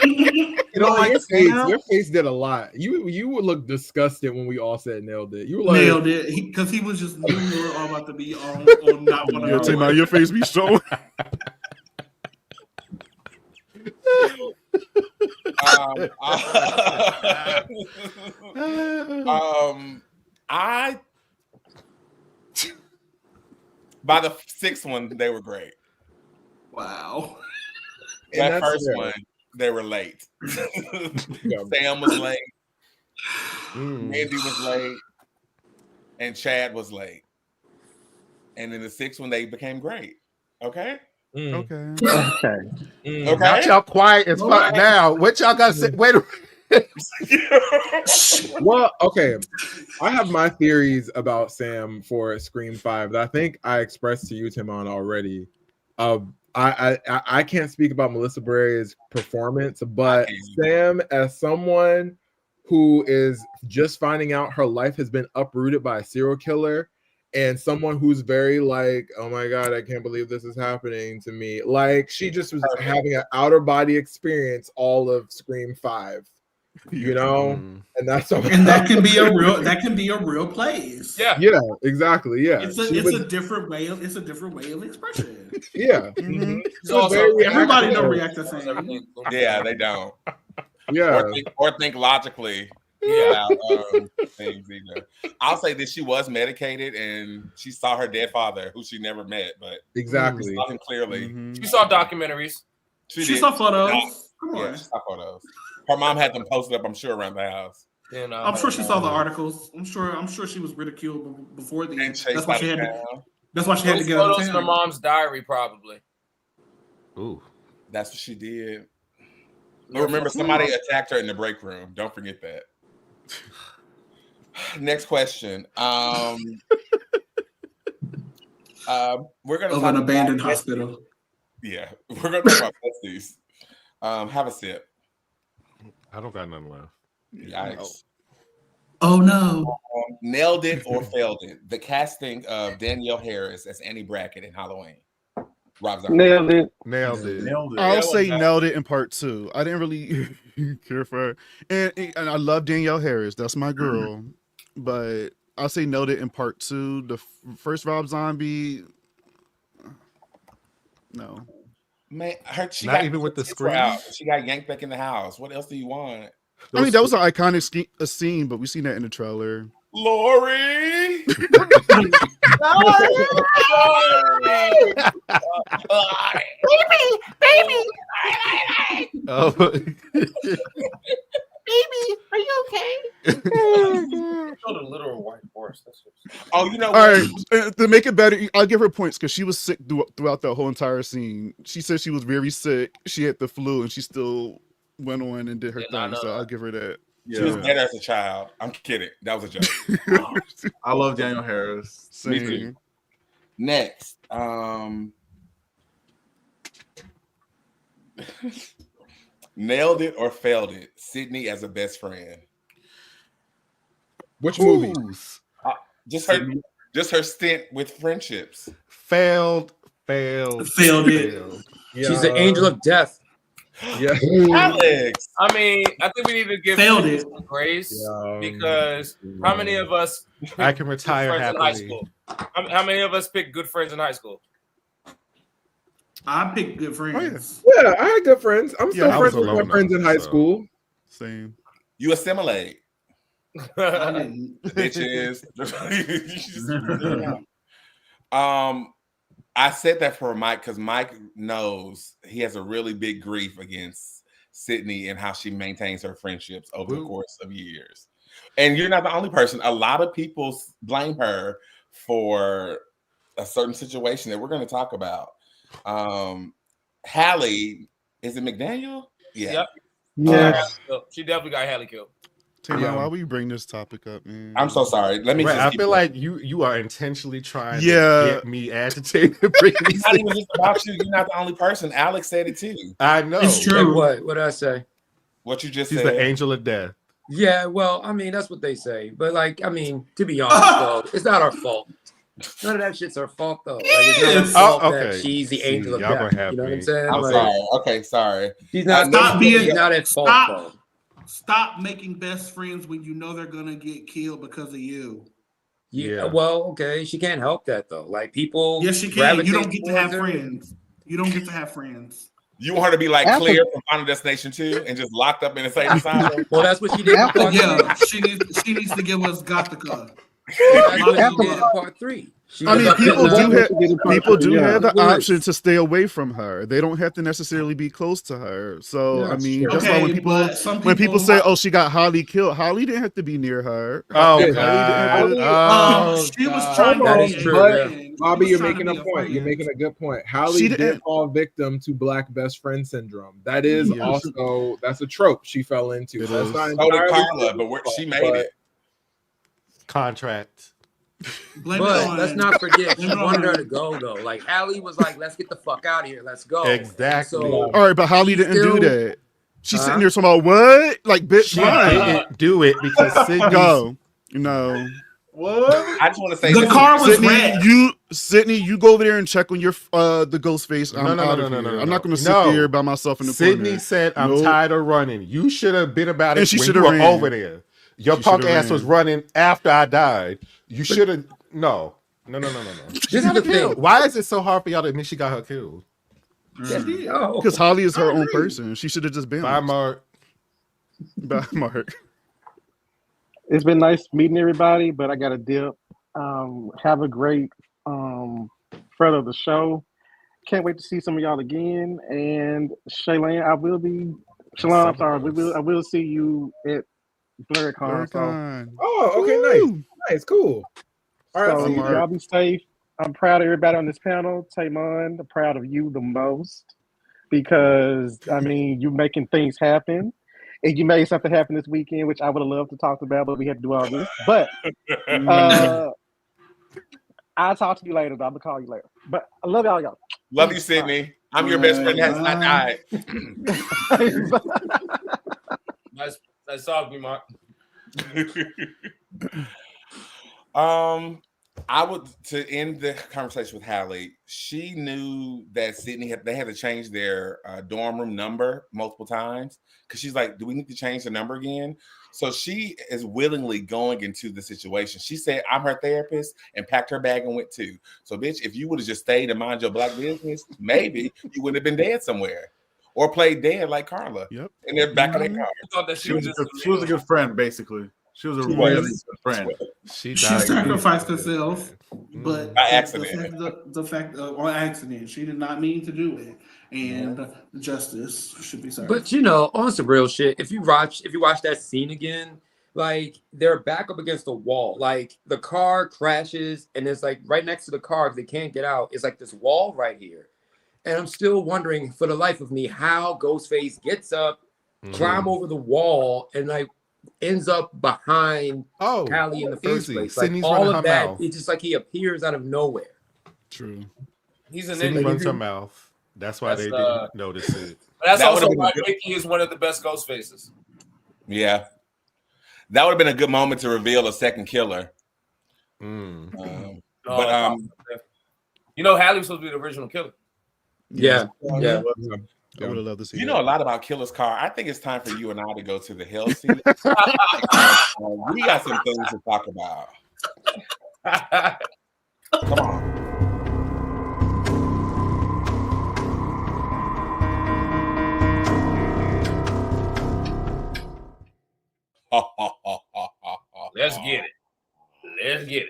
you know, your face did a lot. You would look disgusted when we all said nailed it. You were like, nailed it because he was just knew we were all about to be on not one of our your face be showing. By the 6th one, they were great. Wow. That first one, they were late. Sam was late. Mindy was late. And Chad was late. And in the 6th one, they became great. Okay? Okay. Okay. Now y'all quiet as fuck now. What y'all got to say? Wait a Well, okay. I have my theories about Sam for Scream 5 that I think I expressed to you, Timon, already. I can't speak about Melissa Barrett's performance, but Sam, as someone who is just finding out her life has been uprooted by a serial killer, and someone who's very like, oh my God, I can't believe this is happening to me. Like, she just was having an outer body experience all of Scream 5. You know, and that's and that can be a real place. Yeah, exactly. Yeah, it's a different way of expression. Yeah, So everybody don't react the same. Yeah, they don't. Yeah, or think logically. About things either. I'll say that she was medicated and she saw her dead father, who she never met, but exactly she saw him clearly. She saw documentaries. She saw photos. Come on. Yeah, she saw photos. Her mom had them posted up, I'm sure, around the house. And, I'm sure she saw the articles. I'm sure she was ridiculed before the end. That's why she had to. That's why she had to get out of town. Photos in her mom's diary, probably. Ooh, that's what she did. But remember, somebody attacked her in the break room. Don't forget that. Next question. We're gonna of an abandoned hospital. Yeah, we're gonna talk about besties. Have a sip. I don't got nothing left. Yikes. Oh no. Nailed it or failed it. The casting of Danielle Harris as Annie Brackett in Halloween. Nailed it. I'll say nailed it in part 2. I didn't really care for her. And I love Danielle Harris. That's my girl. But I'll say nailed it in part 2. The first Rob Zombie, no. Man, she not got even with the screen. She got yanked back in the house. What else do you want? I mean, that was an iconic scene, but we seen that in the trailer. Lori. Baby. Oh. Baby, are you okay? Killed a literal white horse. Oh, you know. All right, to make it better, I'll give her points because she was sick throughout the whole entire scene. She said she was very sick. She had the flu, and she still went on and did her thing. So I'll give her that. She was better as a child. I'm kidding. That was a joke. I love Danielle Harris. Me too. Next, nailed it or failed it. Sydney as a best friend. Which movie? Just her stint with friendships. Failed Failed. She's the angel of death. Yeah, Alex. I mean, I think we need to give Failed Sydney it. some grace because how many of us I can retire friends in high happily. school? How many of us picked good friends in high school? I picked good friends. Yeah, I had good friends. I'm still I was friends with my alone, friends in high so. school. Same. You assimilate. I didn't. Bitches. I said that for Mike because Mike knows he has a really big grief against Sydney and how she maintains her friendships over the course of years. And you're not the only person. A lot of people blame her for a certain situation that we're going to talk about. Hallie, is it McDaniel? Yeah. Yep. Yes. She definitely got Hallie killed. Tamar, why will you bring this topic up, man? I'm so sorry. Let me. I feel like you are intentionally trying to Yeah. get me agitated. Bring It's these not even things. just about you. You're not the only person. Alex said it too. I know. It's true. Like what did I say? What you just She's said. the angel of death. Yeah, well, I mean, that's what they say. But like, I mean, to be honest, though, it's not our fault. None of that shit's our fault, though. Like, it's not our fault that she's the angel of y'all death. gonna have You know what I'm me. saying? I'm Like, sorry. Okay, sorry. She's not. She's not at fault, though. Stop making best friends when you know they're gonna get killed because of you. Yeah. Well, okay. She can't help that though. Like people. Yes, she can. You don't gravitate get to have towards her. friends. You don't get to have friends. You want her to be like After- Claire from Final Destination 2 and just locked up in the same asylum? Well, that's what she did in After- part Yeah, 3. she needs to give us Gothica. That's what she did in part 3. She I was mean, up in people the- do have the Woods. option to stay away from her. They don't have to necessarily be close to her. So Yeah, I mean, sure. that's why Okay, but some when people people- say, "Oh, she got Holly killed," Holly didn't have to be near her. Oh, Holly didn't God. have to- She was trying to That be is a true, friend. yeah. She Bobby, was you're trying to making be a point. You're friend. making a good point. Hallie She did didn't- fall victim to black best friend syndrome. That is Yeah. also that's a trope she fell into. It That's is. not So did entirely Carla, but she made it. Contract. Blame it But on- let's not forget, she blame it wanted on- her to go though. Like Hallie was like, "Let's get the fuck out of here. Let's go." Exactly. So, All right, but Holly didn't still- do that. She's sitting there talking about what? Like, bitch, She run. didn't do it because Sydney's Go. No. What? I just want to say The this. car was Sydney, red. you go over there and check on your the ghost face. I'm No. out of here. I'm not going to sit No. there by myself in the Sydney corner. said, "I'm Nope. tired of running." You should have been about And it she when shoulda you were ran. over there. Your She punk shoulda ass was ran. running after I died. You should have. No. This is the thing. Why is it so hard for y'all to admit she got her killed? Oh. Because Holly is her own person. She should have just been. Bye, Mark. Bye, Mark. It's been nice meeting everybody, but I got to dip. Have a great front of the show. Can't wait to see some of y'all again. And Shaylin, I'm sorry. I will see you at BlurryCon. So, Oh, okay, nice, cool. All right, so see you there. y'all be safe. I'm proud of everybody on this panel. Taymon, I'm proud of you the most because I mean you making things happen. And you made something happen this weekend, which I would have loved to talk about, but we had to do all this. But I'll talk to you later, though. I'm gonna call you later. But I love y'all. Love you, Sydney. I'm your best friend that has not died. Nice talking to you, Mark. I would to end the conversation with Hallie. She knew that Sydney they had to change their dorm room number multiple times because she's like, "Do we need to change the number again?" So she is willingly going into the situation. She said, "I'm her therapist," and packed her bag and went too. So, bitch, if you would have just stayed and mind your black business, maybe you would have been dead somewhere or played dead like Carla. Yep. In the back of their car. I thought that She was a good friend, basically. She was a She really was. good friend. She sacrificed herself, but By accident. the fact on accident, she did not mean to do it, and justice should be served. But you know, on some real shit, if you watch that scene again, like they're back up against the wall. Like the car crashes, and it's like right next to the car, if they can't get out, it's like this wall right here. And I'm still wondering, for the life of me, how Ghostface gets up, climb over the wall, and like ends up behind Hallie in the first place. Like Sydney's all running of her that, mouth. it's just like he appears out of nowhere. True. He's an Sydney nigga. runs her mouth. That's why they didn't notice it. But that's That also would've been why good. Mickey is one of the best ghost faces. Yeah. That would have been a good moment to reveal a second killer. You know, Halle was supposed to be the original killer. Yeah. I would have loved to see You that. know a lot about Killer's Car. I think it's time for you and I to go to the Hell Seat. We got some things to talk about. Come on. Let's get it. Let's get it.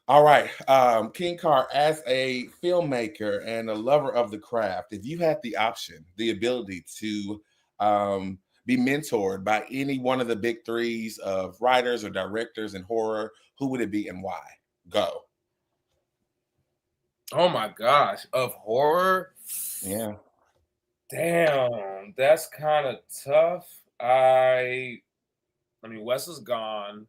All right. King Carr, as a filmmaker and a lover of the craft, if you had the option, the ability to be mentored by any one of the big threes of writers or directors in horror, who would it be and why? Go. Oh my gosh. Of horror? Yeah. Damn, that's kind of tough. I mean, Wes is gone.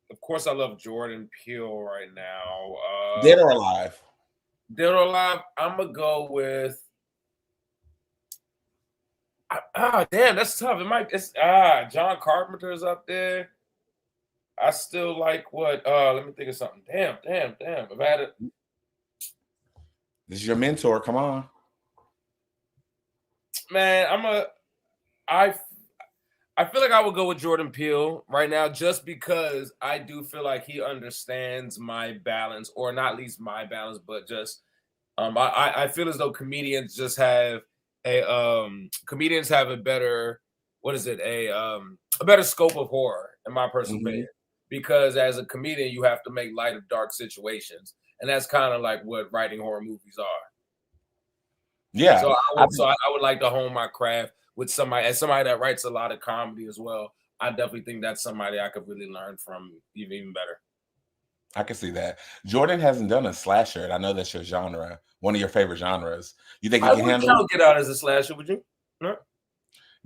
Of course, I love Jordan Peele right now. Dead or alive? Dead or alive? I'm gonna go with. Damn, that's tough. It's John Carpenter's up there. I still like what. Let me think of something. Damn. If I had it. This is your mentor. Come on, man. I feel like I would go with Jordan Peele right now, just because I do feel like he understands my balance, or not least my balance, but just I feel as though comedians just have comedians have a better a better scope of horror, in my personal opinion, because as a comedian you have to make light of dark situations, and that's kind of like what writing horror movies are. Yeah. So I would like to hone my craft with somebody that writes a lot of comedy as well. I definitely think that's somebody I could really learn from even better. I can see that. Jordan hasn't done a slasher, and I know that's your genre, one of your favorite genres. You think he can handle it? Get Out as a slasher, would you? No?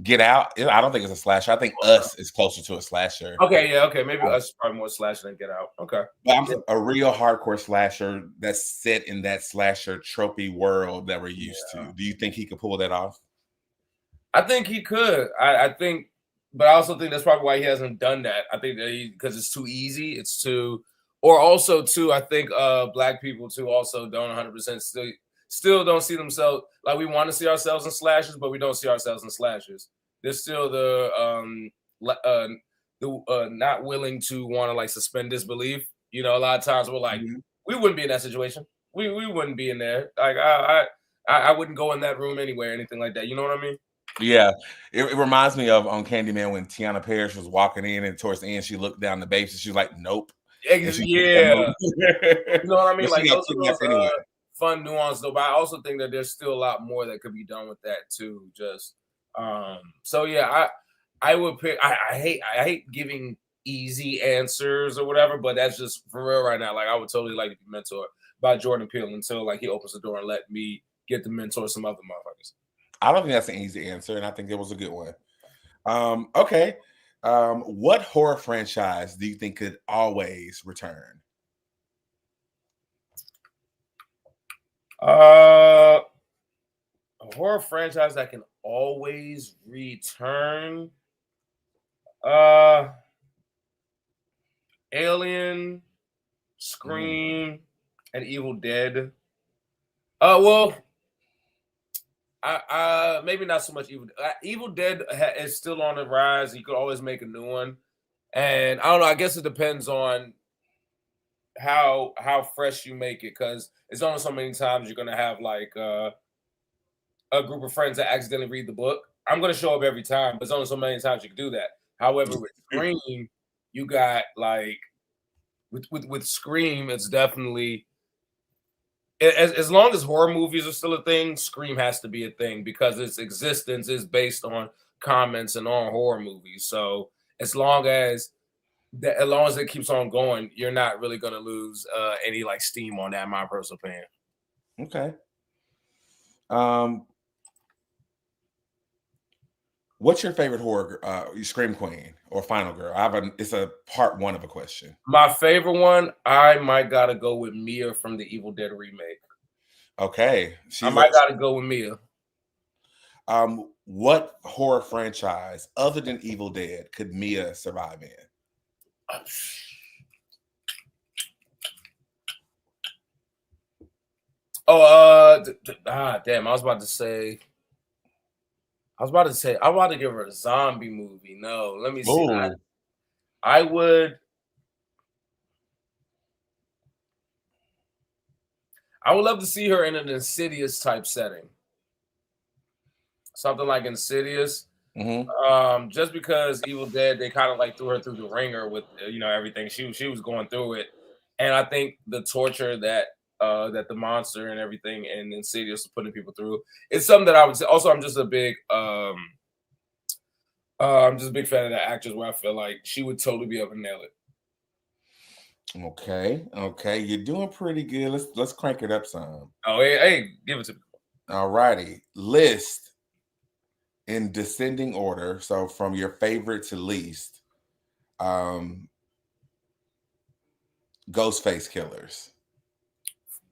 Get Out? I don't think it's a slasher. I think Us is closer to a slasher. Okay, yeah, okay. Maybe Us is probably more slasher than Get Out. Okay. But I'm a real hardcore slasher that's set in that slasher tropey world that we're used to. Do you think he could pull that off? I think he could. I think, but I also think that's probably why he hasn't done that. I think that because it's too easy. It's too, or also too. I think black people too also don't 100% still don't see themselves like we want to see ourselves in slashers, but we don't see ourselves in slashers. There's still the not willing to want to like suspend disbelief. You know, a lot of times we're like, we wouldn't be in that situation. We wouldn't be in there. Like I wouldn't go in that room anyway or anything like that. You know what I mean? Yeah, it reminds me of on Candyman when Tiana Parrish was walking in, and towards the end she looked down the base and she was like, "Nope." Yeah, you know what I mean. Like those are anyway. Fun nuance though, but I also think that there's still a lot more that could be done with that too. Just so yeah, I would pick. I hate giving easy answers or whatever, but that's just for real right now. Like I would totally like to be mentored by Jordan Peele until like he opens the door and let me get to mentor some other motherfuckers. I don't think that's an easy answer, and I think it was a good one. Okay. What horror franchise do you think could always return? A horror franchise that can always return. Alien, Scream, and Evil Dead. Well, I maybe not so much Evil. Evil Dead is still on the rise. You could always make a new one, and I don't know. I guess it depends on how fresh you make it, because it's only so many times you're gonna have like a group of friends that accidentally read the book. I'm gonna show up every time, but it's only so many times you can do that. However, with Scream, you got like with Scream, it's definitely. As long as horror movies are still a thing, Scream has to be a thing because its existence is based on comments and on horror movies. So as long as it keeps on going, you're not really going to lose any like steam on that, in my personal opinion. Okay. What's your favorite horror Scream Queen or Final Girl? It's a part one of a question. My favorite one, I might gotta go with Mia from the Evil Dead remake. Okay. I might gotta go with Mia. What horror franchise other than Evil Dead could Mia survive in? Oh, damn! I was about to say. I was about to give her a zombie movie. No, let me see. I would love to see her in an Insidious type setting. Something like Insidious. Just because Evil Dead, they kind of like threw her through the ringer with everything. She was going through it, and I think the torture that the monster and everything and Insidious is putting people through, it's something that I would say. Also, I'm just a big fan of that actress where I feel like she would totally be able to nail it. Okay, you're doing pretty good. Let's crank it up some. Oh, hey, give it to me. All righty, list in descending order, so from your favorite to least. Ghostface killers.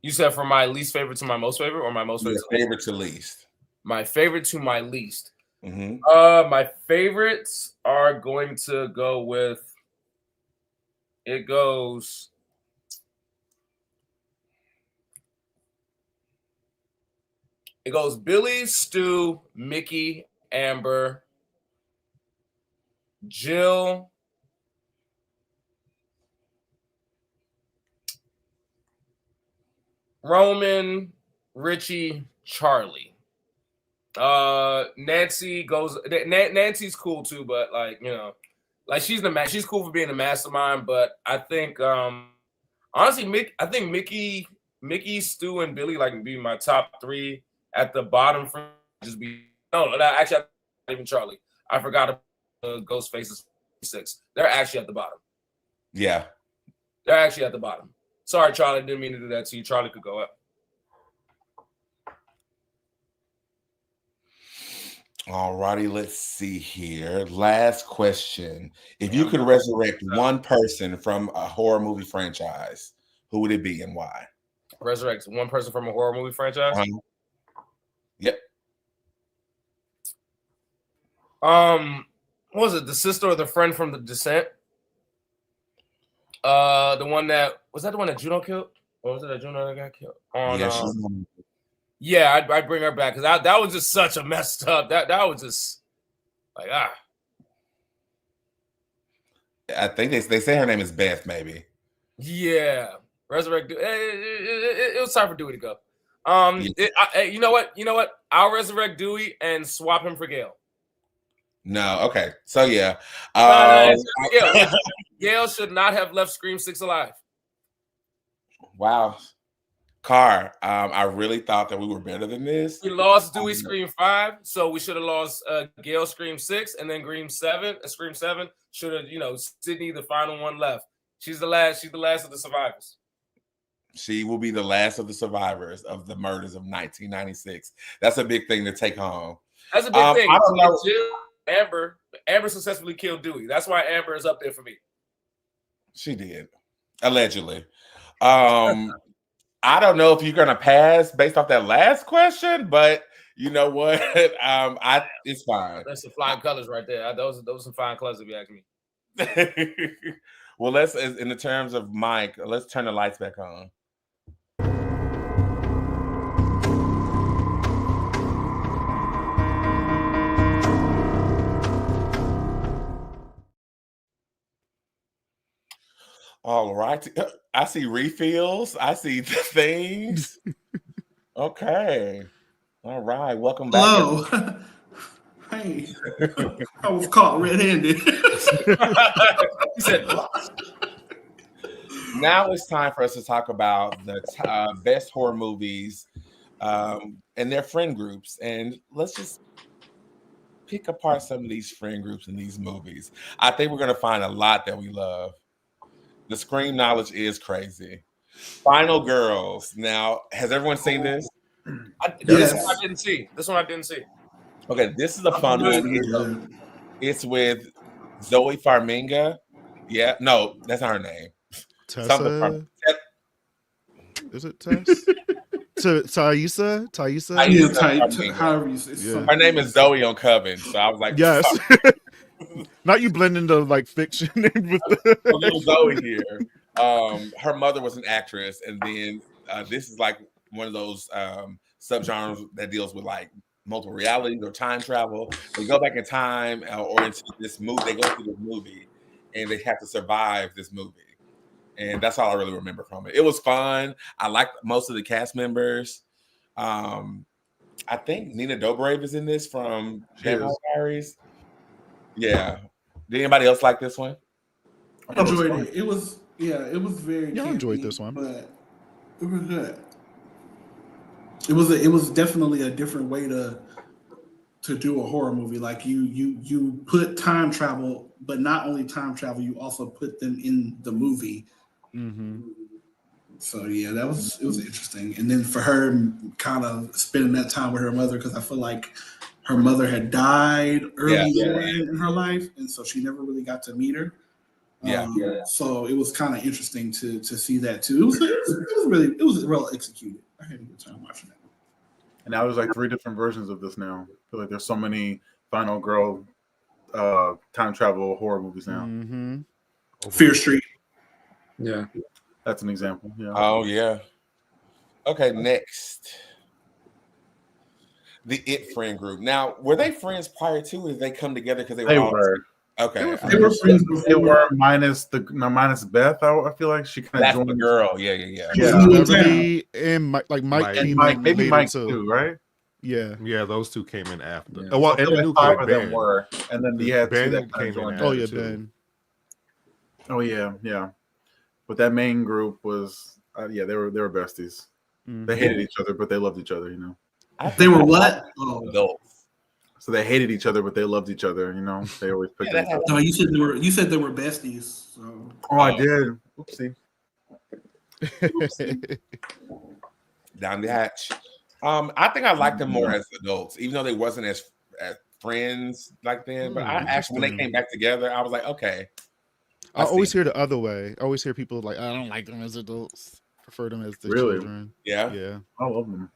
You said from my least favorite to my most favorite, or my most favorite? Favorite to least. My favorite to my least. My favorites are going to go with. It goes. Billy, Stu, Mickey, Amber, Jill, Roman, Richie, Charlie. Nancy goes. Nancy's cool too, but she's cool for being a mastermind. But I think, honestly, I think Mickey, Stu, and Billy be my top three. At the bottom, for just be actually not even Charlie. I forgot Ghostface's 6. They're actually at the bottom. Yeah, they're actually at the bottom. Sorry, Charlie, didn't mean to do that to you. Charlie could go up. All righty, let's see here. Last question. If you could resurrect one person from a horror movie franchise, who would it be and why? Resurrect one person from a horror movie franchise? Yep. What was it? The sister or the friend from The Descent? The one that the one that Juno killed? Or was it that Juno that got killed? I'd bring her back because that was just such a messed up. That was just I think they say her name is Beth, maybe. Yeah, resurrect. It was time for Dewey to go. You know what? I'll resurrect Dewey and swap him for Gail. No, okay. So yeah. Gail should not have left Scream 6 alive. Wow. Car, I really thought that we were better than this. We lost Dewey Scream 5, so we should have lost Gail Scream 6, and then Scream 7 should have, Sydney, the final one left. She's the last of the survivors. She will be the last of the survivors of the murders of 1996. That's a big thing to take home. That's a big thing. I don't know. Amber successfully killed Dewey. That's why Amber is up there for me. She did, allegedly. I don't know if you're gonna pass based off that last question, but you know what? It's fine. That's the flying colors right there. Those are some fine colors if you ask me. Well, let's, in the terms of Mike, let's turn the lights back on. All right. I see refills. I see things. Okay. All right. Welcome back. Hello. Hey. I was caught red-handed. He said, now it's time for us to talk about the best horror movies and their friend groups. And let's just pick apart some of these friend groups in these movies. I think we're going to find a lot that we love. The Scream knowledge is crazy. Final Girls. Now, has everyone seen this? This one I didn't see. Okay, this is a fun movie. It's with Zoe Farmiga. Yeah, no, that's not her name. Tessa. Is it Tess? Thaisa? However you say. Her name is Zoe on Coven, so I was like, yes. Not you blend into fiction with little Zoe here. Her mother was an actress, and then this is one of those subgenres that deals with like multiple realities or time travel. They go back in time or into this movie. They go through this movie, and they have to survive this movie. And that's all I really remember from it. It was fun. I liked most of the cast members. I think Nina Dobrev is in this from Vampire Diaries. Yeah. Did anybody else like this one? I enjoyed it. It was very. Yeah, I enjoyed this one, but it was good. It was definitely a different way to do a horror movie. Like you put time travel, but not only time travel, you also put them in the movie. Mm-hmm. So yeah, it was interesting. And then for her, kind of spending that time with her mother, because I feel like her mother had died early in her life, and so she never really got to meet her. So it was kind of interesting to see that too. It was well executed. I had a good time watching that. And now there's like 3 different versions of this now. I feel like there's so many Final Girl time travel horror movies now. Mm-hmm. Fear Street. Yeah. That's an example. Yeah. Oh, yeah. Okay, next. The It Friend group. Now, were they friends prior to, or did they come together because they were? Okay. They were friends before. They were minus Beth. I feel like she kind of joined the girl. Yeah. Beverly and Mike came in maybe later Mike too, right? Yeah, those two came in after. Yeah. Well, and the new 5 kid, of them Ben. were, and then you had Ben two that came in. Oh yeah, too. Ben. Oh yeah. But that main group was, they were besties. Mm-hmm. They hated each other, but they loved each other. You know. They were what? Adults. So they hated each other, but they loved each other. You know, they always picked each other. No, you said they were besties. So. Oh, I did. Oopsie. Down the hatch. I think I liked them more as adults, even though they wasn't as friends like then. But I actually, when they came back together, I was like, okay. I always hear the other way. I always hear people like, I don't like them as adults. Prefer them as the children. Yeah. I love them.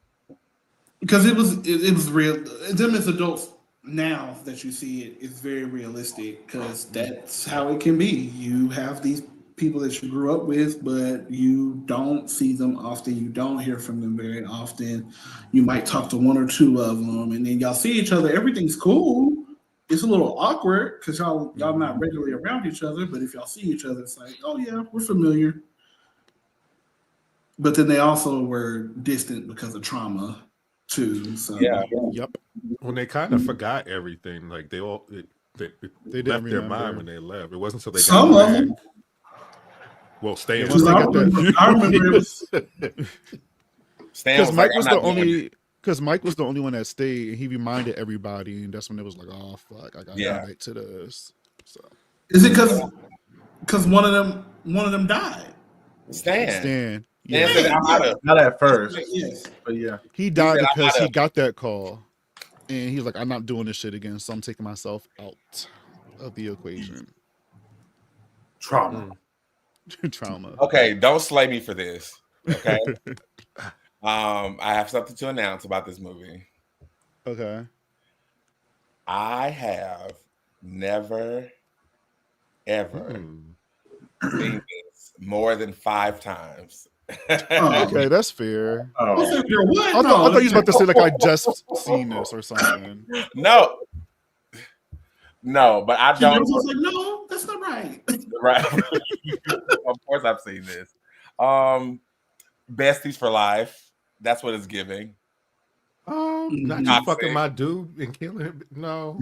Because it was real. Them as adults now that you see it, it's very realistic because that's how it can be. You have these people that you grew up with, but you don't see them often. You don't hear from them very often. You might talk to 1 or 2 of them, and then y'all see each other. Everything's cool. It's a little awkward because y'all not regularly around each other. But if y'all see each other, it's like, oh yeah, we're familiar. But then they also were distant because of trauma too. So Yep. When they kind of forgot everything, like they left their mind when they left. It wasn't until they some got of back. them. Well, Stan. I remember it was. Because Mike was the only. Because Mike was the only one that stayed, and he reminded everybody, and that's when it was like, "Oh fuck, I got to go back to this." So, is it because one of them died? Stan. Yeah. Not at first. Yes. But yeah. He died because he got that call, and he's like, "I'm not doing this shit again, so I'm taking myself out of the equation." Trauma. Okay, don't slay me for this. Okay. I have something to announce about this movie. Okay. I have never, ever seen this more than 5 times. Okay, that's fair. Oh. I thought you was about to say like I just seen this or something. No, but I don't. I was like, no, that's not right. Right. Of course, I've seen this. Besties for life. That's what it's giving. Not you fucking my dude and killing him. No.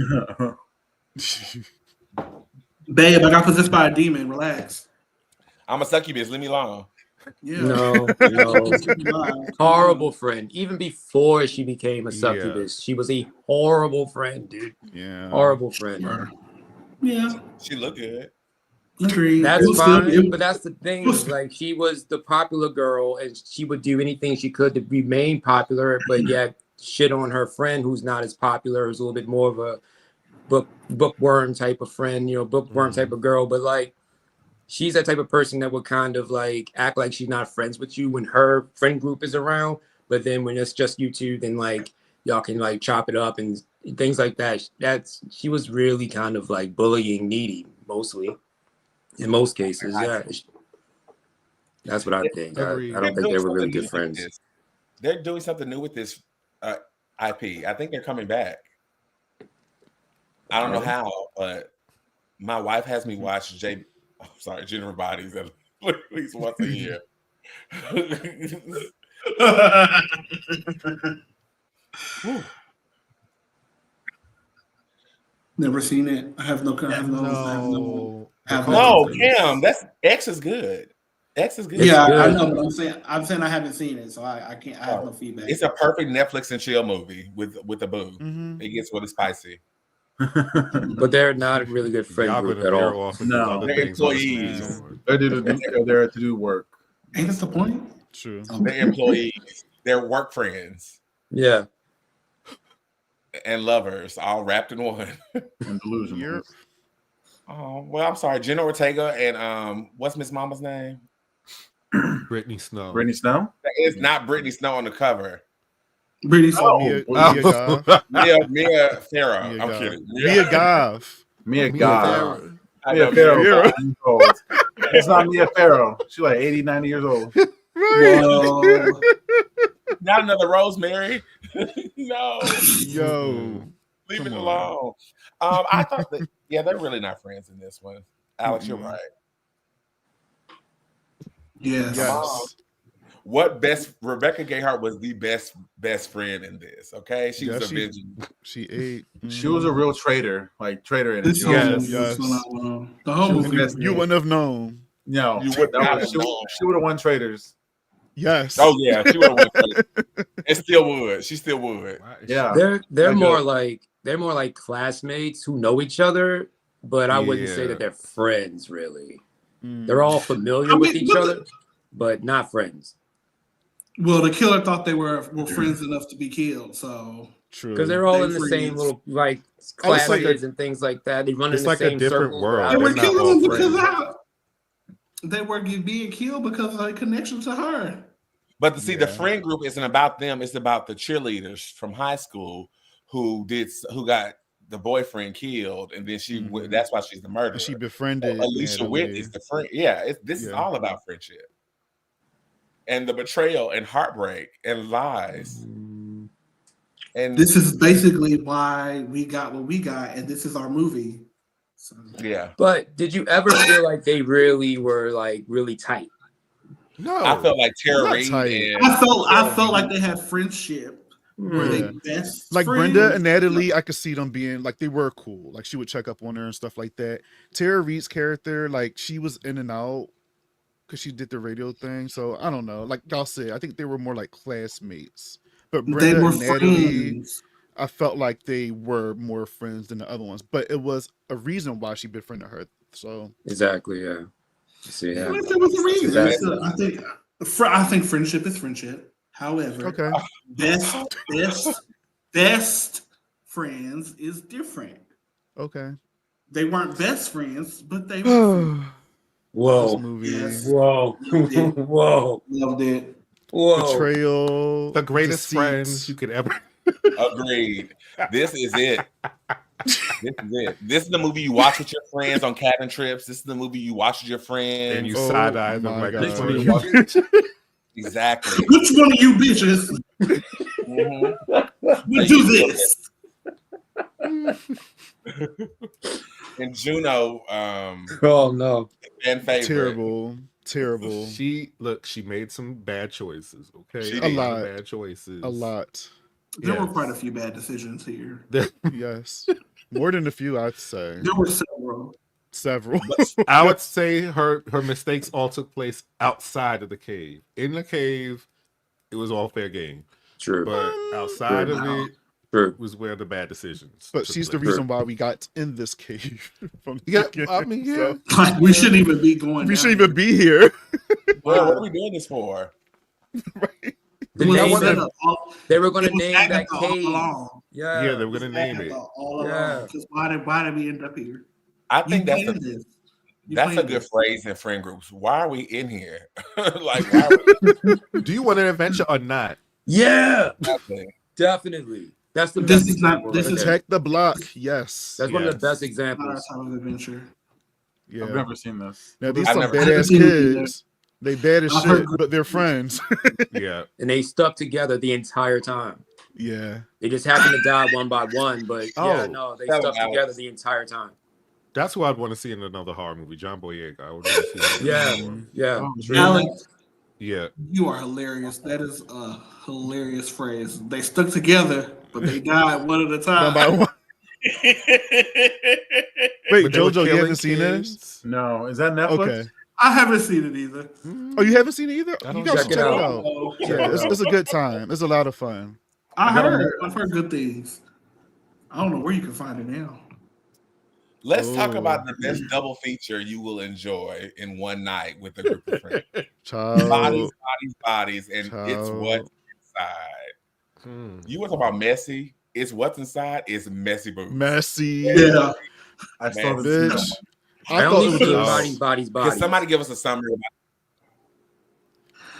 Babe, I got possessed by a demon. Relax. I'm a succubus. Leave me alone. Yeah. No. Horrible friend. Even before she became a succubus, she was a horrible friend, dude. Yeah. Horrible friend. Yeah. She looked good. Agreed. That's fine, but that's the thing. Like, she was the popular girl, and she would do anything she could to remain popular, but yet shit on her friend who's not as popular, who's a little bit more of a bookworm type of friend, bookworm type of girl. But like, she's that type of person that would kind of like act like she's not friends with you when her friend group is around, but then when it's just you two, then like y'all can like chop it up and things like that. She was really kind of like bullying Needy mostly. In most cases, yeah. That's what I think. I don't think they were really good friends. they're doing something new with this IP. I think they're coming back. I don't know how, but my wife has me watch Jennifer Bodies at least once a year. Never seen it. I have no. Cam, that's X is good. X is good. Yeah, I know, but I'm saying I haven't seen it, so I can't. I have no feedback. It's a perfect Netflix and chill movie with a boo. Mm-hmm. It gets really spicy. But they're not a really good friend group at all. No, they're employees. They're there to do work. Ain't that the point? True. They're employees. They're work friends. Yeah. And lovers, all wrapped in one. And delusional. Oh, well, I'm sorry. Jenna Ortega and what's Miss Mama's name? Brittany Snow. Brittany Snow? That is not Brittany Snow on the cover. Brittany Snow. Mia Farrow. I'm kidding. Mia Goff. Mia Goff. Mia Farrow. It's not Mia Farrow. She's like 80, 90 years old. Whoa. Not another Rosemary. No. Yo. Leave it alone. I thought that, they're really not friends in this one. Alex, you're right. Yes. Rebecca Gayheart was the best friend in this. Okay, she was avenging. She ate. She was a real traitor, like traitor in it. Yes. The whole movie. You wouldn't have known. No, you would not. She would have won Traitors. Yes. Oh yeah, she would have won Traitors. And still would. She still would. Yeah. They're more like classmates who know each other, but I wouldn't say that they're friends really. They're all familiar with each other, but not friends. Well, the killer thought they were friends enough to be killed, so true. Because they're all in the same little classes and things like that. They run in the same circle. World. They were killing them because they were being killed because of a connection to her. But the friend group isn't about them. It's about the cheerleaders from high school who got the boyfriend killed, and then that's why she's the murderer. She befriended Alicia Witt is the friend. Yeah, this is all about friendship and the betrayal and heartbreak and lies. And this is basically why we got what we got, and this is our movie. So. Yeah. But did you ever feel like they really were really tight? No, I felt like Tara Reid. I felt like they had friendship. Were they best like friends? Brenda and Natalie, I could see them being like they were cool. Like she would check up on her and stuff like that. Tara Reid's character, like she was in and out because she did the radio thing. So I don't know. Like y'all said, I think they were more like classmates. But Brenda and Natalie, I felt like they were more friends than the other ones. But it was a reason why she befriended her. So exactly, yeah. See, yeah. There was a reason. Exactly. I think friendship is friendship. However, best friends is different. Okay. They weren't best friends, but they were. Whoa. Yes. Whoa. Whoa. Loved it. Whoa. Betrayal. The greatest friends you could ever. Agreed. This is it. This is the movie you watch with your friends on cabin trips. This is the movie you watch with your friends. And you side eye them like exactly. Which one of you bitches would do this? And Juno, oh no, fan favorite. Terrible. She made some bad choices. Okay, a lot of bad choices. A lot. There were quite a few bad decisions here. Yes, more than a few, I'd say. There were several. I would say her mistakes all took place outside of the cave. In the cave, it was all fair game. True. But outside of it was where the bad decisions. But she's the reason why we got in this cave. Like we shouldn't even be going. We shouldn't even be here. Well, what are we doing this for? Right. They were going to name that cave. Yeah, they were going to name it. Because why did we end up here? I think that's a good phrase in friend groups. Why are we in here? Do you want an adventure or not? Yeah, definitely. That's the this best is not. This is Protect the block. Yes, that's one of the best examples. Our time of adventure. Yeah, I've never seen this. Now these some badass kids. They bad as shit, but they're friends. Yeah. And they stuck together the entire time. Yeah. They just happened to die one by one, but yeah, Oh, no, they that stuck was together the entire time. That's who I'd want to see in another horror movie, John Boyega. I would want to see him. Yeah, yeah. Oh, Alex, Yeah. you are hilarious. That is a hilarious phrase. They stuck together, but they died one at a time. One by one. Wait, But they were JoJo, you killing haven't seen this? kids? No, is that Netflix? Okay. I haven't seen it either. Oh, you haven't seen it either? I You don't guys check should it check it out. out. Yeah, it's a good time. It's a lot of fun. I've heard good things. I don't know where you can find it now. Let's talk about the best double feature you will enjoy in one night with a group of friends. Child. Bodies, and it's what's inside. You want to talk about messy? It's what's inside. It's messy boobs. Messy. Yeah. I saw Messy. this. Bitch. I thought only it was seen just- bodies. Can somebody give us a summary?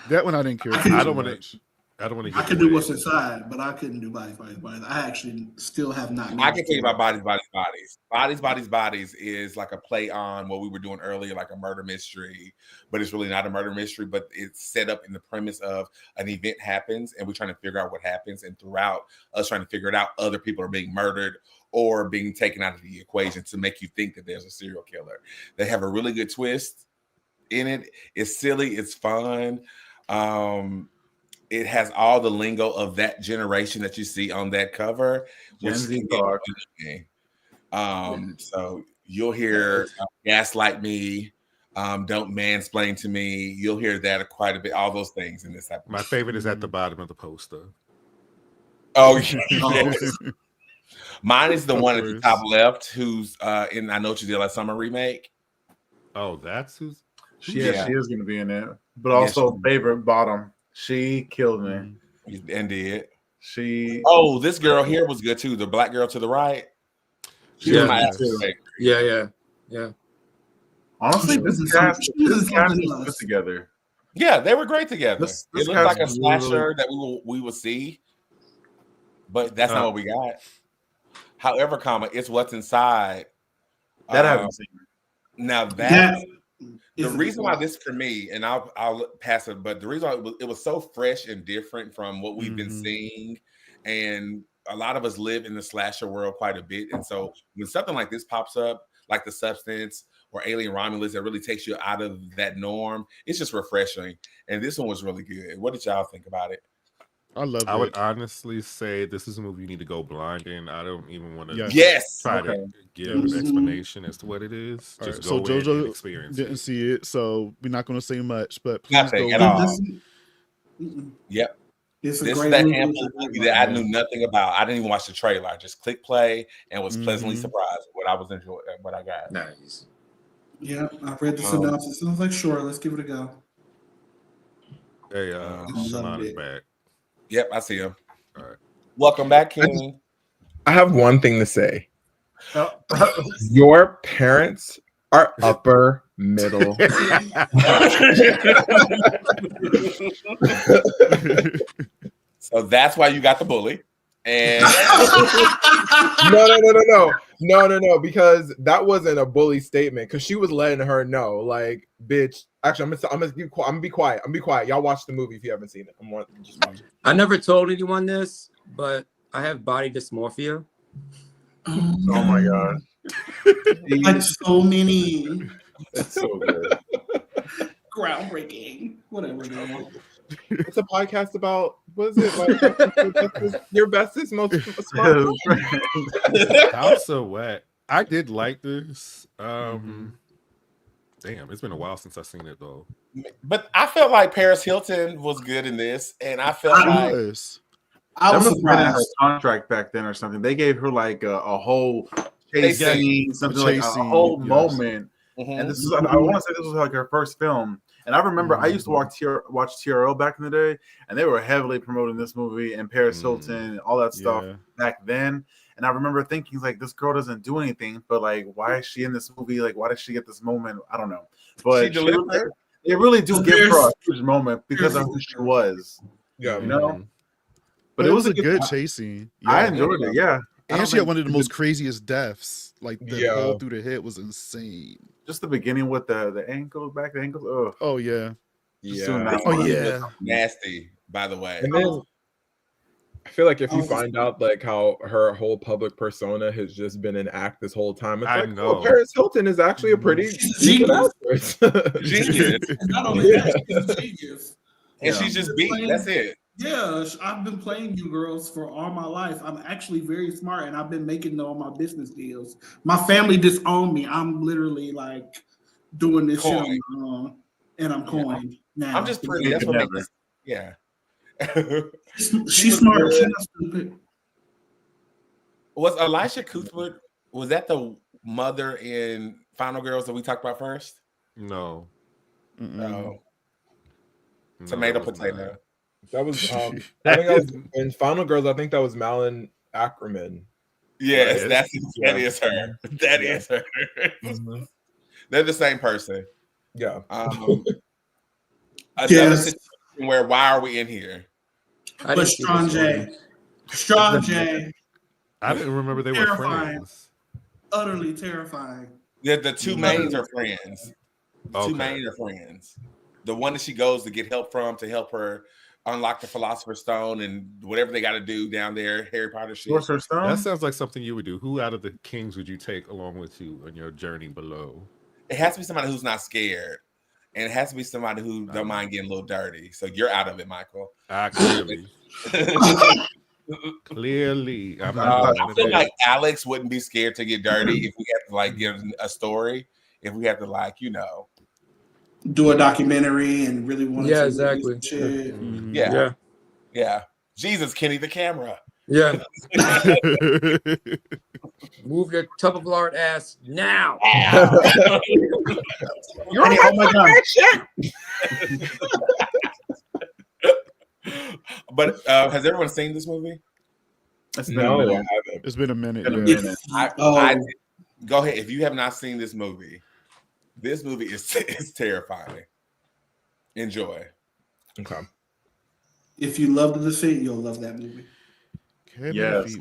That one I didn't care. I don't want to. I don't want to. I can do what's inside, but I couldn't do bodies. I actually still have not. I can tell you about bodies is like a play on what we were doing earlier, like a murder mystery, but it's really not a murder mystery, but it's set up in the premise of an event happens and we're trying to figure out what happens, and throughout us trying to figure it out, other people are being murdered or being taken out of the equation to make you think that there's a serial killer. They have a really good twist in it. It's silly, it's fun. It has all the lingo of that generation that you see on that cover. Gen Z So you'll hear gaslight me, don't mansplain to me. You'll hear that quite a bit, all those things in this episode. My favorite is at the bottom of the poster. Oh, yes. Mine is the one at the top left who's in I Know What You Did Last Summer remake. Oh, that's who's... She is going to be in there. But also favorite bottom. She killed me. And did. She. Oh, this girl here was good too. The black girl to the right. She was my absolute favorite. Yeah. Honestly, this cast is good together. Yeah, they were great together. This it looked like a slasher that we will see, but that's not what we got. However, it's what's inside. That I haven't seen. Now that the reason why this for me, and I'll pass it, but the reason why it was so fresh and different from what we've been seeing, and a lot of us live in the slasher world quite a bit, and so when something like this pops up, like The Substance or Alien Romulus, that really takes you out of that norm, it's just refreshing. And this one was really good. What did y'all think about it? I love it. I would honestly say this is a movie you need to go blind in. I don't even want to try to give an explanation as to what it is. Just go in and experience didn't see it, so we're not going to say much. But please nothing at all. Yep. This is that ample movie that I knew nothing about. I didn't even watch the trailer. I just clicked play and was pleasantly surprised with what I was enjoying, what I got. Nice. Yeah, I read the synopsis and I was like, sure, let's give it a go. Hey, Shalon is back. Yep, I see him. All right. Welcome back, King. I have one thing to say. Your parents are upper middle. So that's why you got the bully. And no, because that wasn't a bully statement. Because she was letting her know, like, bitch. Actually, I'm gonna be quiet. Y'all watch the movie if you haven't seen it. Just watch it. I never told anyone this, but I have body dysmorphia. Oh my god! Like so many. It's so good. Groundbreaking. Whatever. It's a podcast about what is it like? Your bestest, most smart. House of Wet. I did like this. Damn, it's been a while since I've seen it though. But I felt like Paris Hilton was good in this, and I felt I was surprised. Her contract back then or something. They gave her like a whole chase scene, something like a whole moment. And this is, I want to say this was like her first film. And I remember I used to watch TRL back in the day, and they were heavily promoting this movie and Paris Hilton and all that stuff back then. And I remember thinking, like, this girl doesn't do anything, but like, why is she in this movie? Like, why does she get this moment? I don't know. But they really do give her a huge moment because of who she was. Yeah, you know. But it was a good chase scene. Yeah, I enjoyed it. Yeah, and she had one of the most craziest deaths. Like the hole through the head was insane. Just the beginning with the ankles, back the ankles. Oh yeah. Yeah. Oh yeah. Nasty, by the way. And then I feel like if you find out like how her whole public persona has just been an act this whole time, it's I like, know. oh, Paris Hilton is actually a pretty decent actress. Genius. And not only that, she's a genius. And she's just beat. That's it. Yeah, I've been playing you girls for all my life. I'm actually very smart, and I've been making all my business deals. My family disowned me. I'm literally like doing this shit on my own, and I'm coined now. I'm just pretty. That's what makes this. Yeah. She's smart. She's not stupid. Was Elisha Cuthbert, was that the mother in Final Girls that we talked about first? No. No. Tomato, potato. That was I think that was in Final Girls. I think that was Malin Ackerman. Yes, that is her. That is her. They're the same person. Yeah. Another situation where why are we in here? But Strong J. Strong J. I didn't remember they were friends. Utterly terrifying. The two mains are friends. The two mains are friends. The one that she goes to get help from to help her unlock the Philosopher's Stone and whatever they got to do down there, Harry Potter shit. That sounds like something you would do. Who out of the Kings would you take along with you on your journey below? It has to be somebody who's not scared. And it has to be somebody who don't mind getting a little dirty. So you're out of it, Michael. Clearly. Clearly. I feel like Alex wouldn't be scared to get dirty if we had to like give a story. If we had to like, do a documentary and really want to exactly. Shit. Yeah. Jesus, Kenny the camera. Yeah. Move your tub of lard ass now. You're oh my God. But has everyone seen this movie? No, I haven't. It's been a minute. Go ahead. If you have not seen this movie is terrifying. Enjoy. Okay. If you love The Descent, you'll love that movie. Yes.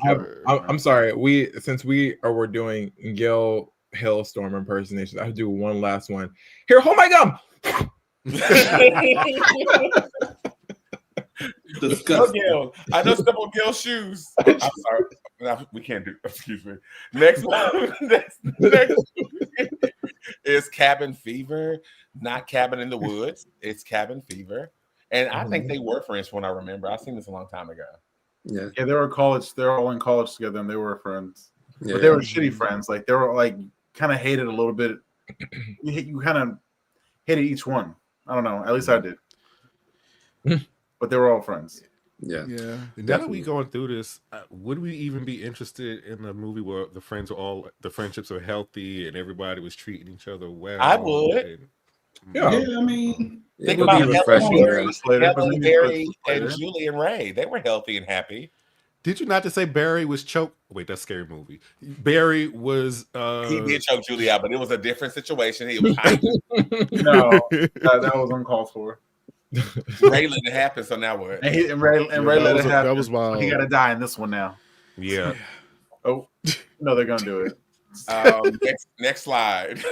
I'm sorry. We're doing Gil Hailstorm impersonations. I have to do one last one. Here, hold my gum. Gil. I just step on Gil's shoes. I'm sorry. No, we can't do. Excuse me. Next one. Next is Cabin Fever, not Cabin in the Woods. It's Cabin Fever, and I think they were friends from what I remember. I've seen this a long time ago. Yeah, they were college. They're all in college together, and they were friends. Yeah. But they were shitty friends. Like they were like kind of hated a little bit. You kind of hated each one. I don't know. At least I did. But they were all friends. Yeah. Now that we going through this, would we even be interested in a movie where the friendships are healthy and everybody was treating each other well? I would. I mean, think about Helen, Barry, and Julie and Ray. They were healthy and happy. Did you not just say Barry was choked? Wait, that's a scary movie. Barry was. He did choke Julie out, but it was a different situation. It was no, that was uncalled for. Ray let it happen, so now what? And Ray let it happen. That was wild. He got to die in this one now. Yeah. Oh no, they're gonna do it. Next slide.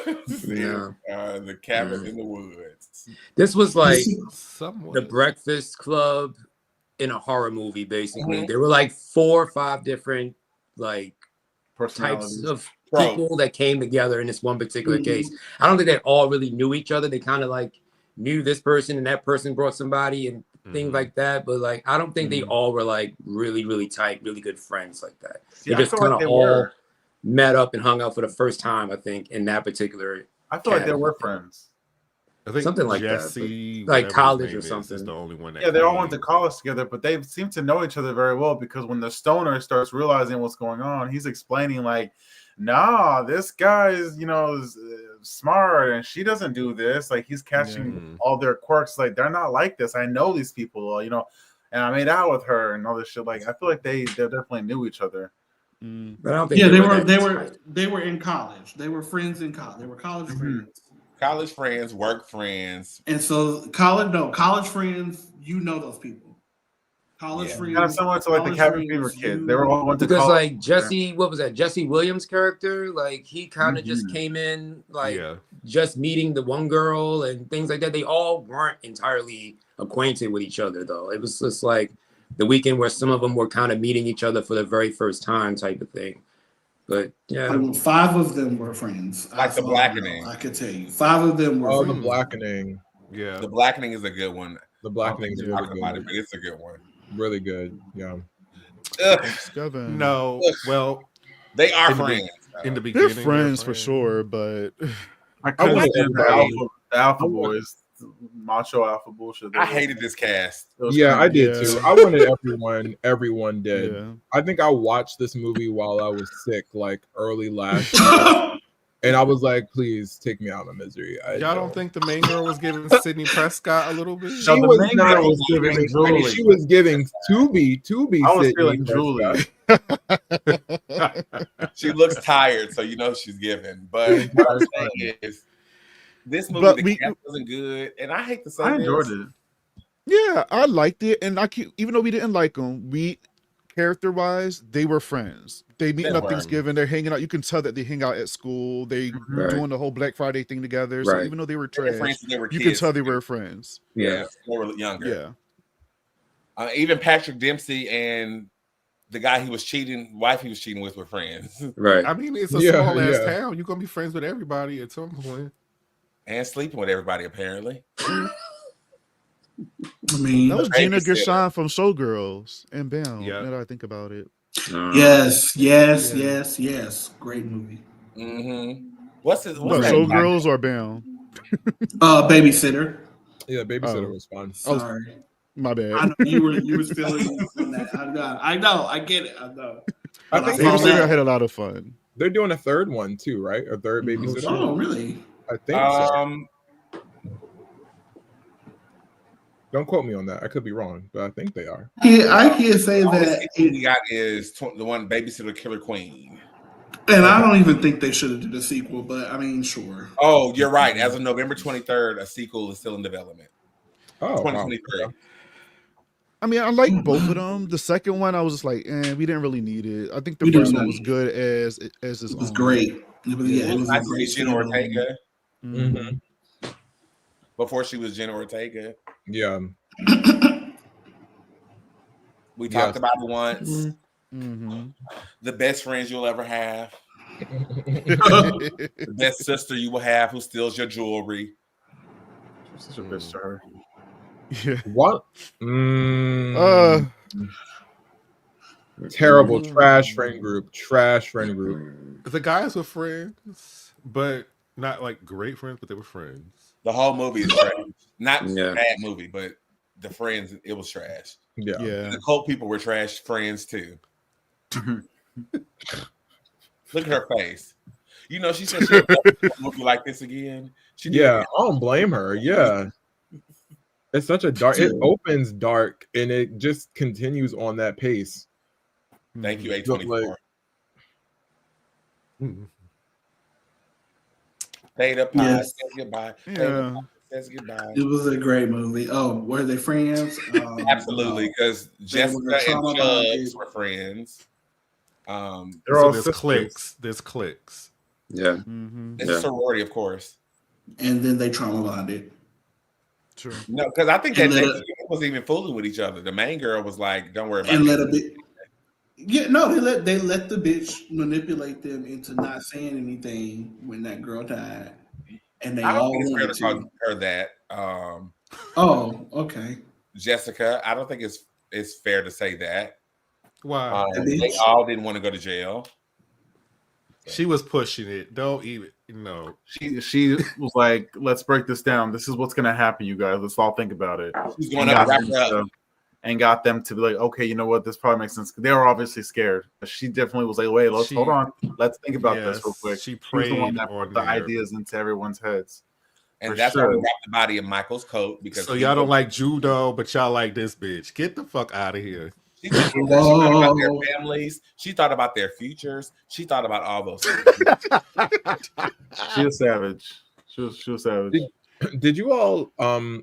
Yeah. The Cabin in the Woods. This was like the Breakfast Club in a horror movie, basically. There were like 4 or 5 different like types of people that came together in this one particular case. I don't think they all really knew each other. They kind of like knew this person and that person brought somebody and things like that. But like, I don't think they all were like really, really tight, really good friends like that. Yeah, they just kind of all met up and hung out for the first time, I think, in that particular. I feel like they were friends. I think something like Jesse, that, like college or something. Is the only one that they all went to college together, but they seem to know each other very well because when the stoner starts realizing what's going on, he's explaining like, "Nah, this guy is, is smart, and she doesn't do this." Like he's catching all their quirks. Like they're not like this. I know these people, and I made out with her and all this shit. Like I feel like they definitely knew each other. But I don't think they were in college. They were friends in college. They were college friends. College friends, work friends. And so college friends, those people. College Friends. Kind of similar to like the College Cabin Friends, Fever kids. you- They were all went to Because college. like Jesse, what was that? Jesse Williams' character, like he kind of just came in like just meeting the one girl and things like that. They all weren't entirely acquainted with each other though. It was just like the weekend where some of them were kind of meeting each other for the very first time type of thing. But yeah, 5 of them were friends. Like The Blackening. I could tell you, 5 of them were. Oh, friends. The Blackening. Yeah, The Blackening is a good one. The Blackening is really Talking about it, good. but it's a good one. Really good. Yeah. No, well, they are in the friends. In the They're beginning, friends for sure, but I couldn't want stand the everybody- alpha boys, macho alpha bullshit. I hated this cast. Yeah, I did Yeah. too. I wanted everyone dead. yeah. I think I watched this movie while I was sick, like early last year. And I was like, please take me out of my misery. Y'all don't think the main girl was giving Sydney Prescott a little bit? She No, the was main not girl was giving giving Julie. She was giving to be I was Sydney feeling Prescott. Julie. She looks tired, so you know she's giving. But what I'm saying is, this movie, But the we- cast wasn't good, and I hate to say I this. enjoyed it. Yeah, I liked it, and even though we didn't like them, character wise, they were friends. They meeting They up were. Thanksgiving. They're hanging out. You can tell that they hang out at school. They Right. doing the whole Black Friday thing together. So Right. even though they were They were trash, friends when they were you kids. can tell they were friends. Yeah, they were younger. Yeah, Even Patrick Dempsey and the guy he was cheating, wife he was cheating with, were friends. right. I mean, it's a Yeah, small ass yeah. town. You're gonna be friends with everybody at some point. And sleeping with everybody, apparently. I mean, that was Gina babysitter. Gershon from Showgirls and Bound. Yeah. Now that I think about it, yes. Great movie. What's his? what, What's that? Showgirls or Bound? Babysitter. Yeah, Babysitter Oh. was fun. Sorry. My bad. I know you were feeling that. I know. I get it. I know. I But think saw Babysitter that. had a lot of fun. They're doing a third one too, right? A third Babysitter. Oh, really? I think so. Don't quote me on that. I could be wrong, but I think they are. Yeah, I can't say All this that. we got is the one Babysitter Killer Queen. And I don't even think they should have did a sequel, but I mean, sure. Oh, you're right. As of November 23rd, a sequel is still in development. Oh, wow. 2023. I mean, I like both of them. The second one, I was just like, we didn't really need it. I think the We first didn't one was need good as its It was own. great. It was, yeah, It was a nice to great see Jenna standalone. Ortega Mm-hmm. before she was Jenna Ortega. Yeah. We talked about it once. Mm-hmm. The best friends you'll ever have. The best sister you will have who steals your jewelry. Such a bitch to her. Yeah. What? Terrible trash friend group. Trash friend group. The guys were friends, but not like great friends, but they were friends. The whole movie is trash. Not Yeah. a bad movie, but the friends, it was trash. Yeah. Yeah. The cult people were trash friends too. Look at her face. You know, she said she'll never do a movie like this again. She did. Yeah. I don't blame her. Yeah. It's such a dark. It opens dark and it just continues on that pace. Thank you, Like- A24. Theta Pie Yes. says goodbye. Yeah. Theta Pie says goodbye. It was a great movie. Oh, were they friends? Absolutely, because Jessica were and trauma Chubbs bonded. were friends. They're So all there's sisters. cliques. There's cliques. Yeah. Mm-hmm. It's a sorority, of course. And then they trauma bonded. True. No, because I think that And they let wasn't even fooling with each other. The main girl was like, "Don't worry about And it." let a bit. Yeah, no, they let the bitch manipulate them into not saying anything when that girl died, and they I don't all think it's fair wanted to call to. her that. Oh, okay. Jessica, I don't think it's fair to say that. Why? They all didn't want to go to jail. She was pushing it. Don't even, She was like, "Let's break this down. This is what's gonna happen, you guys. Let's all think about it." She's going up, wrap it up. And got them to be like, "Okay, you know what? This probably makes sense." They were obviously scared. But she definitely was like, "Wait, hold on. Let's think about this real quick." She was the one prayed that on put the there. ideas into everyone's heads. And For that's sure. why we wrapped the body in Michael's coat because So y'all don't like judo, but y'all like this bitch. Get the fuck out of here. She thought about their families. She thought about their futures. She thought about all those things. She was savage. She was savage. Did you all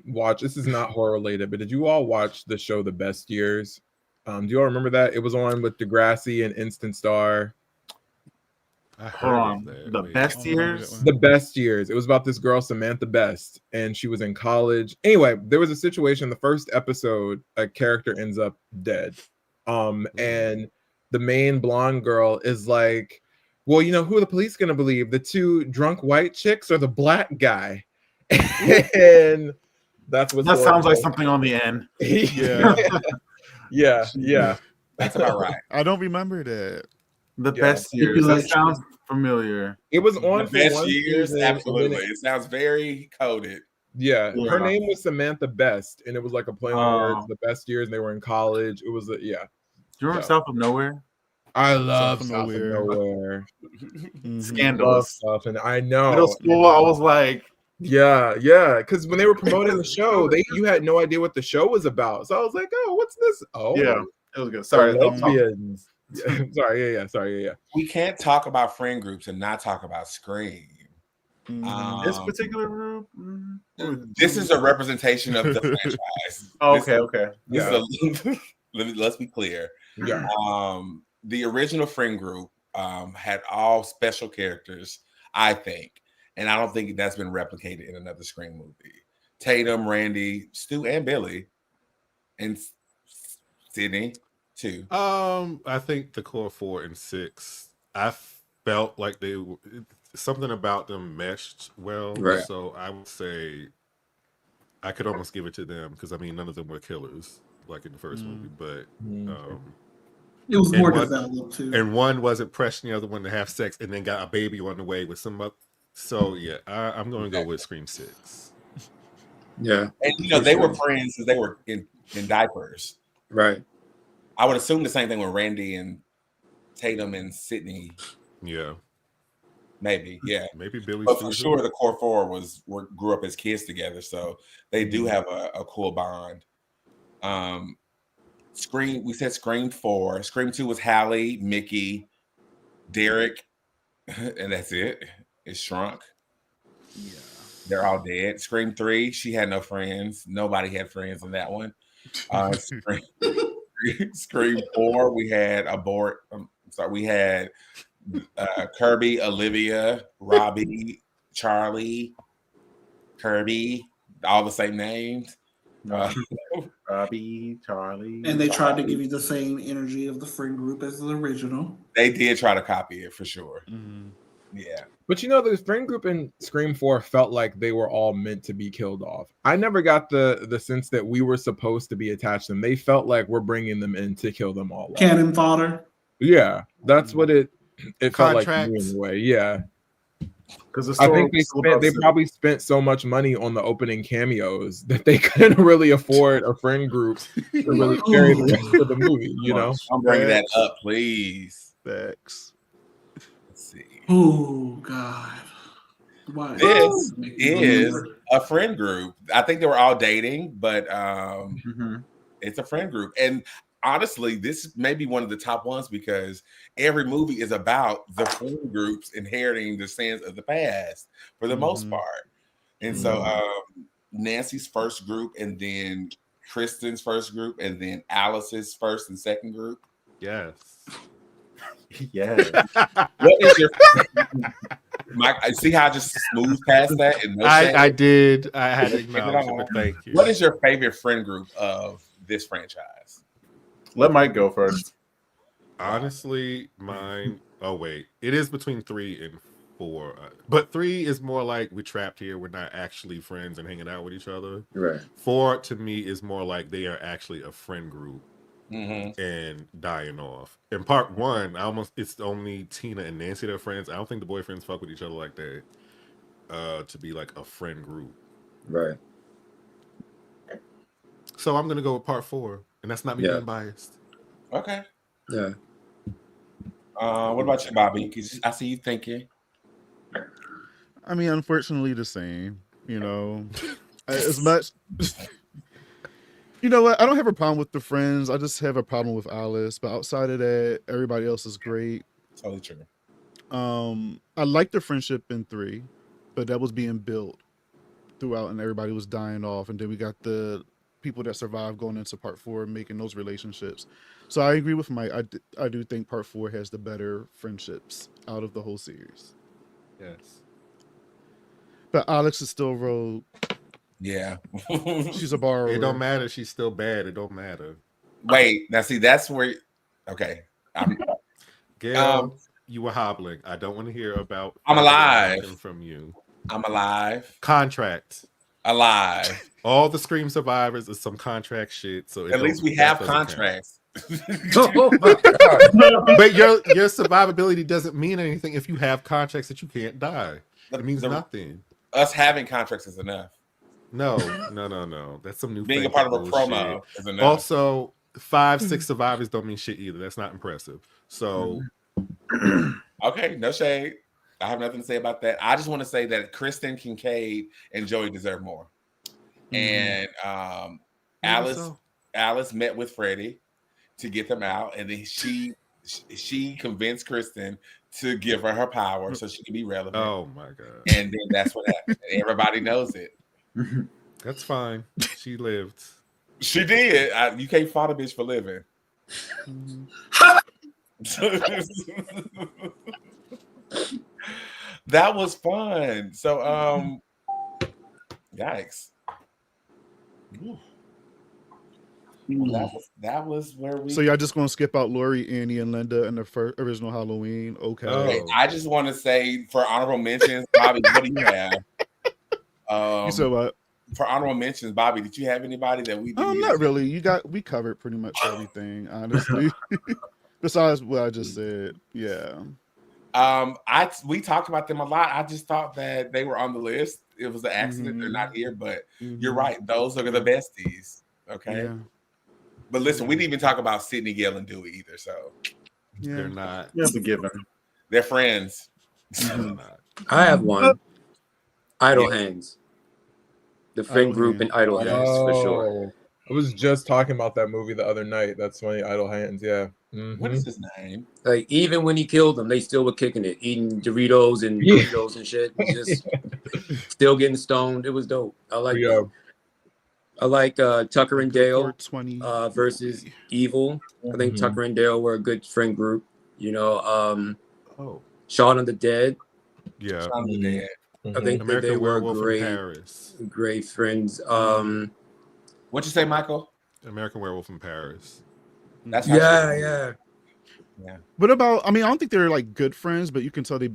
watch? This is not horror related, but did you all watch the show The Best Years Do you all remember that? It was on with Degrassi and Instant Star. I Hold heard on. of that. The Wait. best years? The Best Years. It was about this girl, Samantha Best, and she was in college. Anyway, there was a situation. The first episode, a character ends up dead. And the main blonde girl is like, well, you know, who are the police gonna believe? The two drunk white chicks or the black guy? And that's what That sounds like something on the end. Yeah. That's about right. I don't remember that. The best years. That sounds familiar. It was on The for best one years, season, and then absolutely. It sounds very coded. Yeah, Yeah. her name was Samantha Best, and it was like a play on words. The best years, and they were in college. It was yeah. Do you remember South of Nowhere? I love South of South of Nowhere. Scandalous Love stuff, and I know middle school. I was like, yeah, because when they were promoting the show, you had no idea what the show was about. So I was like, oh, what's this? Oh, yeah, it was good. Sorry, lesbians. Sorry. We can't talk about friend groups and not talk about Scream. This particular group. This is a representation of the franchise. Okay. Let's be clear. Yeah. The original friend group had all special characters, I think, and I don't think that's been replicated in another Scream movie. Tatum, Randy, Stu, and Billy, and Sydney too. I think the core 4 and 6. I felt like something about them meshed well. Right. So I would say I could almost give it to them because I mean none of them were killers like in the first movie, but it was more one, developed too. And one wasn't pressuring the other one to have sex and then got a baby on the way with some up. So yeah, I'm going to go with Scream 6. Yeah, and you know they were friends since they were in diapers. Right. I would assume the same thing with Randy and Tatum and Sydney. Yeah. Maybe, yeah. Maybe Billy. But for sure, the core 4 grew up as kids together, so they do have a cool bond. Scream. We said Scream 4. Scream 2 was Hallie, Mickey, Derek, and that's it. It shrunk. Yeah, they're all dead. Scream 3. She had no friends. Nobody had friends in that one. Scream 4. We had we had Kirby, Olivia, Robbie, Charlie, Kirby, all the same names. Robbie, Charlie, and they tried to give you the same energy of the friend group as the original. They did try to copy it for sure. Yeah, but you know, the friend group in Scream 4 felt like they were all meant to be killed off. I never got the sense that we were supposed to be attached to them. They felt like we're bringing them in to kill them all. Cannon fodder. Yeah, that's what it felt like to me anyway. Yeah, because I think they probably spent so much money on the opening cameos that they couldn't really afford a friend group to really carry the rest of the movie. You know, I'm bringing that up, please. Thanks. Let's see. Oh God. Why? This is a friend group. I think they were all dating, but it's a friend group. And honestly, this may be one of the top ones because every movie is about the friend groups inheriting the sins of the past for the most part. And so Nancy's first group, and then Kristen's first group, and then Alice's first and second group. Yes. Yes. What is your Mike? I see how I just moved past that. And I did. I had to acknowledge it, but thank you. What is your favorite friend group of this franchise? Let Mike go first. Honestly, mine. Oh wait, it is between 3 and 4, but 3 is more like we're trapped here. We're not actually friends and hanging out with each other. Right. 4 to me is more like they are actually a friend group and dying off. In part 1, it's only Tina and Nancy that are friends. I don't think the boyfriends fuck with each other like that. To be like a friend group. Right. So I'm gonna go with part 4, and that's not me being biased. Okay. Yeah. What about you, Bobby? Because I see you thinking. I mean, unfortunately, the same. You know, as much. You know what? I don't have a problem with the friends. I just have a problem with Alice. But outside of that, everybody else is great. Totally true. I like the friendship in 3, but that was being built throughout, and everybody was dying off. And then we got the people that survive going into part 4 and making those relationships. So I agree with Mike. I do think part 4 has the better friendships out of the whole series. Yes. But Alex is still rogue. Yeah. She's a borrower. It don't matter. She's still bad. It don't matter. Wait, now see, that's where. Okay, Gail, you were hobbling. I don't want to hear about. I'm alive from you. I'm alive. Contract. Alive. All the Scream survivors is some contract shit. So at least we have contracts. Oh my God. But your survivability doesn't mean anything if you have contracts that you can't die. It means nothing. Us having contracts is enough. No. That's some new being a part of a promo is enough. Also, 5-6 survivors don't mean shit either. That's not impressive. So okay, no shade. I have nothing to say about that. I just want to say that Kristen, Kincaid, and Joey deserve more. And Alice met with Freddie to get them out, and then she convinced Kristen to give her power so she can be relevant. Oh my God. And then that's what happened. Everybody knows it. That's fine. She lived. She did. You can't fault a bitch for living. That was fun. So yikes. That was where we. So y'all just gonna skip out Lori, Annie, and Linda in the first original Halloween? Okay. I just want to say for honorable mentions, Bobby, what do you have? You said what? For honorable mentions, Bobby, did you have anybody that we didn't? Not really. We covered pretty much everything, honestly. Besides what I just said, yeah. We talked about them a lot. I just thought that they were on the list. It was an accident they're not here, but you're right. Those are the besties. Okay. Yeah. But listen, we didn't even talk about Sydney, Gail, and Dewey either. So they're not. Yeah, a given. They're friends. I have one. Idle Hands. The friend group in Idle Hands for sure. I was just talking about that movie the other night. That's funny. Idle Hands. Yeah. What is his name? Like even when he killed them, they still were kicking it, eating Doritos and Doritos and shit. Just still getting stoned. It was dope. I like. I like Tucker and Dale versus Evil. I think Tucker and Dale were a good friend group. You know, Shaun of the Dead. Yeah, Shaun of the Dead. I think that they were great friends. What'd you say, Michael? American Werewolf in Paris. That's yeah. What about? I mean, I don't think they're like good friends, but you can tell they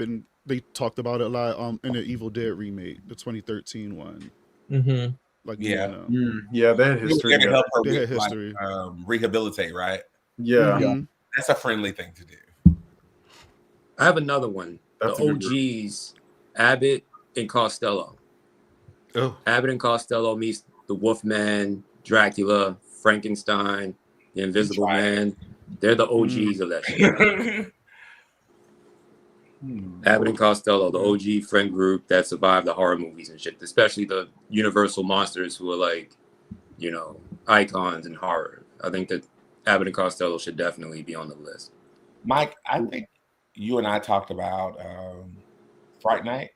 talked about it a lot. In the Evil Dead remake, the 2013 one. Mm-hmm. Like yeah, yeah, they had history. They help her they had with, history. Like, rehabilitate, right? Yeah, that's a friendly thing to do. I have another one. That's the OGs, Abbott and Costello. Oh, Abbott and Costello meets the Wolfman, Dracula, Frankenstein, the Invisible Man. They're the OGs of that shit. Abbott and Costello, the OG friend group that survived the horror movies and shit, especially the Universal monsters who are like, you know, icons in horror. I think that Abbott and Costello should definitely be on the list. Mike, I think you and I talked about Fright Night.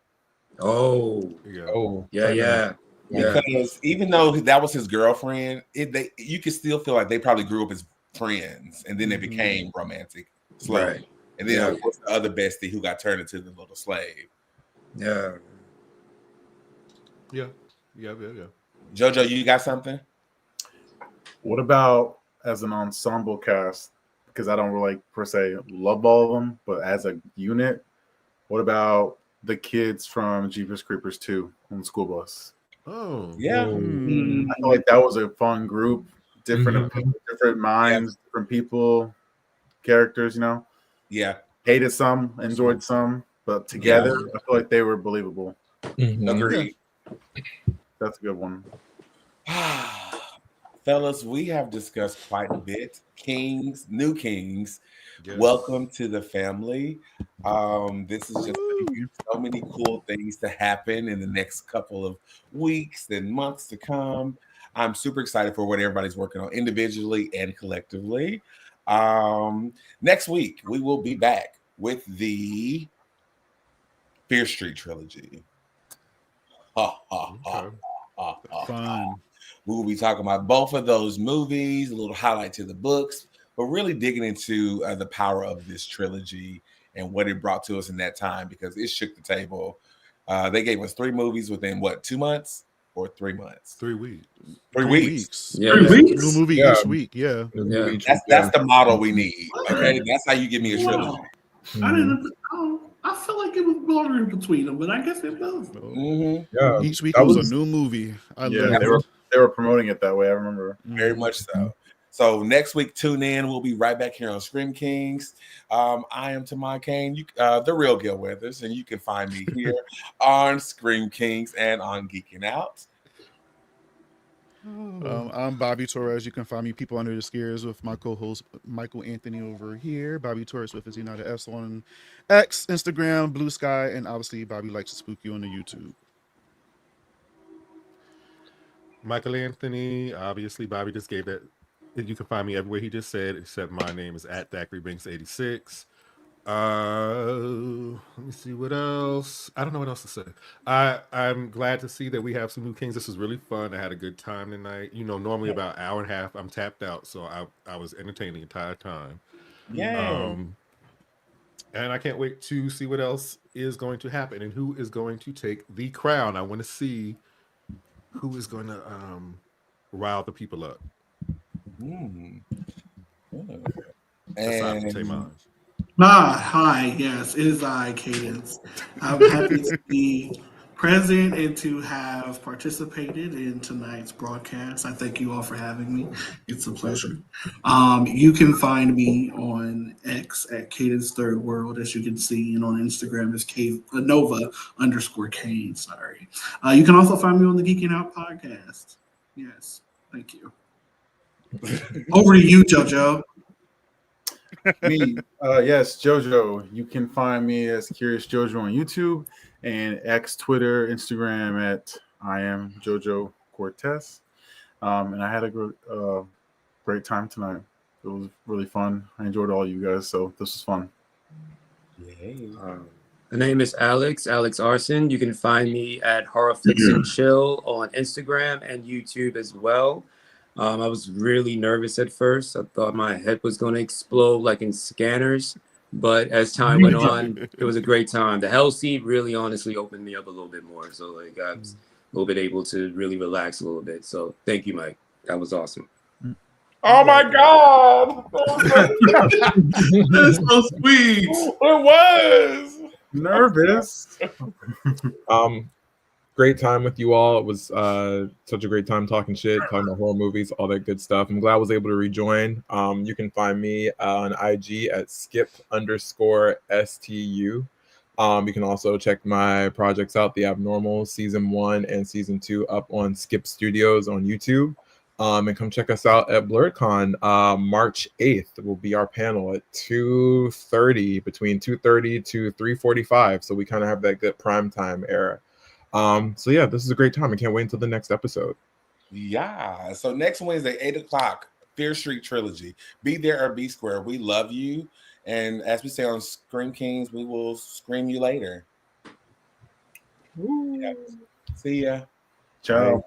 Yeah. Because even though that was his girlfriend, you could still feel like they probably grew up as friends, and then they became romantic slowly. Right. And then of course the other bestie who got turned into the little slave. Yeah. Jojo, you got something? What about as an ensemble cast? Because I don't really per se love all of them, but as a unit, what about the kids from Jeepers Creepers 2 on the school bus? Oh, yeah. I feel like that was a fun group. Different minds, different people, characters, you know? Yeah. Hated some, enjoyed some, but together, I feel like they were believable. Agreed. That's a good one. Fellas, we have discussed quite a bit. Kingz, new Kingz, welcome to the family. This is just so many cool things to happen in the next couple of weeks and months to come. I'm super excited for what everybody's working on individually and collectively. Next week, we will be back with the Fear Street trilogy. Fun. We will be talking about both of those movies, a little highlight to the books, but really digging into the power of this trilogy and what it brought to us in that time, because it shook the table. They gave us 3 movies within, what, 2 months or 3 months? 3 weeks. 3 weeks. Yeah, 3 weeks? New movie Yeah. each week. Yeah. That's the model we need. Okay, that's how you give me a trilogy. Wow. I didn't. I felt like it was bordering between them, but I guess it was. Yeah, Each week that it was was- a new movie. I Yeah, love it. they were promoting it that way. I remember. Very much so. So next week, tune in. We'll be right back here on Scream Kings. I am Tamon Kane, the real Gil Weathers, and you can find me here on Scream Kings and on Geeking Out. I'm Bobby Torres. You can find me People Under the Scares with my co-host Michael Anthony over here. Bobby Torres with his United S on X, Instagram, Blue Sky, and obviously Bobby Likes to Spook You on the YouTube. Michael Anthony, obviously Bobby just gave that. You can find me everywhere he just said, except my name is at ThackRayBinks86. Let me see what else. I don't know what else to say. I'm glad to see that we have some new Kings. This was really fun. I had a good time tonight. Normally about an hour and a half, I'm tapped out, so I was entertained the entire time. Yeah. And I can't wait to see what else is going to happen and who is going to take the crown. I want to see who is going to rile the people up. And Hi, yes, it is I, Cadence. I'm happy to be present and to have participated in tonight's broadcast. I thank you all for having me. It's a pleasure. You can find me on X at Cadence Third World, as you can see, and on Instagram as Nova_Kane. Sorry. You can also find me on the Geeking Out podcast. Yes, thank you. Over to you, JoJo. Me, yes, JoJo. You can find me as Curious JoJo on YouTube and X, Twitter, Instagram at I am JoJo Cortez. And I had a great time tonight. It was really fun. I enjoyed all you guys, so this was fun. My name is Alex Arson. You can find me at Horror Flicks and Chill on Instagram and YouTube as well. I was really nervous at first. I thought my head was going to explode like in Scanners. But as time went on, it was a great time. The Hell Seat really honestly opened me up a little bit more. So like I was a little bit able to really relax a little bit. So thank you, Mike. That was awesome. Oh my God! That's so sweet. It was nervous. Great time with you all. It was such a great time talking shit, talking about horror movies, all that good stuff. I'm glad I was able to rejoin. You can find me on IG at skip_STU. You can also check my projects out, The Abnormal Season 1 and Season 2 up on Skip Studios on YouTube. And come check us out at BlurredCon. March 8th will be our panel at 2:30, between 2:30 to 3:45. So we kind of have that good prime time era. So yeah, this is a great time. I can't wait until the next episode. Yeah. So next Wednesday, 8:00, Fear Street Trilogy. Be there or be square. We love you. And as we say on Scream Kings, we will scream you later. Yep. See ya. Ciao. Bye.